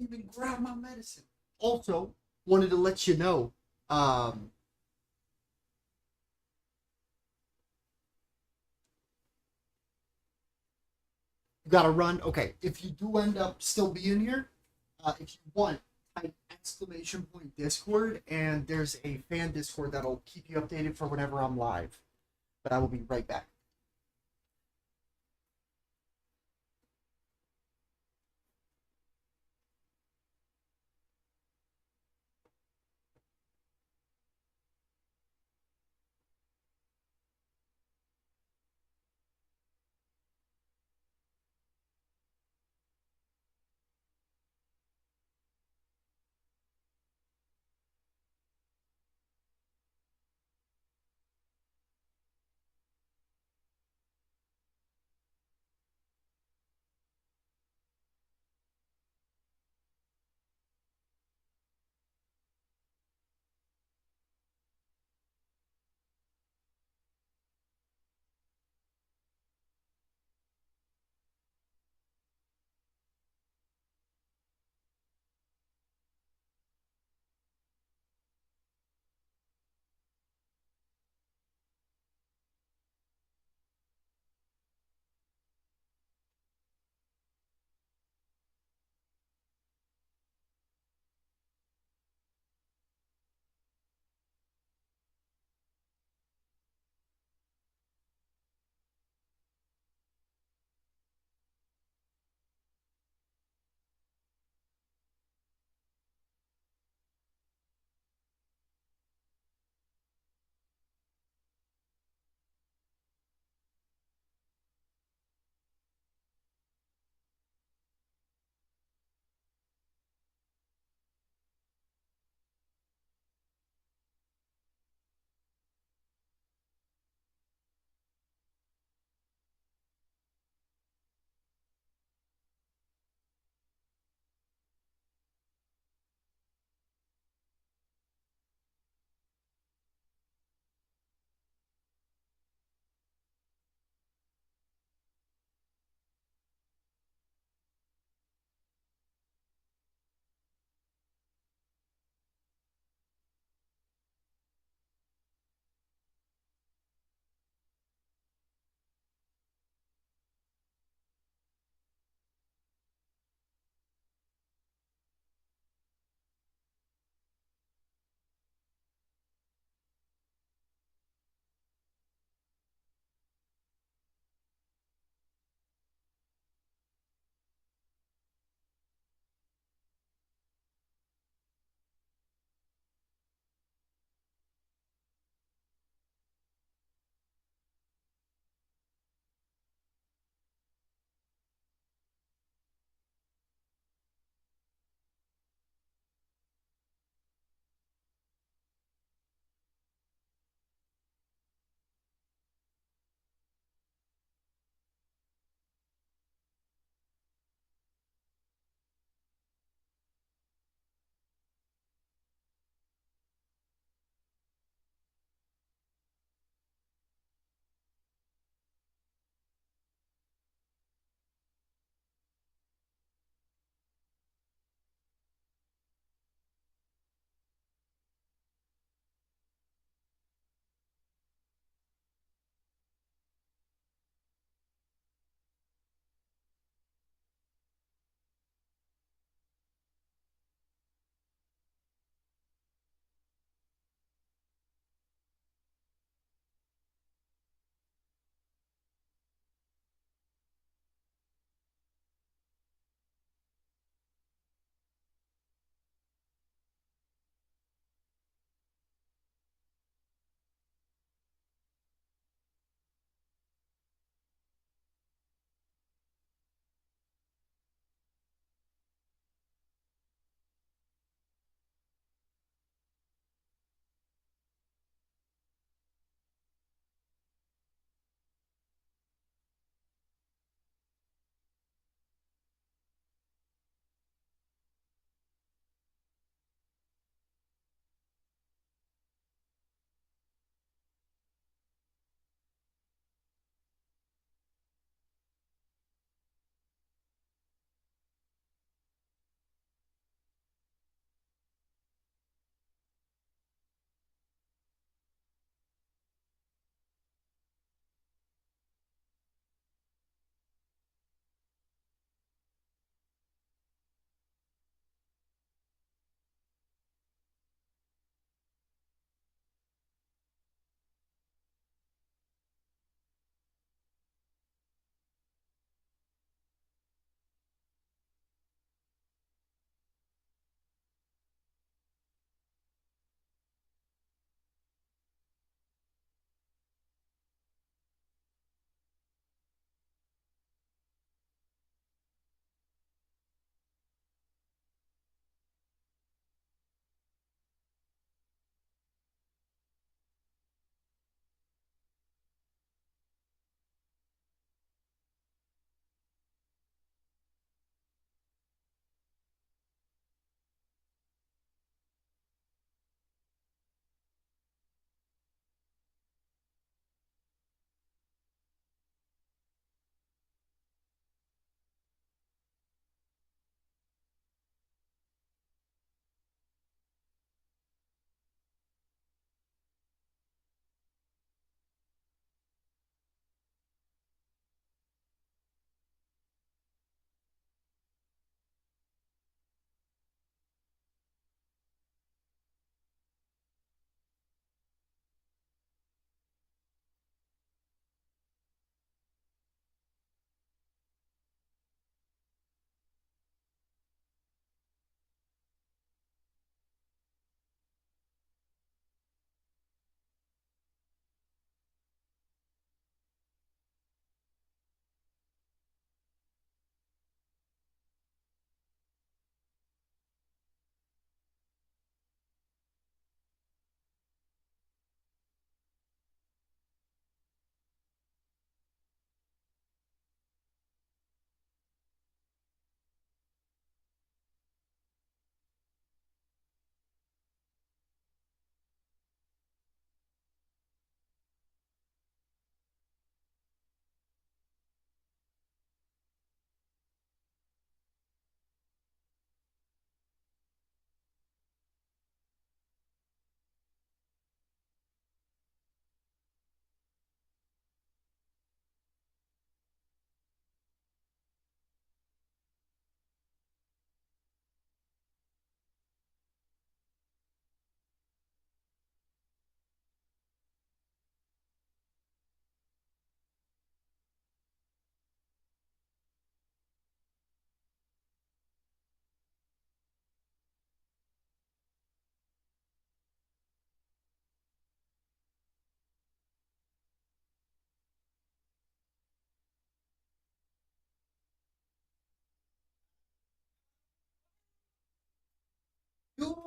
even grab my medicine. Also, wanted to let you know, you gotta run. Okay, if you do end up still being here, if you want, type !Discord, and there's a fan Discord that'll keep you updated for whenever I'm live. But I will be right back.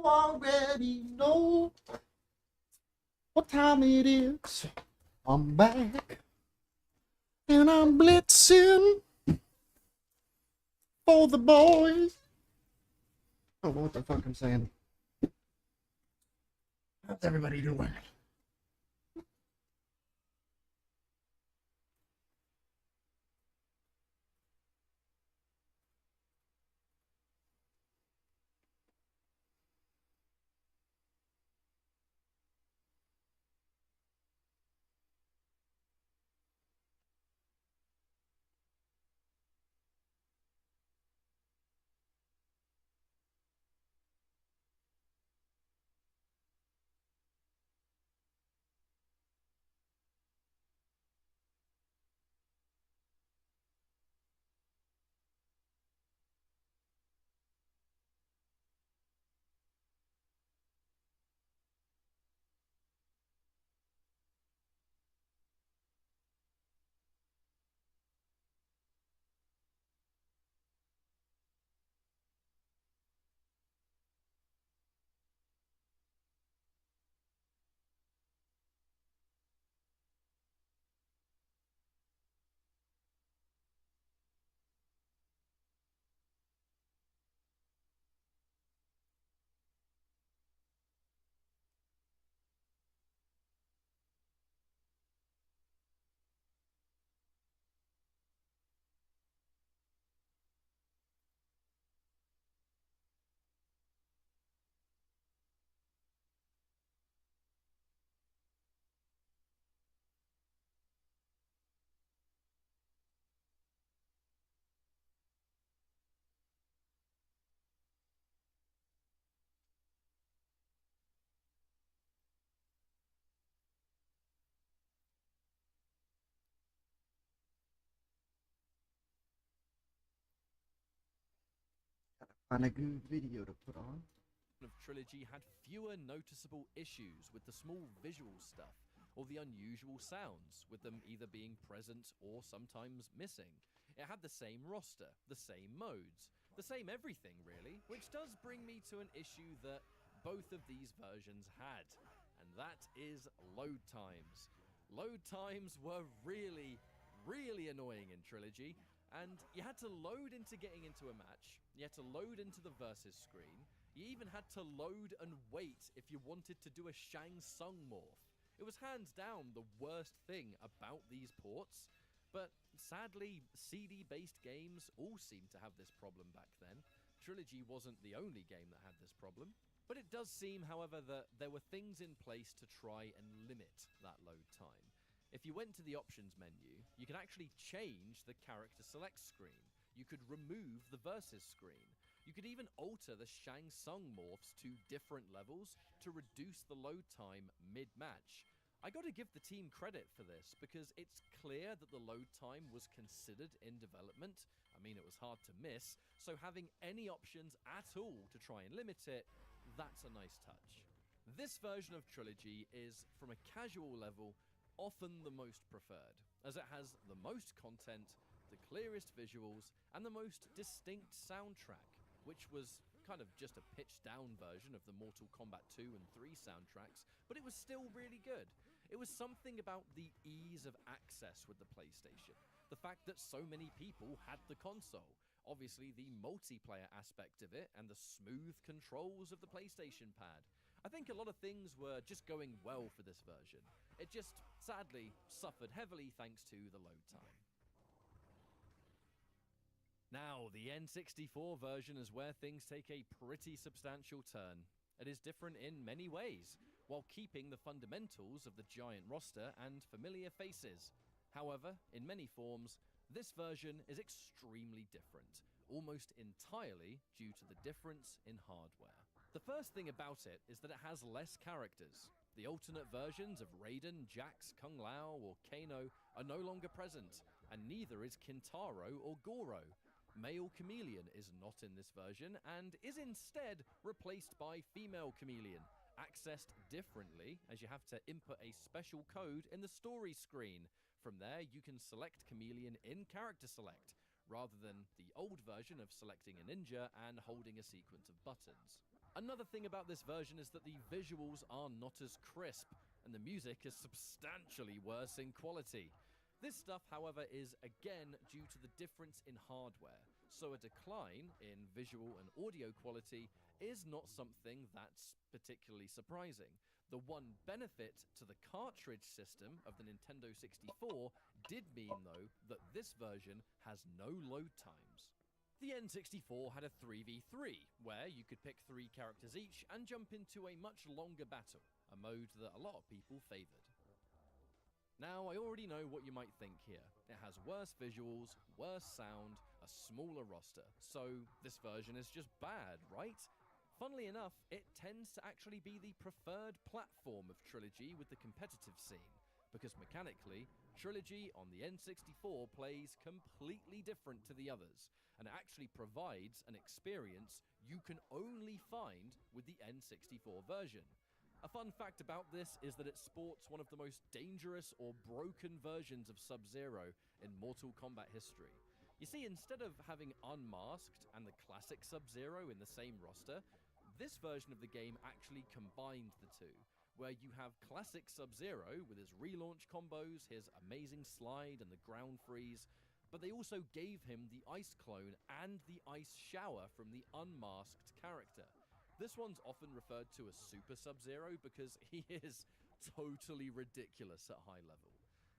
already know what time it is. I'm back and I'm blitzing for the boys. I don't know what the fuck I'm saying. How's everybody doing? Find a good video to put on. Of Trilogy had fewer noticeable issues with the small visual stuff or the unusual sounds, with them either being present or sometimes missing. It had the same roster, the same modes, the same everything really, which does bring me to an issue that both of these versions had, and that is load times. Load times were really annoying in Trilogy, and you had to load into getting into a match, you had to load into the versus screen, you even had to load and wait if you wanted to do a Shang Tsung morph. It was hands down the worst thing about these ports, but sadly, CD-based games all seemed to have this problem back then. Trilogy wasn't the only game that had this problem, but it does seem, however, that there were things in place to try and limit that load time. If you went to the options menu, you could actually change the character select screen. You could remove the versus screen. You could even alter the Shang Tsung morphs to different levels to reduce the load time mid-match. I gotta give the team credit for this, because it's clear that the load time was considered in development. I mean, it was hard to miss, so having any options at all to try and limit it, that's a nice touch. This version of Trilogy is, from a casual level, often the most preferred, as it has the most content, the clearest visuals, and the most distinct soundtrack, which was kind of just a pitched-down version of the Mortal Kombat 2 and 3 soundtracks, but it was still really good. It was something about the ease of access with the PlayStation, the fact that so many people had the console, obviously the multiplayer aspect of it, and the smooth controls of the PlayStation pad. I think a lot of things were just going well for this version. It just, sadly, suffered heavily thanks to the load time. Now, the N64 version is where things take a pretty substantial turn. It is different in many ways, while keeping the fundamentals of the giant roster and familiar faces. However, in many forms, this version is extremely different, almost entirely due to the difference in hardware. The first thing about it is that it has less characters. The alternate versions of Raiden, Jax, Kung Lao, or Kano are no longer present, and neither is Kintaro or Goro. Male Chameleon is not in this version, and is instead replaced by Female Chameleon, accessed differently as you have to input a special code in the story screen. From there, you can select Chameleon in Character Select, rather than the old version of selecting a ninja and holding a sequence of buttons. Another thing about this version is that the visuals are not as crisp, and the music is substantially worse in quality. This stuff, however, is again due to the difference in hardware, so a decline in visual and audio quality is not something that's particularly surprising. The one benefit to the cartridge system of the Nintendo 64 did mean, though, that this version has no load times. The N64 had a 3v3, where you could pick 3 characters each and jump into a much longer battle, a mode that a lot of people favoured. Now, I already know what you might think here. It has worse visuals, worse sound, a smaller roster, so this version is just bad, right? Funnily enough, it tends to actually be the preferred platform of Trilogy with the competitive scene, because mechanically, Trilogy on the N64 plays completely different to the others, and actually provides an experience you can only find with the N64 version. A fun fact about this is that it sports one of the most dangerous or broken versions of Sub-Zero in Mortal Kombat history. You see, instead of having Unmasked and the classic Sub-Zero in the same roster, this version of the game actually combined the two, where you have classic Sub-Zero with his relaunch combos, his amazing slide and the ground freeze, but they also gave him the Ice Clone and the Ice Shower from the Unmasked character. This one's often referred to as Super Sub-Zero because he is totally ridiculous at high level.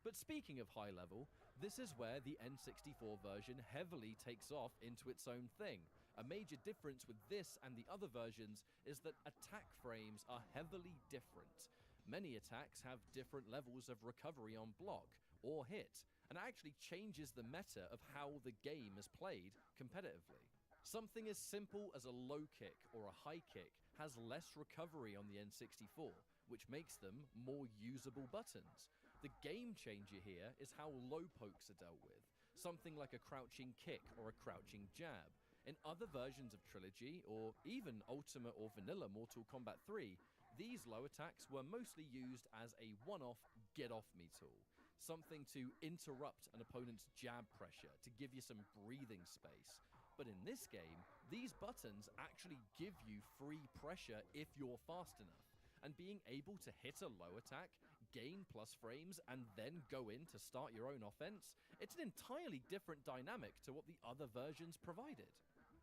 But speaking of high level, this is where the N64 version heavily takes off into its own thing. A major difference with this and the other versions is that attack frames are heavily different. Many attacks have different levels of recovery on block or hit, and it actually changes the meta of how the game is played competitively. Something as simple as a low kick or a high kick has less recovery on the N64, which makes them more usable buttons. The game changer here is how low pokes are dealt with, something like a crouching kick or a crouching jab. In other versions of Trilogy, or even Ultimate or Vanilla Mortal Kombat 3, these low attacks were mostly used as a one-off get-off-me tool, something to interrupt an opponent's jab pressure, to give you some breathing space. But in this game, these buttons actually give you free pressure if you're fast enough. And being able to hit a low attack, gain plus frames, and then go in to start your own offense, it's an entirely different dynamic to what the other versions provided.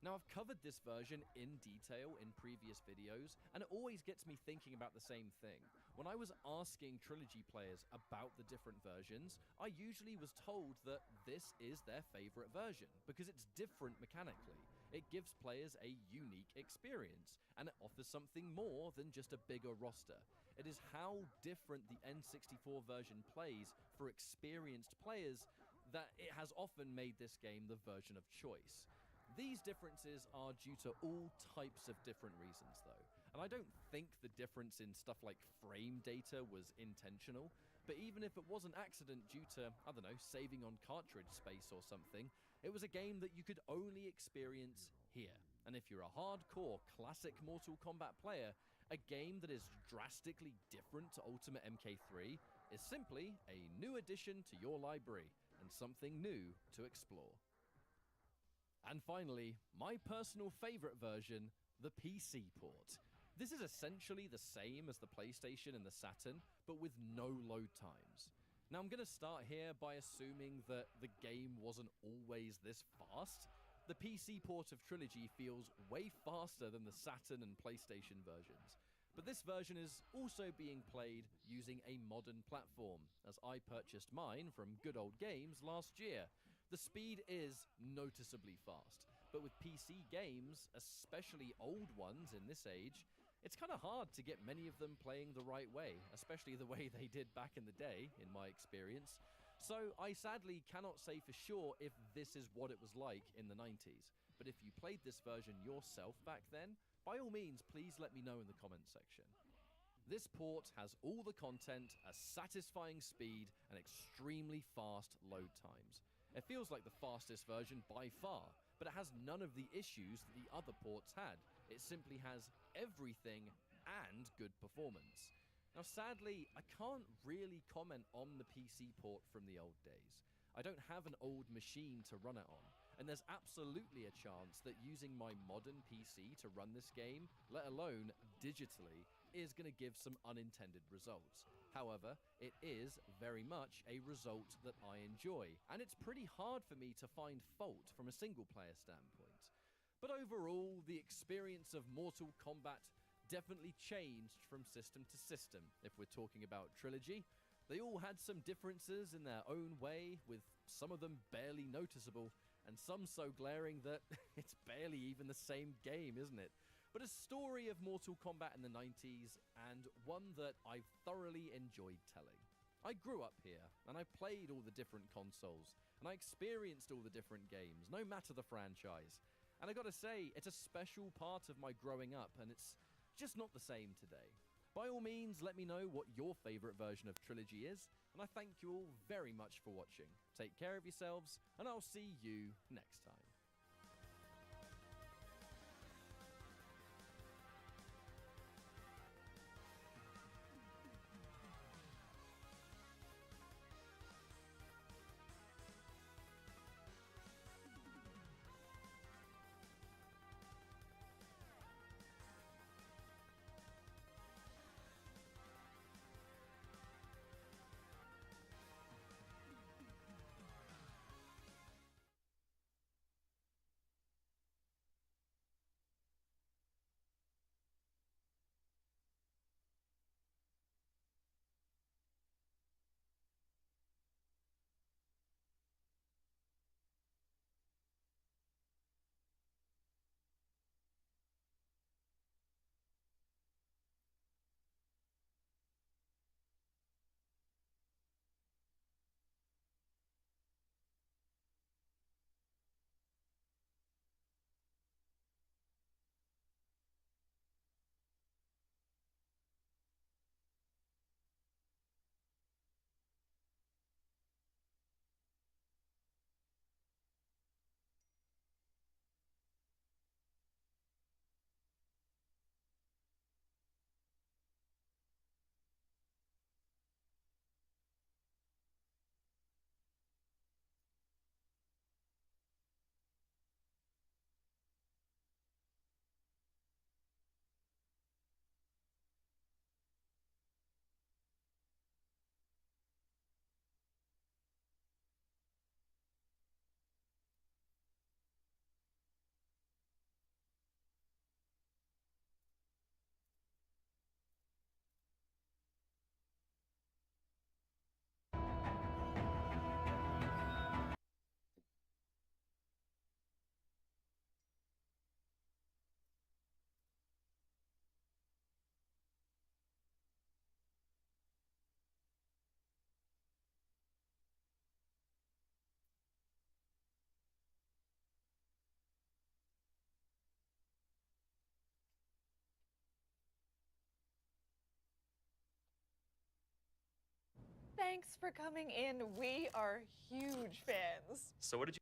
Now, I've covered this version in detail in previous videos, and it always gets me thinking about the same thing. When I was asking Trilogy players about the different versions, I usually was told that this is their favorite version, because it's different mechanically. It gives players a unique experience, and it offers something more than just a bigger roster. It is how different the N64 version plays for experienced players that it has often made this game the version of choice. These differences are due to all types of different reasons, though, and I don't think the difference in stuff like frame data was intentional, but even if it was an accident due to, I don't know, saving on cartridge space or something, it was a game that you could only experience here. And if you're a hardcore classic Mortal Kombat player, a game that is drastically different to Ultimate MK3 is simply a new addition to your library and something new to explore. And finally, my personal favorite version, the PC port. This is essentially the same as the PlayStation and the Saturn, but with no load times. Now, I'm going to start here by assuming that the game wasn't always this fast. The PC port of Trilogy feels way faster than the Saturn and PlayStation versions. But this version is also being played using a modern platform, as I purchased mine from Good Old Games last year. The speed is noticeably fast, but with PC games, especially old ones in this age, it's kind of hard to get many of them playing the right way, especially the way they did back in the day, in my experience. So I sadly cannot say for sure if this is what it was like in the 90s, but if you played this version yourself back then, by all means, please let me know in the comments section. This port has all the content, a satisfying speed, and extremely fast load times. It feels like the fastest version by far, but it has none of the issues that the other ports had. It simply has everything and good performance. Now sadly, I can't really comment on the PC port from the old days. I don't have an old machine to run it on, and there's absolutely a chance that using my modern PC to run this game, let alone digitally, is going to give some unintended results. However, it is very much a result that I enjoy, and it's pretty hard for me to find fault from a single player standpoint. But overall, the experience of Mortal Kombat definitely changed from system to system. If we're talking about Trilogy, they all had some differences in their own way, with some of them barely noticeable, and some so glaring that it's barely even the same game, isn't it? But a story of Mortal Kombat in the 90s, and one that I've thoroughly enjoyed telling. I grew up here, and I played all the different consoles, and I experienced all the different games, no matter the franchise. And I gotta say, it's a special part of my growing up, and it's just not the same today. By all means, let me know what your favorite version of Trilogy is, and I thank you all very much for watching. Take care of yourselves, and I'll see you next time. Thanks for coming in. We are huge fans. So what did you...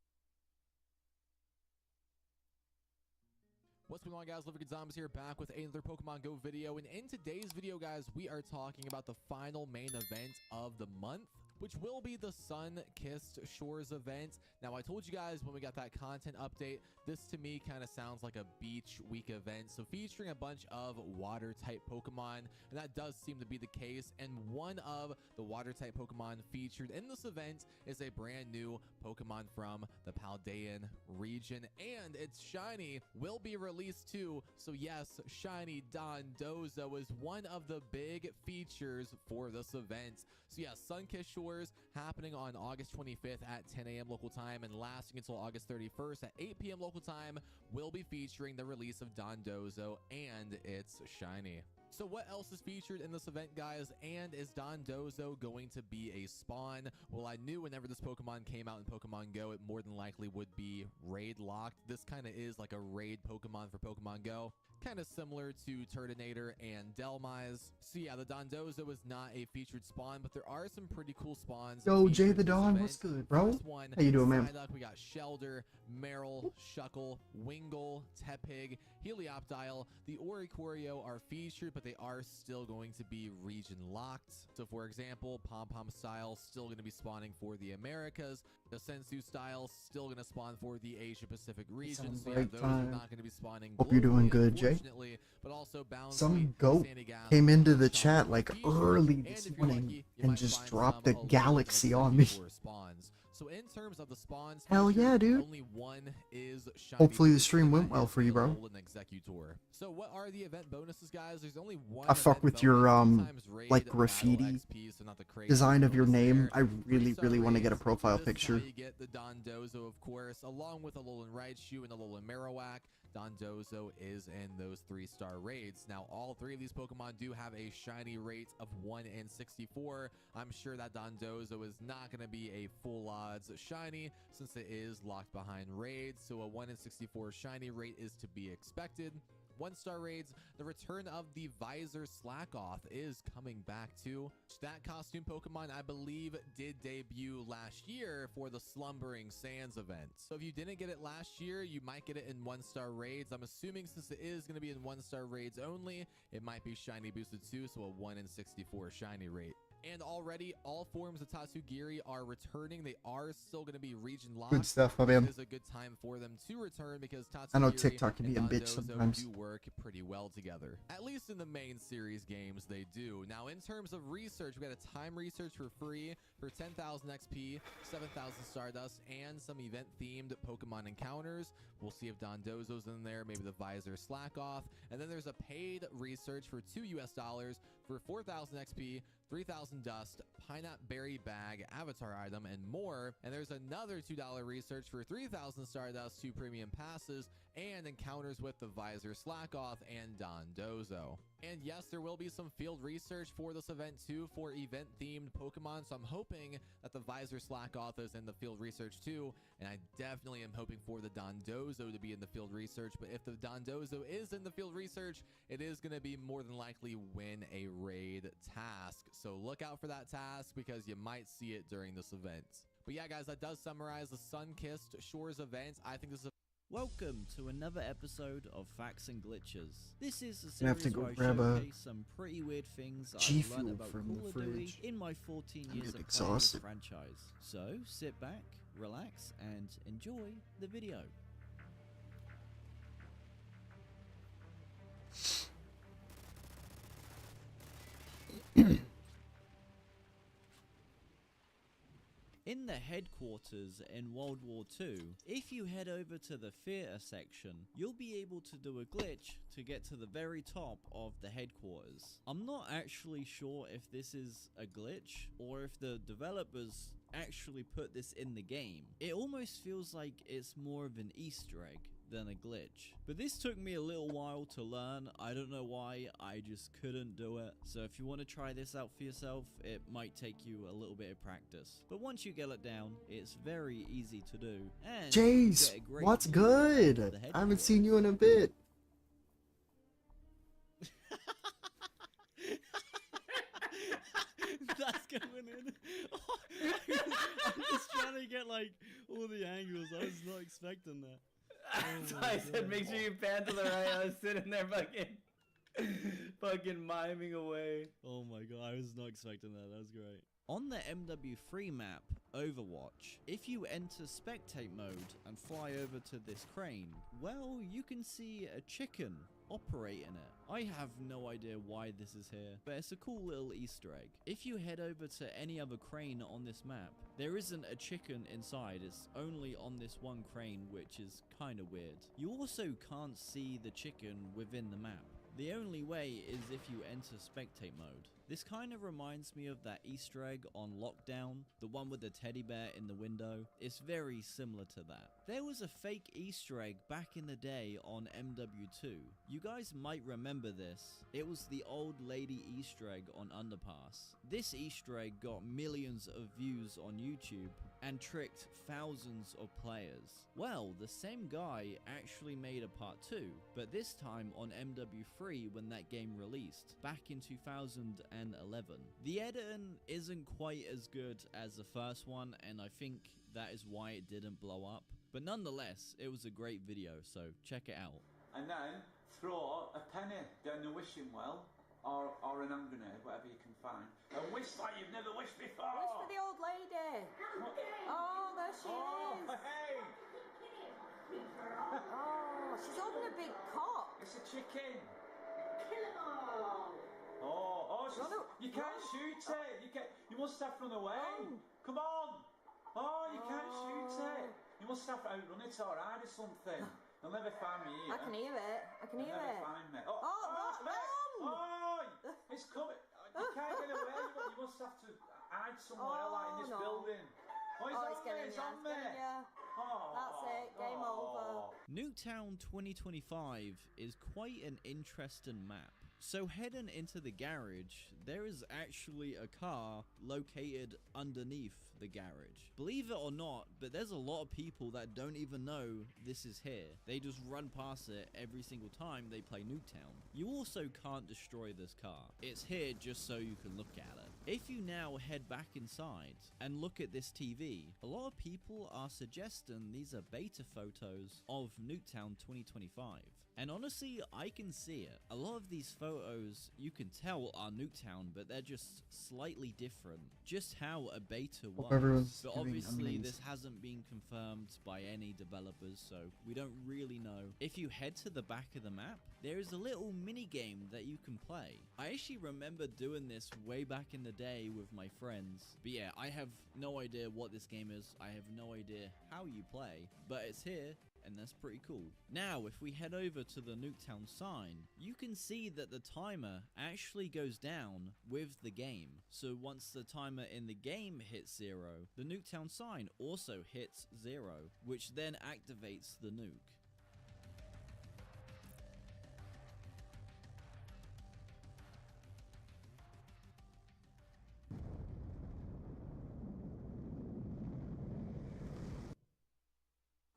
What's going on, guys? Living Zombies here, back with another Pokemon Go video, and in today's video, guys, we are talking about the final main event of the month, which will be the Sun-Kissed Shores event. Now, I told you guys when we got that content update, this to me kind of sounds like a beach week event, so featuring a bunch of water-type Pokemon, and that does seem to be the case, and one of the water-type Pokemon featured in this event is a brand new Pokemon from the Paldean region, and its shiny will be released too. So yes, shiny Dondozo is one of the big features for this event. So yes, Sun-Kissed Shores happening on August 25th at 10 a.m. local time and lasting until August 31st at 8 p.m. local time will be featuring the release of Dondozo and its shiny. So what else is featured in this event, guys? And is Dondozo going to be a spawn? Well, I knew whenever this Pokemon came out in Pokemon Go, it more than likely would be raid locked. This kind of is like a raid Pokemon for Pokemon Go. Kind of similar to Turtonator and Delmise. So yeah, the Dondozo is not a featured spawn, but there are some pretty cool spawns. Yo, Jay the Dawn, what's good, bro? How you doing, man? Psyduck, we got Shelder, Meryl, Shuckle, Wingull, Tepig, Helioptile. The Oricorio are featured, but but they are still going to be region locked. So for example, Pom Pom style still going to be spawning for the Americas. The Sensu style still going to spawn for the Asia Pacific region. Sounds So right those are time. not going to be spawning. Hope you're doing globally, good, Jay. unfortunately, but also Some goat came into the chat like early this morning and just dropped a galaxy on me. Spawns. So in terms of the spawns, Hell yeah, dude. only one is Hopefully the stream went well for you, bro. Executor. So what are the event bonuses, guys? There's only one. I fuck with your like graffiti design of your name. I really want to get a profile picture. You get the Dondozo, of course, along with a Alolan Raichu and a Alolan Marowak. Dondozo is in those 3-star raids. Now, all three of these Pokemon do have a shiny rate of 1 in 64. I'm sure that Dondozo is not going to be a full odds shiny since it is locked behind raids. So a 1 in 64 shiny rate is to be expected. 1-star raids, the return of the Visor Slackoth is coming back too. That costume Pokemon, I believe, did debut last year for the Slumbering Sands event. So if you didn't get it last year, you might get it in 1-star raids. I'm assuming since it is going to be in 1-star raids only, it might be shiny boosted too, so a 1 in 64 shiny rate. And already, all forms of Tatsugiri are returning. They are still going to be region locked. Good stuff, my man. It is a good time for them to return because Tatsugiri I know TikTok can be a and bitch Dondozo sometimes. do work pretty well together. At least in the main series games, they do. Now, in terms of research, we got a time research for free for 10,000 XP, 7,000 Stardust, and some event-themed Pokemon encounters. We'll see if Dondozo's in there, maybe the Visor Slackoth. And then there's a paid research for $2 for 4,000 XP, 3,000 dust, Pineapple Berry Bag, Avatar item, and more. And there's another $2 research for 3,000 Stardust, 2 premium passes, and encounters with the Visor Slackoth and Dondozo. And yes, there will be some field research for this event too for event-themed Pokemon, so I'm hoping that the Visor Slackoth is in the field research too, and I definitely am hoping for the Dondozo to be in the field research, but if the Dondozo is in the field research, it is going to be more than likely win a raid task. So look out for that task because you might see it during this event. But yeah, guys, that does summarize the Sun-Kissed Shores event. I think this is a Welcome to another episode of Facts and Glitches. This is a I have to series go where I grab a showcase some pretty weird things I've G Fuel learned about from Call the of Duty fridge. in my 14 I years get of playing this exhausted. franchise. So sit back, relax, and enjoy the video. In the headquarters in World War II, if you head over to the theater section, you'll be able to do a glitch to get to the very top of the headquarters. I'm not actually sure if this is a glitch or if the developers actually put this in the game. It almost feels like it's more of an Easter egg than a glitch. But this took me a little while to learn. I don't know why, I just couldn't do it. So if you want to try this out for yourself, it might take you a little bit of practice. But once you get it down, it's very easy to do. And you Jace, get a great what's view of the good? I headquarters. haven't seen you in a bit. That's going in. I'm just trying to get like all the angles. I was not expecting that. That's why I said make sure you pan to the right. I was sitting there fucking miming away. Oh my god, I was not expecting that. That was great. On the MW3 map, Overwatch, if you enter spectate mode and fly over to this crane, well, you can see a chicken operate in it. I have no idea why this is here, but it's a cool little Easter egg. If you head over to any other crane on this map, there isn't a chicken inside, it's only on this one crane, which is kind of weird. You also can't see the chicken within the map. The only way is if you enter spectate mode. This kind of reminds me of that Easter egg on Lockdown, the one with the teddy bear in the window. It's very similar to that. There was a fake Easter egg back in the day on MW2. You guys might remember this. It was the old lady Easter egg on Underpass. This Easter egg got millions of views on YouTube and tricked thousands of players. Well, the same guy actually made a part 2, but this time on MW3 when that game released, back in 2011. The editing isn't quite as good as the first one, and I think that is why it didn't blow up. But nonetheless, it was a great video, so check it out. And then throw a penny down the wishing well or an hand grenade, whatever you can find. And wish like you've never wished before. Wish for the old lady. Oh, there she is. Hey! Oh, she's holding a big cock. It's a chicken. Kill them all. You can't shoot it. You must have run away. Come on. Oh, you can't shoot it. You must have outrun it or hide or something. They'll never find me here. I can hear it. I can hear They'll it. never find me. Oh, It's coming. You can't get away. You must have to hide somewhere like in this building. It's on me. That's it. Game over. Nuketown 2025 is quite an interesting map. So heading into the garage, there is actually a car located underneath the garage. Believe it or not, but there's a lot of people that don't even know this is here. They just run past it every single time they play Nuketown. You also can't destroy this car. It's here just so you can look at it. If you now head back inside and look at this TV, a lot of people are suggesting these are beta photos of Nuketown 2025. And honestly, I can see it. A lot of these photos you can tell are Nuketown, but they're just slightly different. Just how a beta was. But obviously this hasn't been confirmed by any developers, so we don't really know. If you head to the back of the map, there is a little mini game that you can play. I actually remember doing this way back in the day with my friends. But yeah, I have no idea what this game is. I have no idea how you play, but it's here. And that's pretty cool. Now, if we head over to the Nuketown sign, you can see that the timer actually goes down with the game. So once the timer in the game hits 0, the Nuketown sign also hits 0, which then activates the nuke.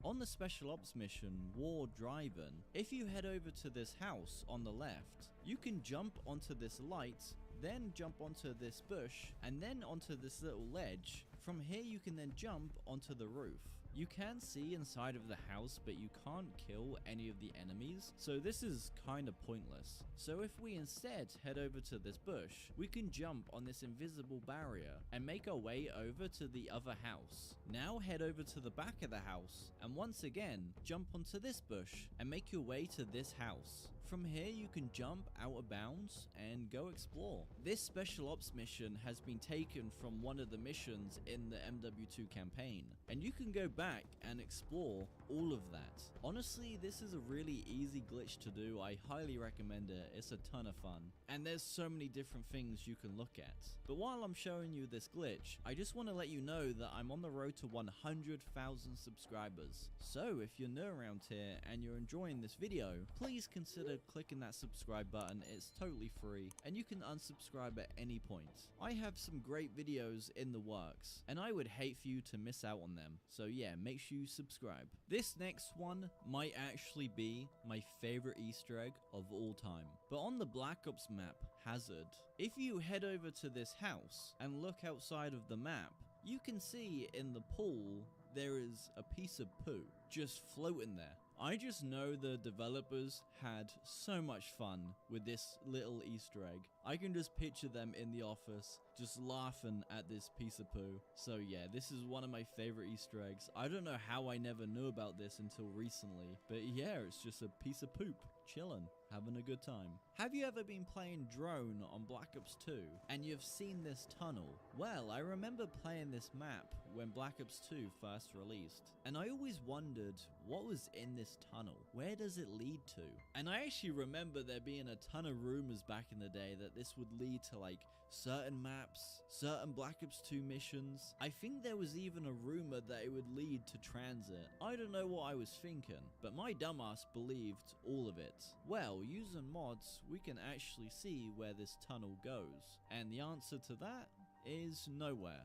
On the Special Ops mission, War Drive-In, if you head over to this house on the left, you can jump onto this light, then jump onto this bush, and then onto this little ledge. From here you can then jump onto the roof. You can see inside of the house, but you can't kill any of the enemies, so this is kind of pointless. So if we instead head over to this bush, we can jump on this invisible barrier and make our way over to the other house. Now head over to the back of the house, and once again, jump onto this bush and make your way to this house. From here you can jump out of bounds and go explore. This Special Ops mission has been taken from one of the missions in the MW2 campaign, and you can go back and explore all of that. Honestly, this is a really easy glitch to do. I highly recommend it. It's a ton of fun, and there's so many different things you can look at. But while I'm showing you this glitch, I just want to let you know that I'm on the road to 100,000 subscribers. So if you're new around here and you're enjoying this video, please consider clicking that subscribe button. It's totally free, and you can unsubscribe at any point. I have some great videos in the works, and I would hate for you to miss out on them. So yeah, make sure you subscribe. This next one might actually be my favorite Easter egg of all time. But on the Black Ops map, Hazard, if you head over to this house and look outside of the map, you can see in the pool there is a piece of poo just floating there. I just know the developers had so much fun with this little Easter egg. I can just picture them in the office just laughing at this piece of poo. So yeah, this is one of my favorite Easter eggs. I don't know how I never knew about this until recently, but yeah, it's just a piece of poop chilling, having a good time. Have you ever been playing drone on Black Ops 2 and you've seen this tunnel? Well, I remember playing this map when Black Ops 2 first released, and I always wondered what was in this tunnel. Where does it lead to? And I actually remember there being a ton of rumors back in the day that this would lead to like certain maps, certain Black Ops 2 missions. I think there was even a rumor that it would lead to transit. I don't know what I was thinking, but my dumbass believed all of it. Well, using mods, we can actually see where this tunnel goes, and the answer to that is nowhere.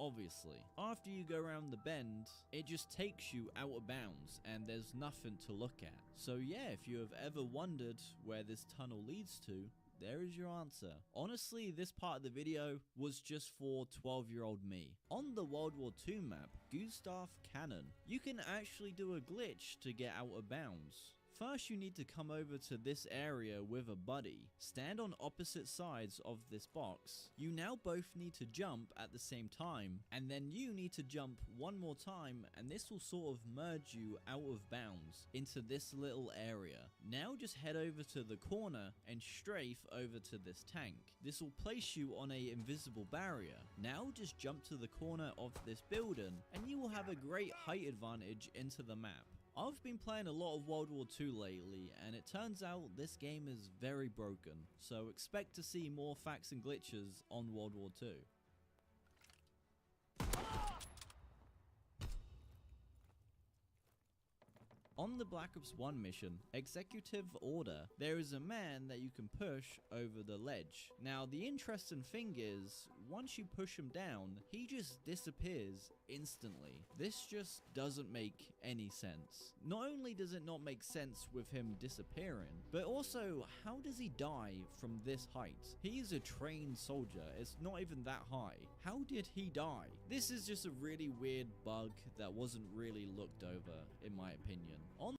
Obviously. After you go around the bend, it just takes you out of bounds and there's nothing to look at. So yeah, if you have ever wondered where this tunnel leads to, there is your answer. Honestly, this part of the video was just for 12-year-old me. On the World War II map, Gustav Cannon, you can actually do a glitch to get out of bounds. First, you need to come over to this area with a buddy. Stand on opposite sides of this box. You now both need to jump at the same time, and then you need to jump one more time, and this will sort of merge you out of bounds into this little area. Now just head over to the corner and strafe over to this tank. This will place you on a invisible barrier. Now just jump to the corner of this building, and you will have a great height advantage into the map. I've been playing a lot of World War II lately, and it turns out this game is very broken, so expect to see more facts and glitches on World War II. On the Black Ops 1 mission, Executive Order, there is a man that you can push over the ledge. Now, the interesting thing is, once you push him down, he just disappears instantly. This just doesn't make any sense. Not only does it not make sense with him disappearing, but also, how does he die from this height? He is a trained soldier, it's not even that high. How did he die? This is just a really weird bug that wasn't really looked over, in my opinion. On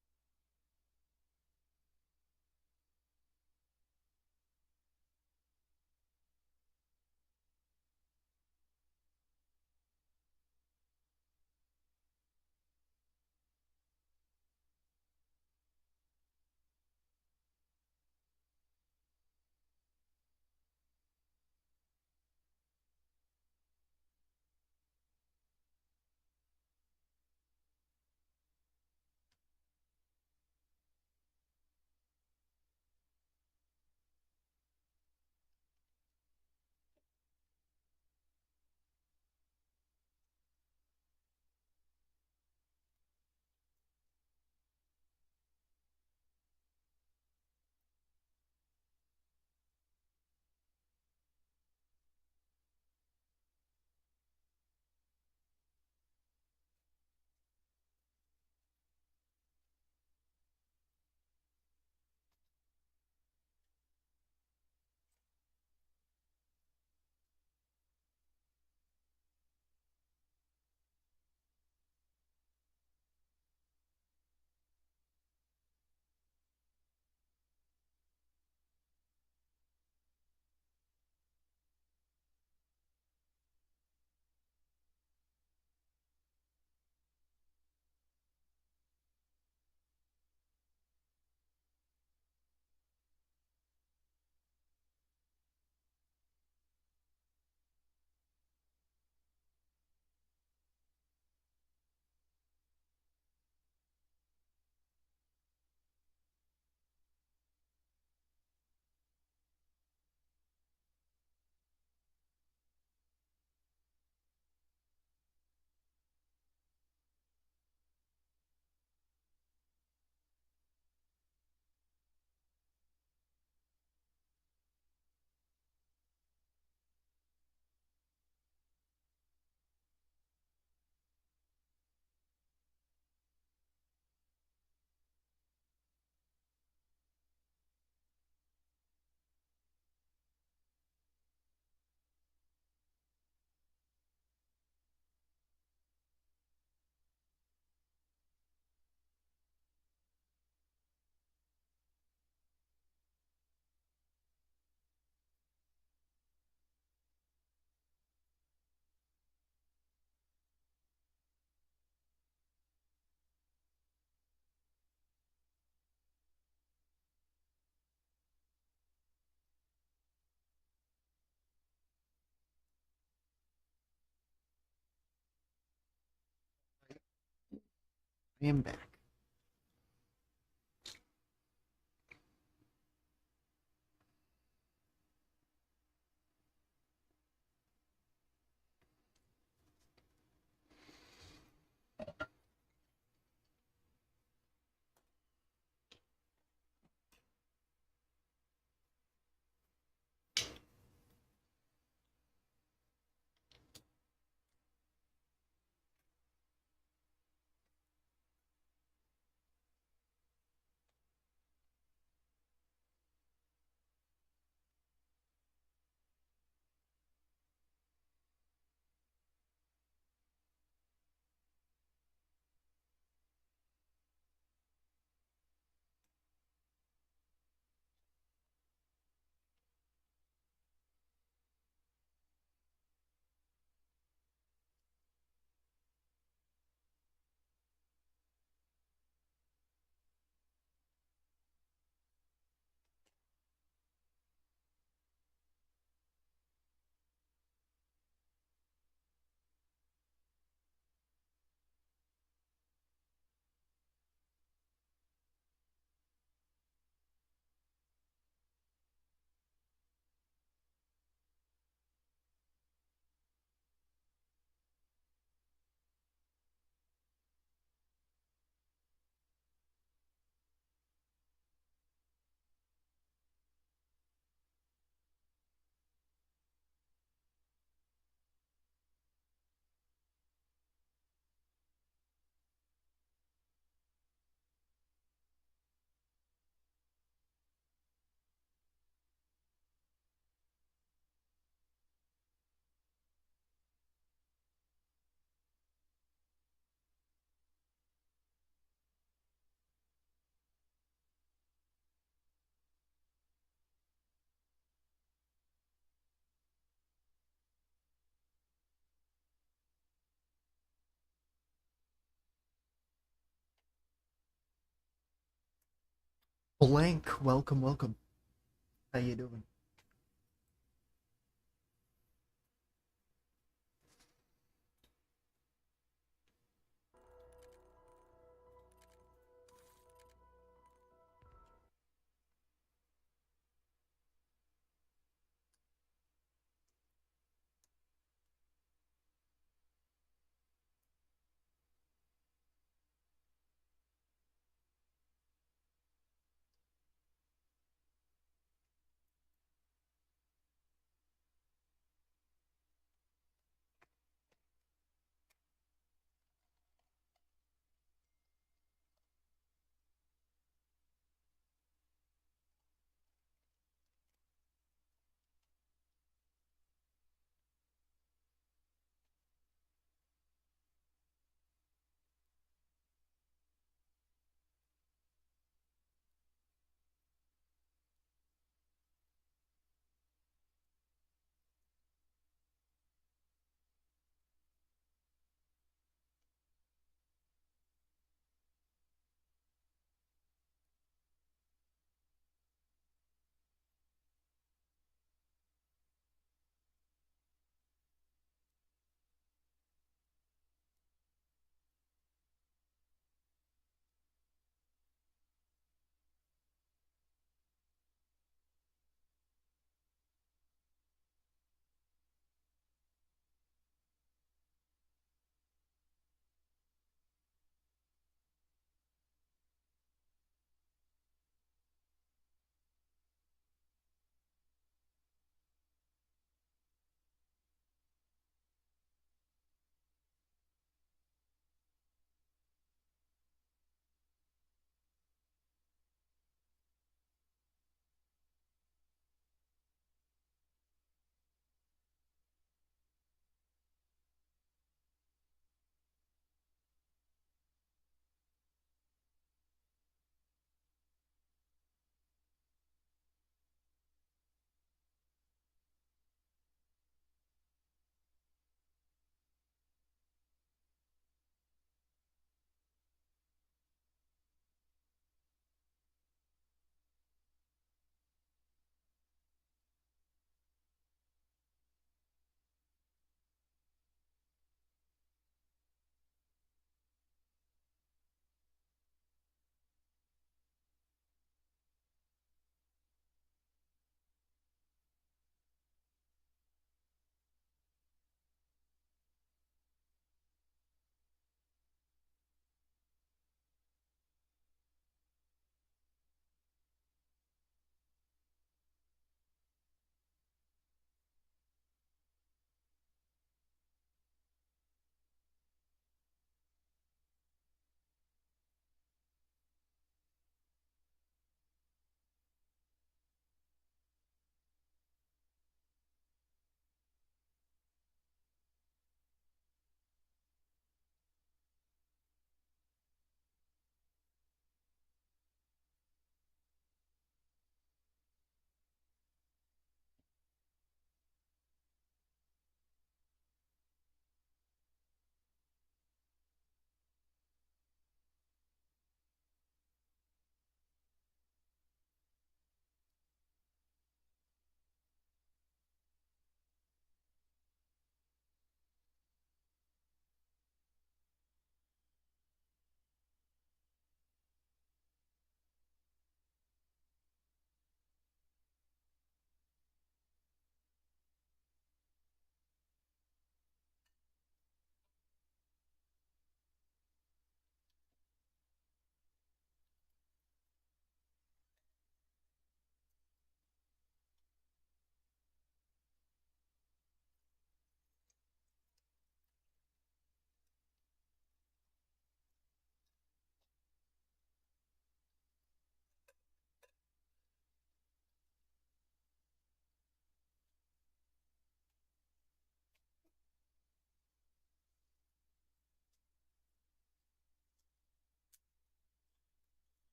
I am back. Blank, welcome, welcome. How you doing?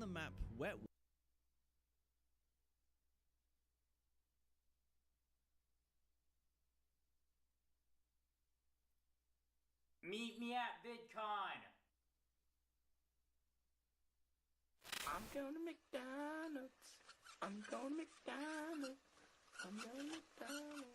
the map Wet Meet me at VidCon. I'm going to McDonald's. I'm going to McDonald's. I'm going to McDonald's.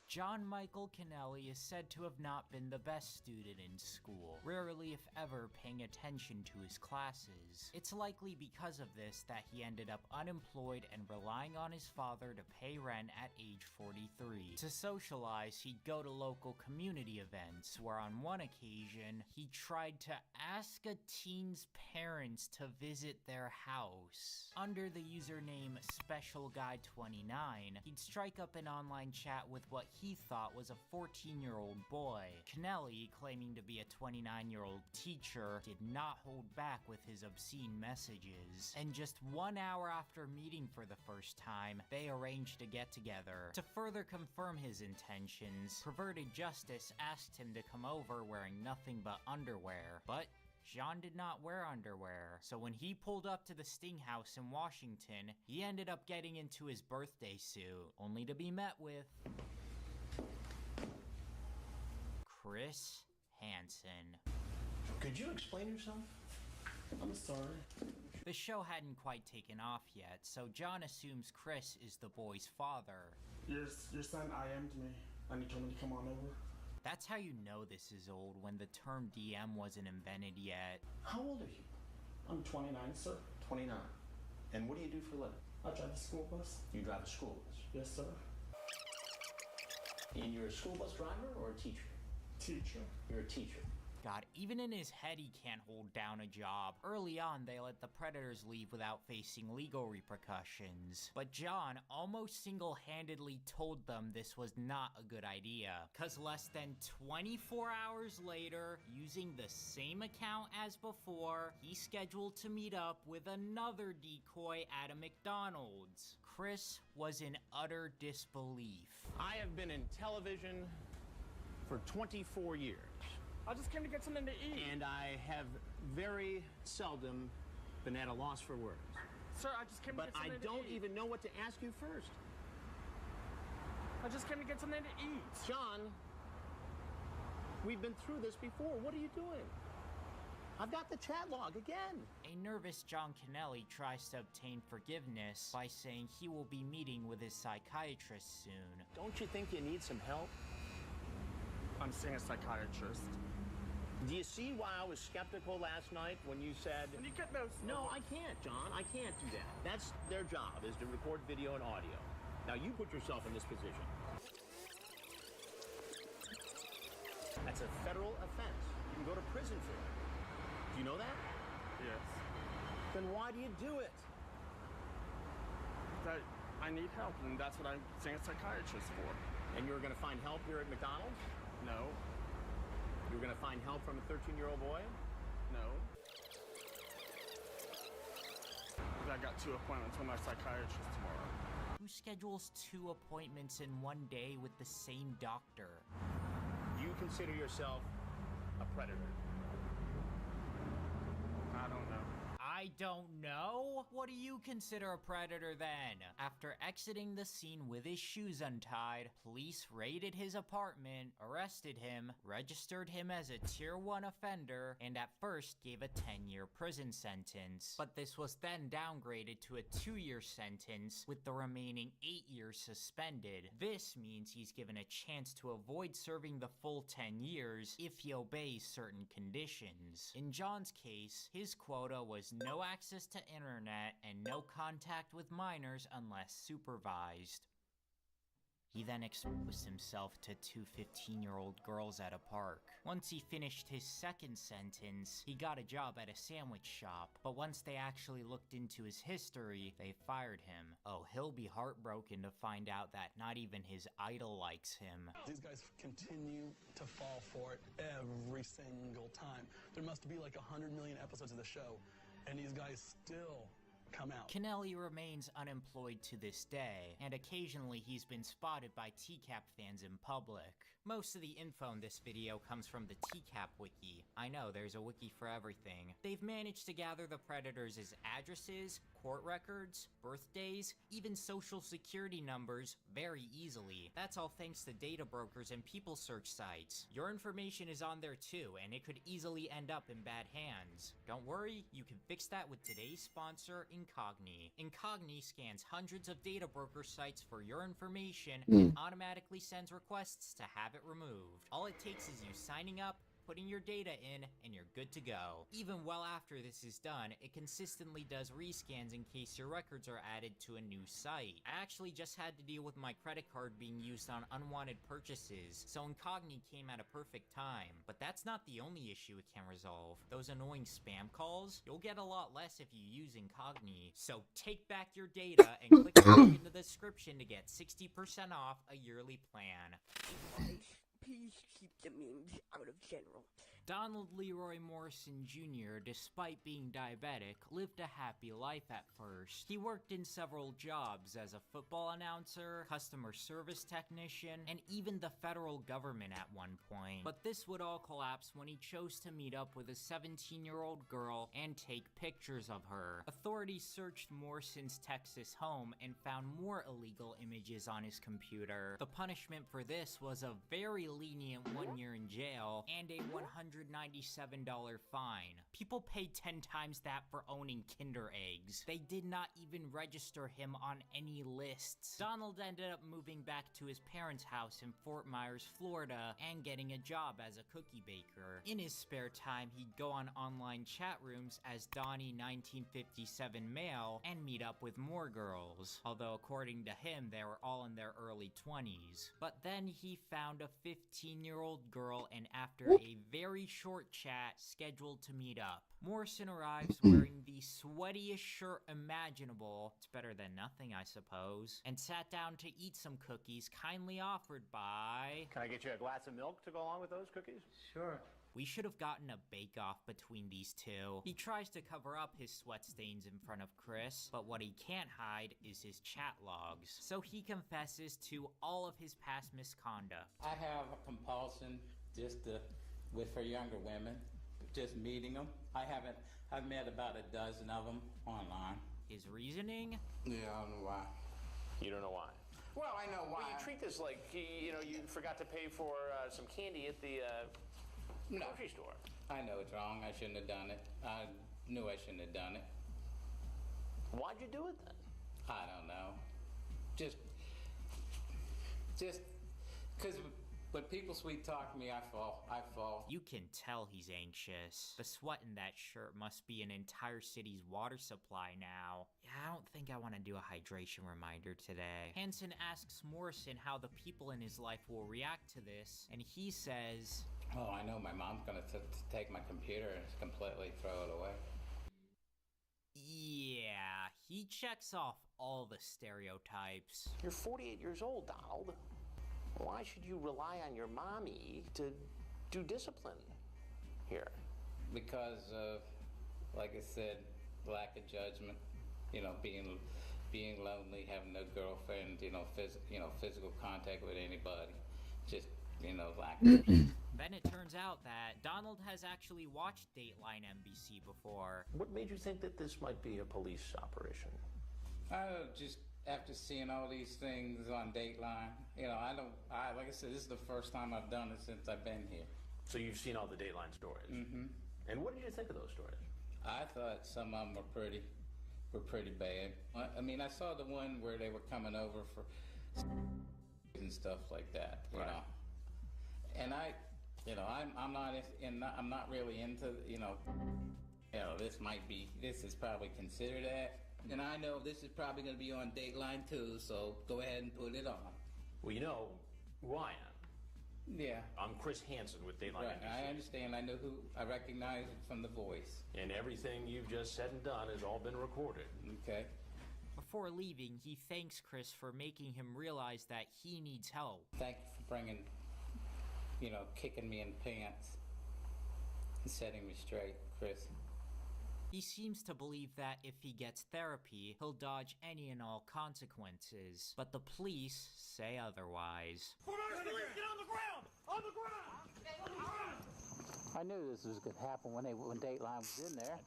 John Michael Kennelly is said to have not been the best student in school, rarely if ever paying attention to his classes. It's likely because of this that he ended up unemployed and relying on his father to pay rent at age 43. To socialize, he'd go to local community events, where on one occasion, he tried to ask a teen's parents to visit their house. Under the username SpecialGuy29, he'd strike up an online chat with what he thought was a 14-year-old boy. Kennelly, claiming to be a 29-year-old teacher, did not hold back with his obscene messages. And just 1 hour after meeting for the first time, they arranged a get-together. To further confirm his intentions, Perverted Justice asked him to come over wearing nothing but underwear, but John did not wear underwear, so when he pulled up to the Sting House in Washington, he ended up getting into his birthday suit, only to be met with Chris Hansen. Could you explain yourself? I'm sorry. The show hadn't quite taken off yet, so John assumes Chris is the boy's father. Your son IM'd me, and he told me to come on over. That's how you know this is old, when the term DM wasn't invented yet. How old are you? I'm 29, sir. 29. And what do you do for a living? I drive a school bus. You drive a school bus? Yes, sir. And you're a school bus driver or a teacher? Teacher. You're a teacher. God, even in his head he can't hold down a job. Early on, they let the Predators leave without facing legal repercussions. But John almost single-handedly told them this was not a good idea, cause less than 24 hours later, using the same account as before, he scheduled to meet up with another decoy at a McDonald's. Chris was in utter disbelief. I have been in television for 24 years. I just came to get something to eat. And I have very seldom been at a loss for words. Sir, I just came to get something to eat. But I don't even know what to ask you first. I just came to get something to eat. John, we've been through this before. What are you doing? I've got the chat log again. A nervous John Kennelly tries to obtain forgiveness by saying he will be meeting with his psychiatrist soon. Don't you think you need some help? I'm seeing a psychiatrist. Do you see why I was skeptical last night when you said... When you get those... No, I can't, John. I can't do that. That's their job, is to record video and audio. Now, you put yourself in this position. That's a federal offense. You can go to prison for it. Do you know that? Yes. Then why do you do it? That I need help, and that's what I'm seeing a psychiatrist for. And you're going to find help here at McDonald's? No. You're going to find help from a 13-year-old boy? No. I got 2 appointments with my psychiatrist tomorrow. Who schedules 2 appointments in one day with the same doctor? You consider yourself a predator? I don't know. I don't know? What do you consider a predator then? After exiting the scene with his shoes untied, police raided his apartment, arrested him, registered him as a Tier 1 offender, and at first gave a 10-year prison sentence. But this was then downgraded to a 2-year sentence, with the remaining 8 years suspended. This means he's given a chance to avoid serving the full 10 years if he obeys certain conditions. In John's case, his quota was no access to internet and no contact with minors unless supervised. He then exposed himself to 2 15-year-old girls at a park. Once he finished his second sentence, he got a job at a sandwich shop, but once they actually looked into his history, they fired him. Oh, he'll be heartbroken to find out that not even his idol likes him. These guys continue to fall for it every single time. There must be like 100 million episodes of the show, and these guys still come out. Kennelly remains unemployed to this day, and occasionally he's been spotted by TCAP fans in public. Most of the info in this video comes from the TCAP wiki. I know, there's a wiki for everything. They've managed to gather the predators' addresses, court records, birthdays, even social security numbers very easily. That's all thanks to data brokers and people search sites. Your information is on there too, and it could easily end up in bad hands. Don't worry, you can fix that with today's sponsor, Incogni. Incogni scans hundreds of data broker sites for your information and automatically sends requests to have it removed. All it takes is you signing up, putting your data in, and you're good to go. Even well after this is done, it consistently does rescans in case your records are added to a new site. I actually just had to deal with my credit card being used on unwanted purchases, so Incogni came at a perfect time. But that's not the only issue it can resolve. Those annoying spam calls, you'll get a lot less if you use Incogni. So take back your data and click the link in the description to get 60% off a yearly plan. Please keep the memes out of general. Donald Leroy Morrison Jr., despite being diabetic, lived a happy life at first. He worked in several jobs as a football announcer, customer service technician, and even the federal government at one point. But this would all collapse when he chose to meet up with a 17-year-old girl and take pictures of her. Authorities searched Morrison's Texas home and found more illegal images on his computer. The punishment for this was a very lenient 1 year in jail and a $197 fine. People paid 10 times that for owning Kinder eggs. They did not even register him on any lists. Donald ended up moving back to his parents' house in Fort Myers, Florida, and getting a job as a cookie baker. In his spare time, he'd go on online chat rooms as Donnie 1957 male and meet up with more girls, although according to him, they were all in their early 20s. But then he found a 15-year-old girl, and after a very short chat, scheduled to meet up. Morrison arrives wearing the sweatiest shirt imaginable, it's better than nothing I suppose, and sat down to eat some cookies kindly offered by... Can I get you a glass of milk to go along with those cookies? Sure. We should have gotten a bake-off between these two. He tries to cover up his sweat stains in front of Chris, but what he can't hide is his chat logs. So he confesses to all of his past misconduct. I have a compulsion with for younger women, just meeting them. I've met about a dozen of them online. His reasoning? Yeah, I don't know why. You don't know why? Well, I know why. Well, you treat this like, you forgot to pay for some candy at the grocery store. I know it's wrong. I shouldn't have done it. I knew I shouldn't have done it. Why'd you do it then? I don't know. Just because when people sweet talk to me, I fall. You can tell he's anxious. The sweat in that shirt must be an entire city's water supply now. Yeah, I don't think I want to do a hydration reminder today. Hansen asks Morrison how the people in his life will react to this, and he says, "Oh, I know my mom's gonna take my computer and completely throw it away." Yeah, he checks off all the stereotypes. You're 48 years old, Donald. Why should you rely on your mommy to do discipline here? Because of, like I said, lack of judgment. Being lonely, having no girlfriend. Physical contact with anybody. Just lack of. Then it turns out that Donald has actually watched Dateline NBC before. What made you think that this might be a police operation? Just after seeing all these things on Dateline, like I said, this is the first time I've done it since I've been here. So you've seen all the Dateline stories? Mm-hmm. And what did you think of those stories? I thought some of them were pretty bad. I mean, I saw the one where they were coming over for and stuff like that, you know. And I'm not really into, this is probably considered that. And I know this is probably going to be on Dateline too, so go ahead and put it on. Well, you know who I am. Yeah. I'm Chris Hansen with Dateline Right, NBC. I understand. I know who. I recognize it from the voice. And everything you've just said and done has all been recorded. Okay. Before leaving, he thanks Chris for making him realize that he needs help. Thank you for bringing, kicking me in the pants and setting me straight, Chris. He seems to believe that if he gets therapy, he'll dodge any and all consequences. But the police say otherwise. Get on the ground! On the ground! On the ground! I knew this was gonna happen when Dateline was in there.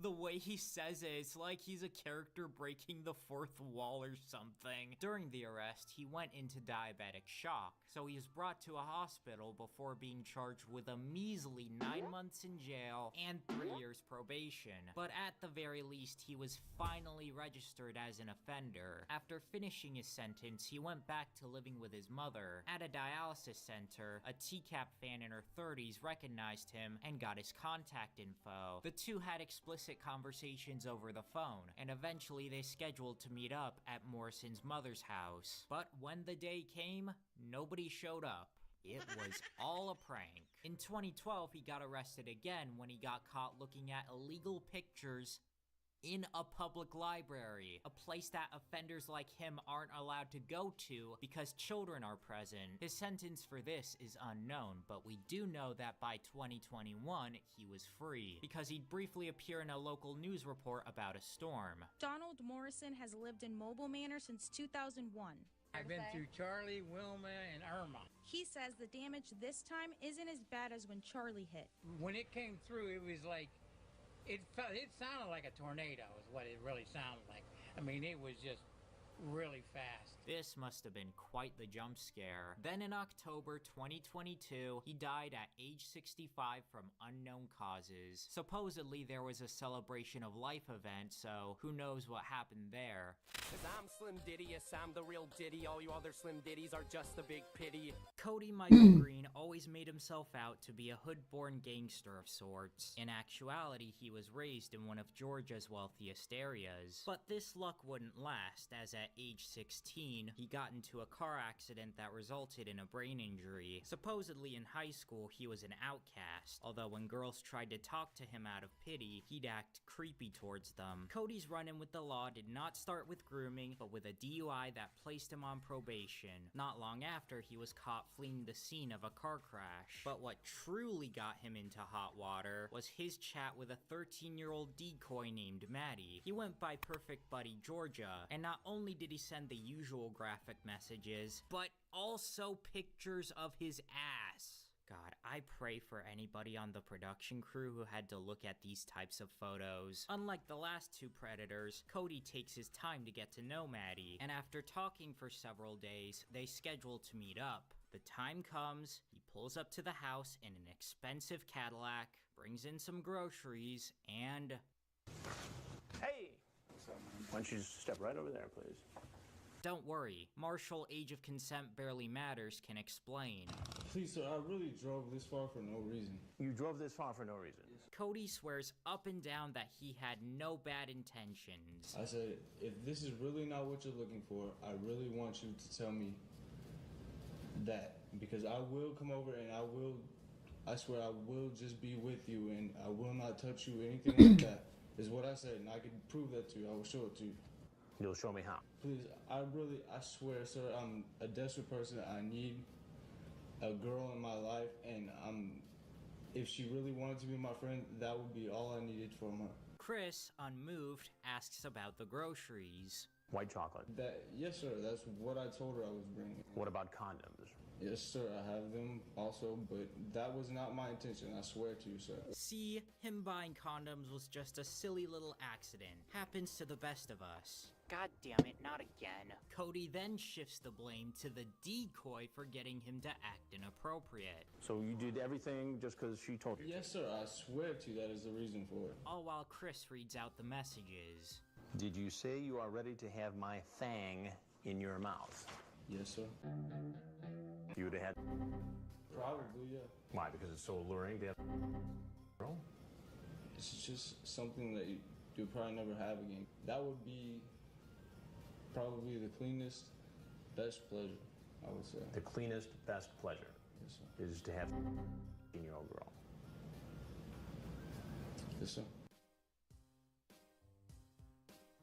The way he says it, it's like he's a character breaking the fourth wall or something. During the arrest, he went into diabetic shock, so he was brought to a hospital before being charged with a measly 9 months in jail and 3 years probation. But at the very least, he was finally registered as an offender. After finishing his sentence, he went back to living with his mother. At a dialysis center, a TCAP fan in her 30s recognized him and got his contact info. The two had explicit conversations over the phone, and eventually they scheduled to meet up at Morrison's mother's house. But when the day came, nobody showed up. It was all a prank. In 2012, he got arrested again when he got caught looking at illegal pictures in a public library, a place that offenders like him aren't allowed to go to because children are present. His sentence for this is unknown, but we do know that by 2021, he was free because he'd briefly appear in a local news report about a storm. Donald Morrison has lived in Mobile Manor since 2001. I've been through Charlie, Wilma, and Irma. He says the damage this time isn't as bad as when Charlie hit. When it came through, it was like, it sounded like a tornado is what it really sounded like. I mean, it was just really fast. This must have been quite the jump scare. Then in October 2022, he died at age 65 from unknown causes. Supposedly there was a celebration of life event, so who knows what happened there. 'Cause I'm Slim Diddy, yes I'm the real Diddy, all you other Slim Diddies are just a big pity. Cody Michael Green always made himself out to be a hood-born gangster of sorts. In actuality, he was raised in one of Georgia's wealthiest areas. But this luck wouldn't last, as at age 16, he got into a car accident that resulted in a brain injury. Supposedly in high school, he was an outcast, although when girls tried to talk to him out of pity, he'd act creepy towards them. Cody's run-in with the law did not start with grooming, but with a DUI that placed him on probation. Not long after, he was caught fleeing the scene of a car crash. But what truly got him into hot water was his chat with a 13-year-old decoy named Maddie. He went by Perfect Buddy Georgia, and not only did he send the usual graphic messages, but also pictures of his ass. God, I pray for anybody on the production crew who had to look at these types of photos. Unlike the last two predators, Cody takes his time to get to know Maddie, and after talking for several days, they schedule to meet up. The time comes, he pulls up to the house in an expensive Cadillac, brings in some groceries, and... Hey! Why don't you just step right over there, please? Don't worry, Marshall, age of consent barely matters, can explain. Please, sir, I really drove this far for no reason. You drove this far for no reason? Cody swears up and down that he had no bad intentions. I said, if this is really not what you're looking for, I really want you to tell me that. Because I will come over and I swear I will just be with you and I will not touch you, anything like that. Is what I said, and I can prove that to you. I will show it to you. You'll show me how? Please, I swear, sir, I'm a desperate person. I need a girl in my life, and if she really wanted to be my friend, that would be all I needed from her. Chris, unmoved, asks about the groceries. White chocolate? Yes, sir, that's what I told her I was bringing. What about condoms? Yes, sir, I have them also, but that was not my intention, I swear to you, sir. See, him buying condoms was just a silly little accident. Happens to the best of us. God damn it, not again. Cody then shifts the blame to the decoy for getting him to act inappropriate. So you did everything just because she told you? Yes, sir, I swear to you that is the reason for it. All while Chris reads out the messages. Did you say you are ready to have my fang in your mouth? Yes, sir. You would have had... Probably, yeah. Why? Because it's so alluring to have... Girl? It's just something that you'll probably never have again. That would be probably the cleanest, best pleasure, I would say. The cleanest, best pleasure? Yes, sir. Is to have a 15-year-old girl? Yes, sir.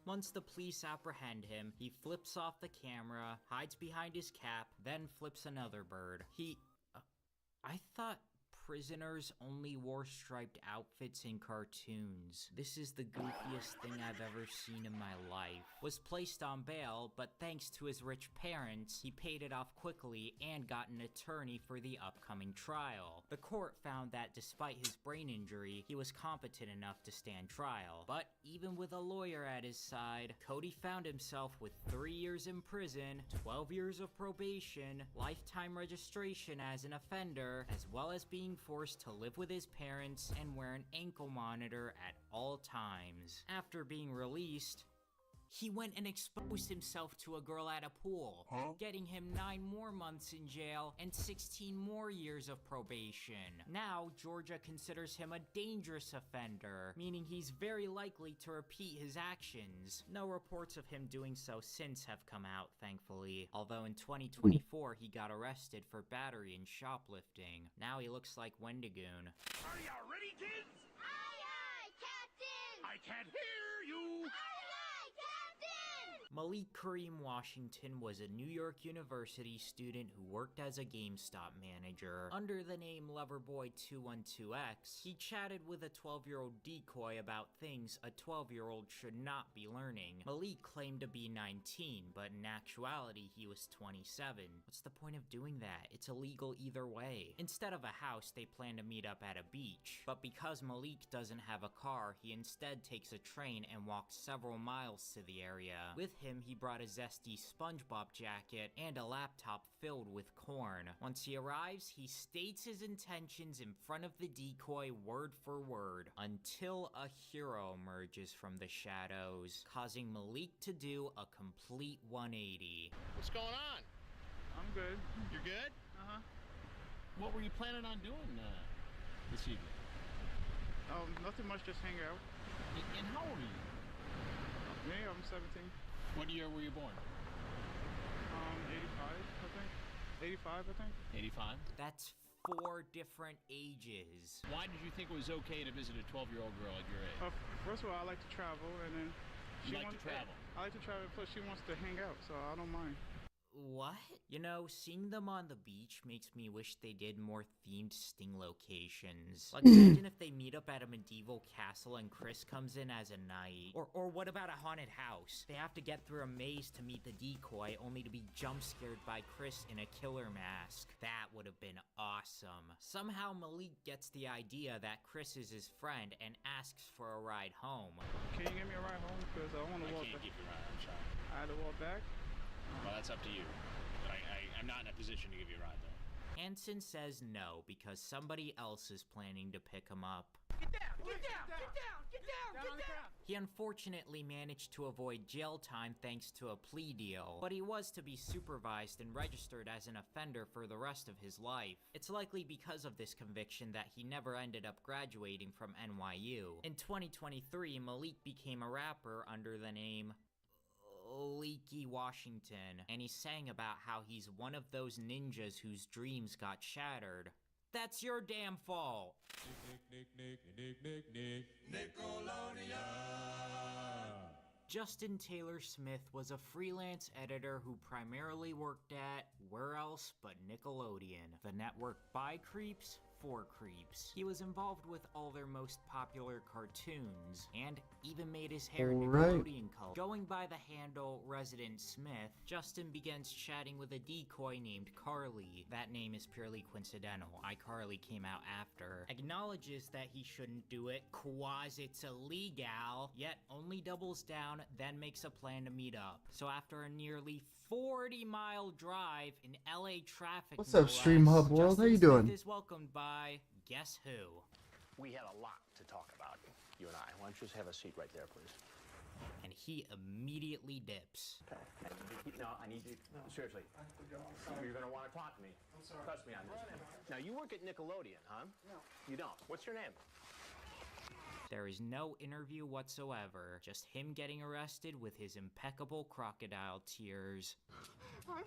Once the police apprehend him, he flips off the camera, hides behind his cap, then flips another bird. I thought prisoners only wore striped outfits in cartoons. This is the goofiest thing I've ever seen in my life. Was placed on bail, but thanks to his rich parents, he paid it off quickly and got an attorney for the upcoming trial. The court found that despite his brain injury, he was competent enough to stand trial. But even with a lawyer at his side, Cody found himself with 3 years in prison, 12 years of probation, lifetime registration as an offender, as well as being forced to live with his parents and wear an ankle monitor at all times. After being released, he went and exposed himself to a girl at a pool, getting him 9 more months in jail and 16 more years of probation. Now, Georgia considers him a dangerous offender, meaning he's very likely to repeat his actions. No reports of him doing so since have come out, thankfully, although in 2024 he got arrested for battery and shoplifting. Now he looks like Wendigoon. Are you ready, kids? Aye, aye, Captain! I can't hear you! Malik Kareem Washington was a New York University student who worked as a GameStop manager. Under the name Loverboy212X, he chatted with a 12-year-old decoy about things a 12-year-old should not be learning. Malik claimed to be 19, but in actuality he was 27. What's the point of doing that? It's illegal either way. Instead of a house, they plan to meet up at a beach. But because Malik doesn't have a car, he instead takes a train and walks several miles to the area. With him, he brought a zesty SpongeBob jacket and a laptop filled with corn. Once he arrives, he states his intentions in front of the decoy word for word, until a hero emerges from the shadows, causing Malik to do a complete 180. What's going on? I'm good. You're good? Uh-huh. What were you planning on doing this evening? Nothing much, just hang out. And how old are you? Me, I'm 17. What year were you born? 85, I think. 85, I think. 85? That's 4 different ages. Why did you think it was okay to visit a 12-year-old girl at your age? First of all, I like to travel, and then You like to travel? I like to travel, plus she wants to hang out, so I don't mind. What? You know, seeing them on the beach makes me wish they did more themed Sting locations. Like, imagine if they meet up at a medieval castle and Chris comes in as a knight. Or what about a haunted house? They have to get through a maze to meet the decoy, only to be jump-scared by Chris in a killer mask. That would have been awesome. Somehow Malik gets the idea that Chris is his friend and asks for a ride home. Can you give me a ride home? Because I want to walk back. I can't give you a ride, I'm sorry. I had to walk back? Well, that's up to you. I'm not in a position to give you a ride, though. Hansen says no because somebody else is planning to pick him up. Get down! Get down! Get down! Get down! Get down! He unfortunately managed to avoid jail time thanks to a plea deal, but he was to be supervised and registered as an offender for the rest of his life. It's likely because of this conviction that he never ended up graduating from NYU. In 2023, Malik became a rapper under the name Leaky Washington, and he sang about how he's one of those ninjas whose dreams got shattered. That's your damn fault! Nickelodeon! Justin Taylor Smith was a freelance editor who primarily worked at, where else but Nickelodeon, the network by creeps for creeps. He was involved with all their most popular cartoons, and even made his hair Nickelodeon color. Going by the handle Resident Smith, Justin begins chatting with a decoy named Carly. That name is purely coincidental. iCarly came out after. Acknowledges that he shouldn't do it, cause it's illegal, yet only doubles down, then makes a plan to meet up. So after a nearly 40-mile drive in LA traffic, What's up, Stream Hub World? How you doing? Smith is welcomed by guess who? We had a lot to talk about, you and I. Why don't you just have a seat right there, please? And he immediately dips. Okay. No, I need you. No, seriously. You're going to want to talk to me. I'm sorry. Trust me on this. Now, you work at Nickelodeon, huh? No. You don't. What's your name? There is no interview whatsoever, just him getting arrested with his impeccable crocodile tears. I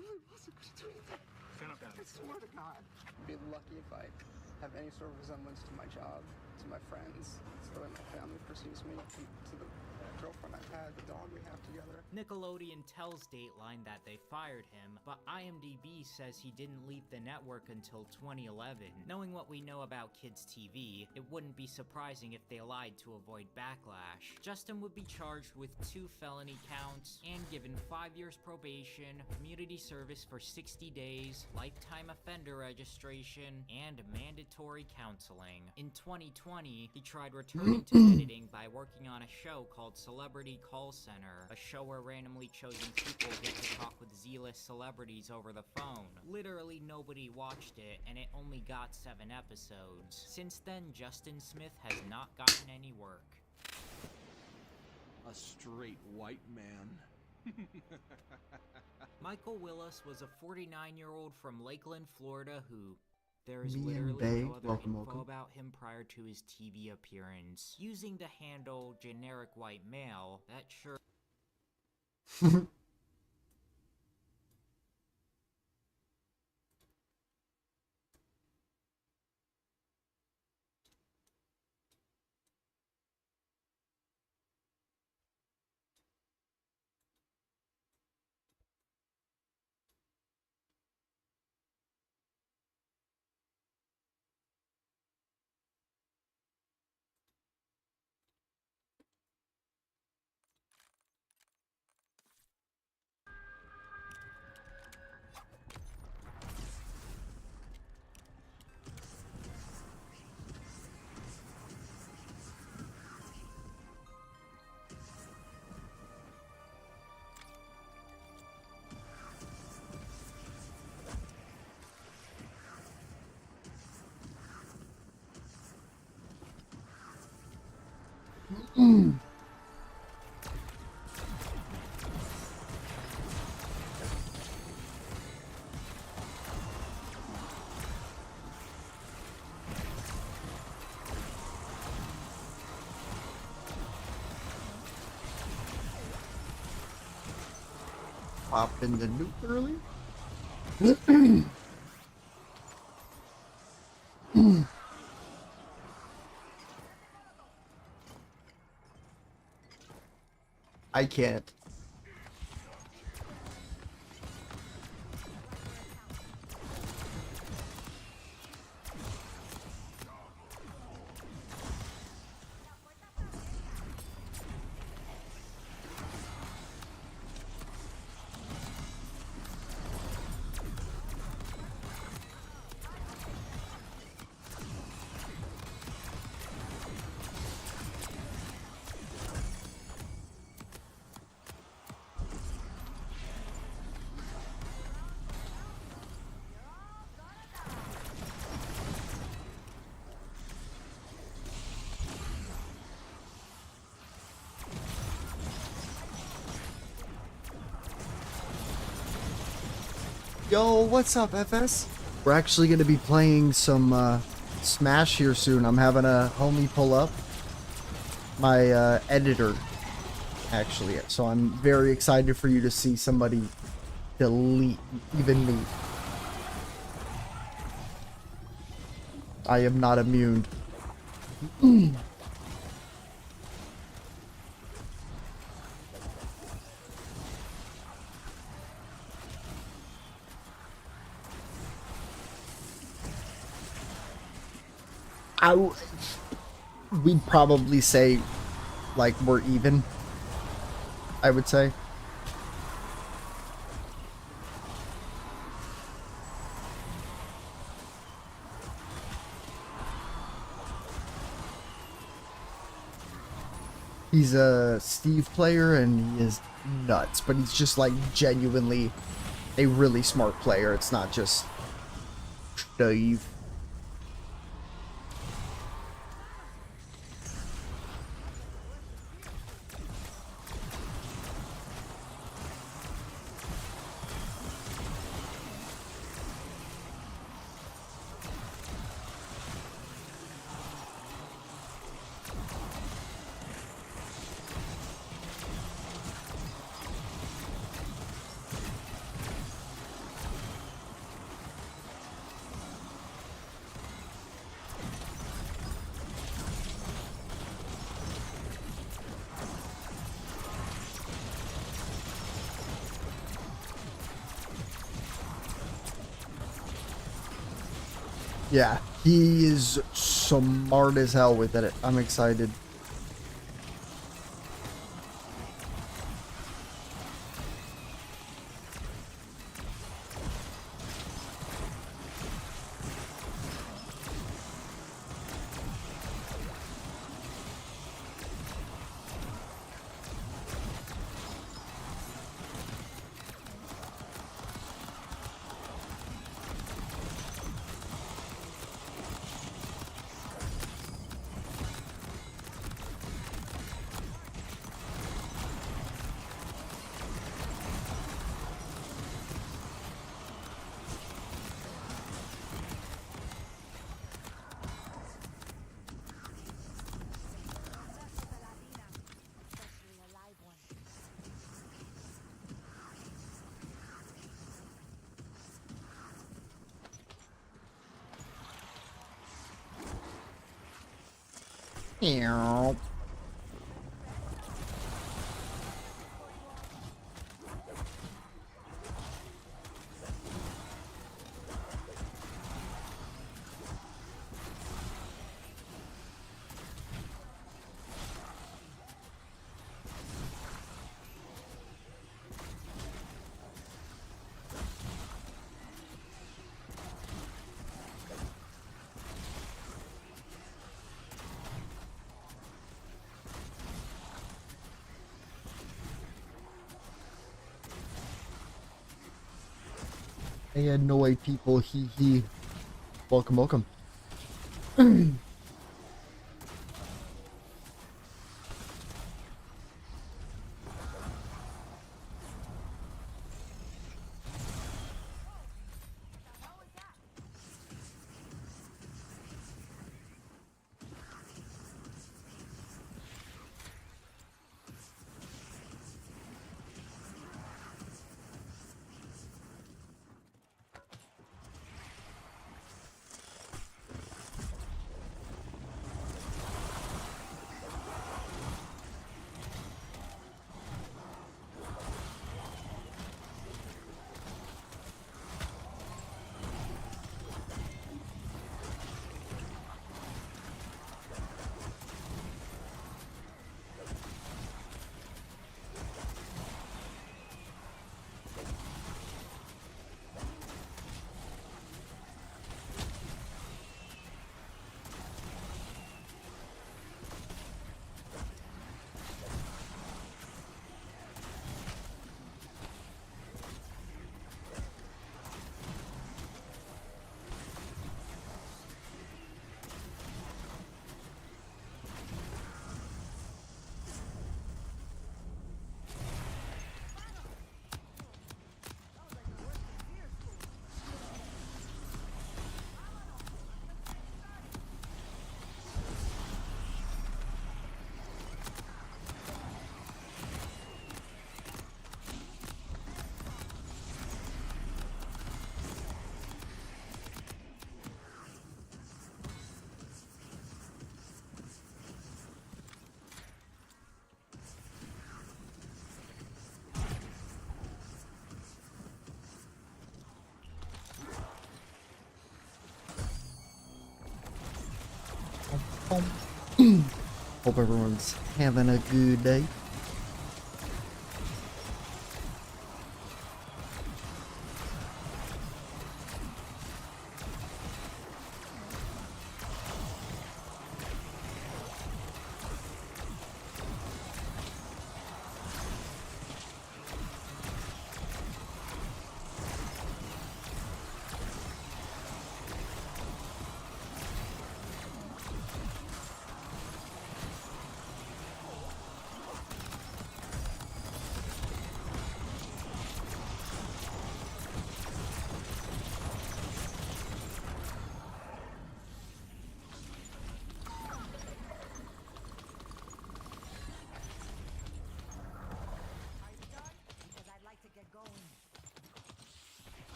really wasn't going to do anything. Stand up, I swear to God. I'd be lucky if I have any sort of resemblance to my job, to my friends, to the way my family perceives me, to the girlfriend I had, the dog we have together. Nickelodeon tells Dateline that they fired him, but IMDb says he didn't leave the network until 2011. Knowing what we know about kids' TV, it wouldn't be surprising if they lied to avoid backlash. Justin would be charged with 2 felony counts and given 5 years probation, community service for 60 days, lifetime offender registration, and mandatory counseling. In 2020, he tried returning to editing by working on a show called Celebrity Call Center, a show where randomly chosen people get to talk with Z-list celebrities over the phone. Literally nobody watched it, and it only got 7 episodes. Since then, Justin Smith has not gotten any work. A straight white man. Michael Willis was a 49-year-old from Lakeland, Florida who... There is Me and literally Bay, no other welcome, info welcome. about him prior to his TV appearance. Using the handle generic white male, that sure... Pop in the nuke early? I can't. Yo, what's up, FS? We're actually going to be playing some Smash here soon. I'm having a homie pull up my editor, actually. So I'm very excited for you to see somebody delete even me. I am not immune. We'd probably say, like, we're even, I would say. He's a Steve player and he is nuts, but he's just, like, genuinely a really smart player. It's not just Steve. Yeah, he is smart as hell with it. I'm excited. Meow. I had no way, people. He. Welcome, welcome. Hope everyone's having a good day.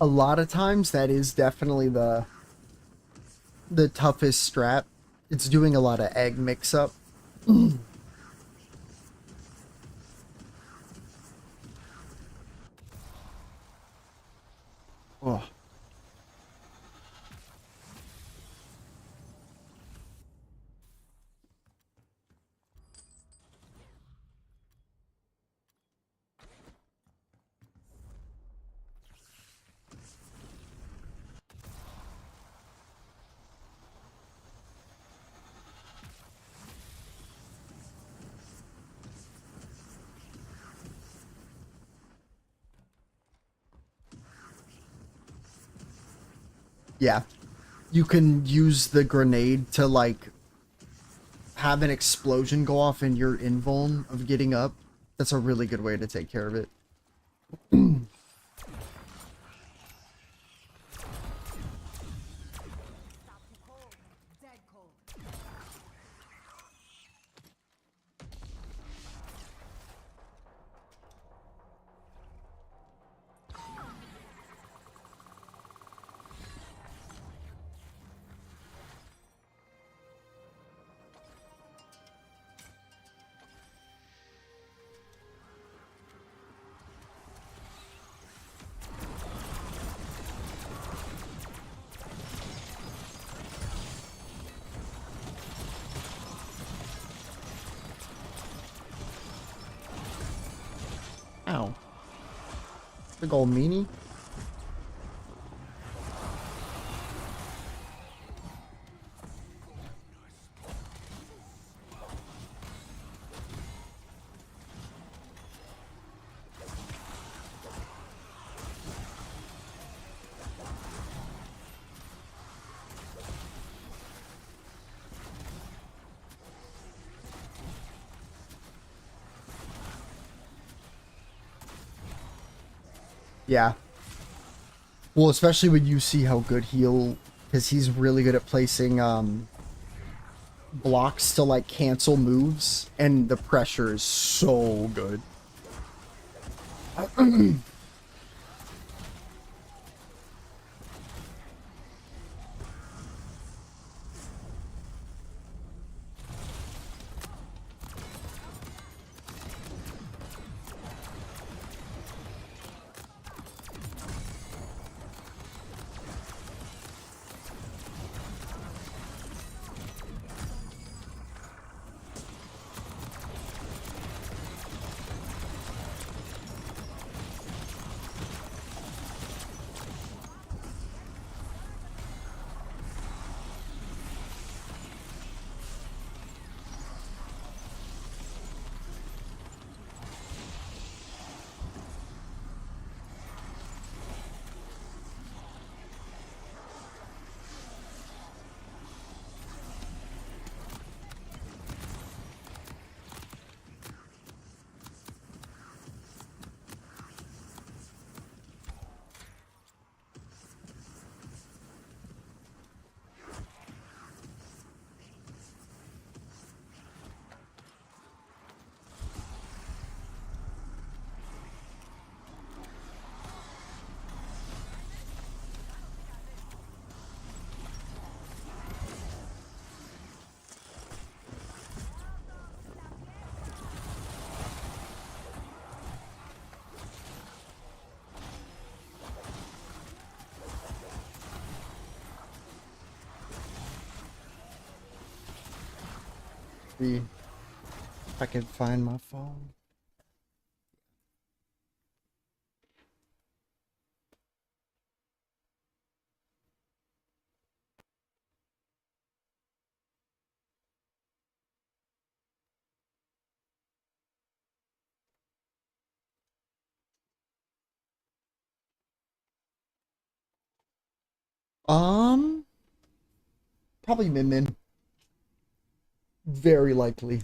A lot of times that is definitely the toughest strat. It's doing a lot of egg mix-up. Oh. Yeah. You can use the grenade to, like, have an explosion go off in your invuln of getting up. That's a really good way to take care of it. Ow. Big ol' meanie. Yeah. Well, especially when you see how good he'll... Because he's really good at placing blocks to, like, cancel moves. And the pressure is so good. See if I can find my phone. Probably Min Min. Very likely.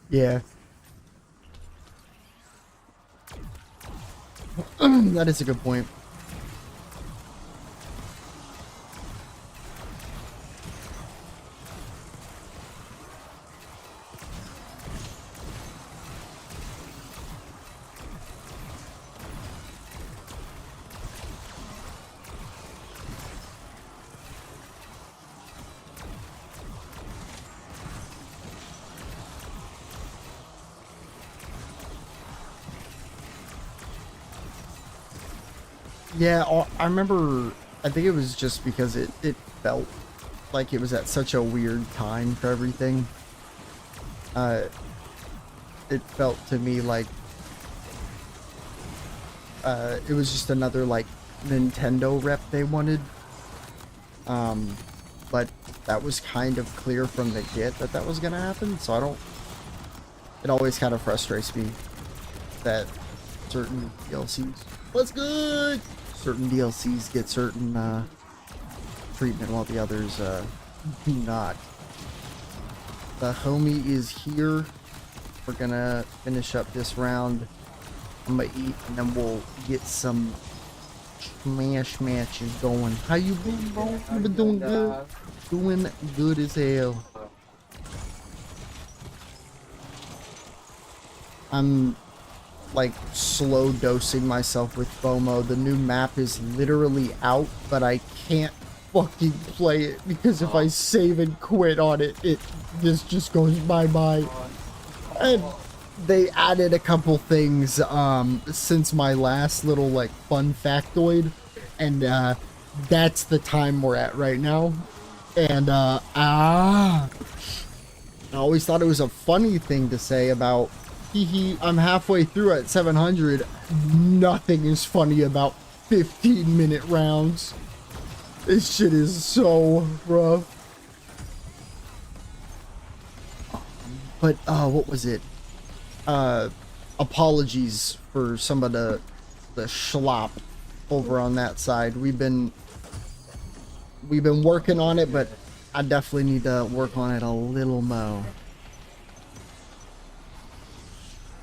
Yeah. That is a good point. Yeah, I remember, I think it was just because it felt like it was at such a weird time for everything. It felt to me like it was just another like Nintendo rep they wanted. But that was kind of clear from the get that that was gonna happen, so I don't, it always kind of frustrates me that certain DLCs, what's good? Certain DLCs get certain treatment while the others do not. The homie is here. We're gonna finish up this round. I'm gonna eat and then we'll get some smash matches going. How you been, bro? You been doing good? Doing good as hell. I'm like slow dosing myself with FOMO. The new map is literally out, but I can't fucking play it because if I save and quit on it, this just goes bye-bye. And they added a couple things since my last little like fun factoid, and that's the time we're at right now. And I always thought it was a funny thing to say about I'm halfway through at 700. Nothing is funny about 15-minute rounds. This shit is so rough. But what was it? Apologies for some of the schlop over on that side. We've been working on it, but I definitely need to work on it a little more.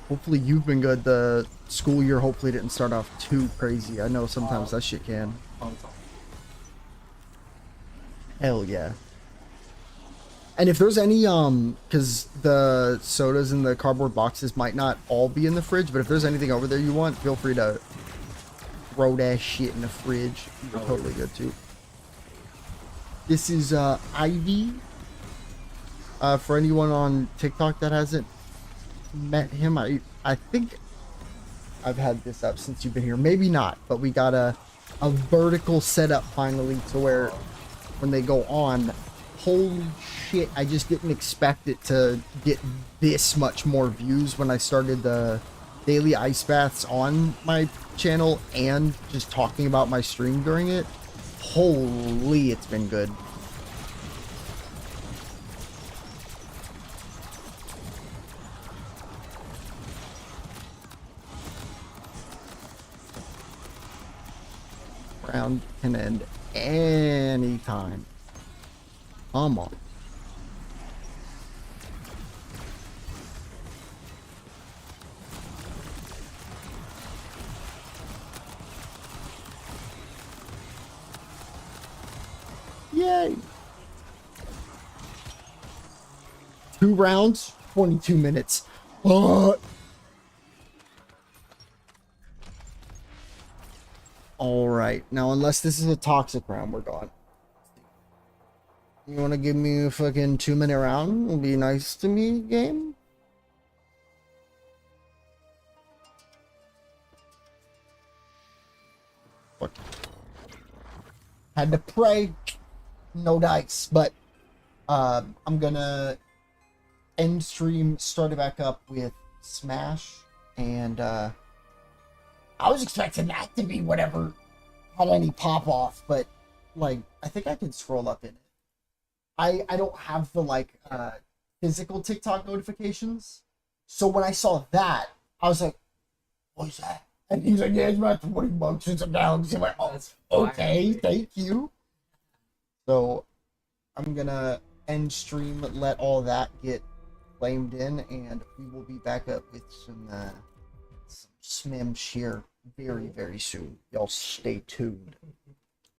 Hopefully you've been good. The school year hopefully didn't start off too crazy. I know sometimes that shit can. Hell yeah. And if there's any, because the sodas in the cardboard boxes might not all be in the fridge, but if there's anything over there you want, feel free to throw that shit in the fridge. You're totally good too. This is Ivy. For anyone on TikTok that hasn't met him, I think I've had this up since you've been here. Maybe not, but we got a vertical setup finally to where when they go on, holy shit, I just didn't expect it to get this much more views when I started the daily ice baths on my channel and just talking about my stream during it. Holy, it's been good. Round can end anytime. Come on. Yay! 2 rounds, 22 minutes. Alright, now unless this is a toxic round, we're gone. You wanna give me a fucking 2-minute round? It'll be nice to me, game? Fuck. Had to pray. No dice, but I'm gonna end stream, start it back up with Smash, and I was expecting that to be whatever had any pop off, but like I think I can scroll up in it. I don't have the like physical TikTok notifications, so when I saw that, I was like, "What is that?" And he's like, "Yeah, it's about $20 since I'm down." So I'm like, "Oh, okay, thank you." So I'm gonna end stream, let all that get claimed in, and we will be back up with some smims here very, very soon. Y'all stay tuned.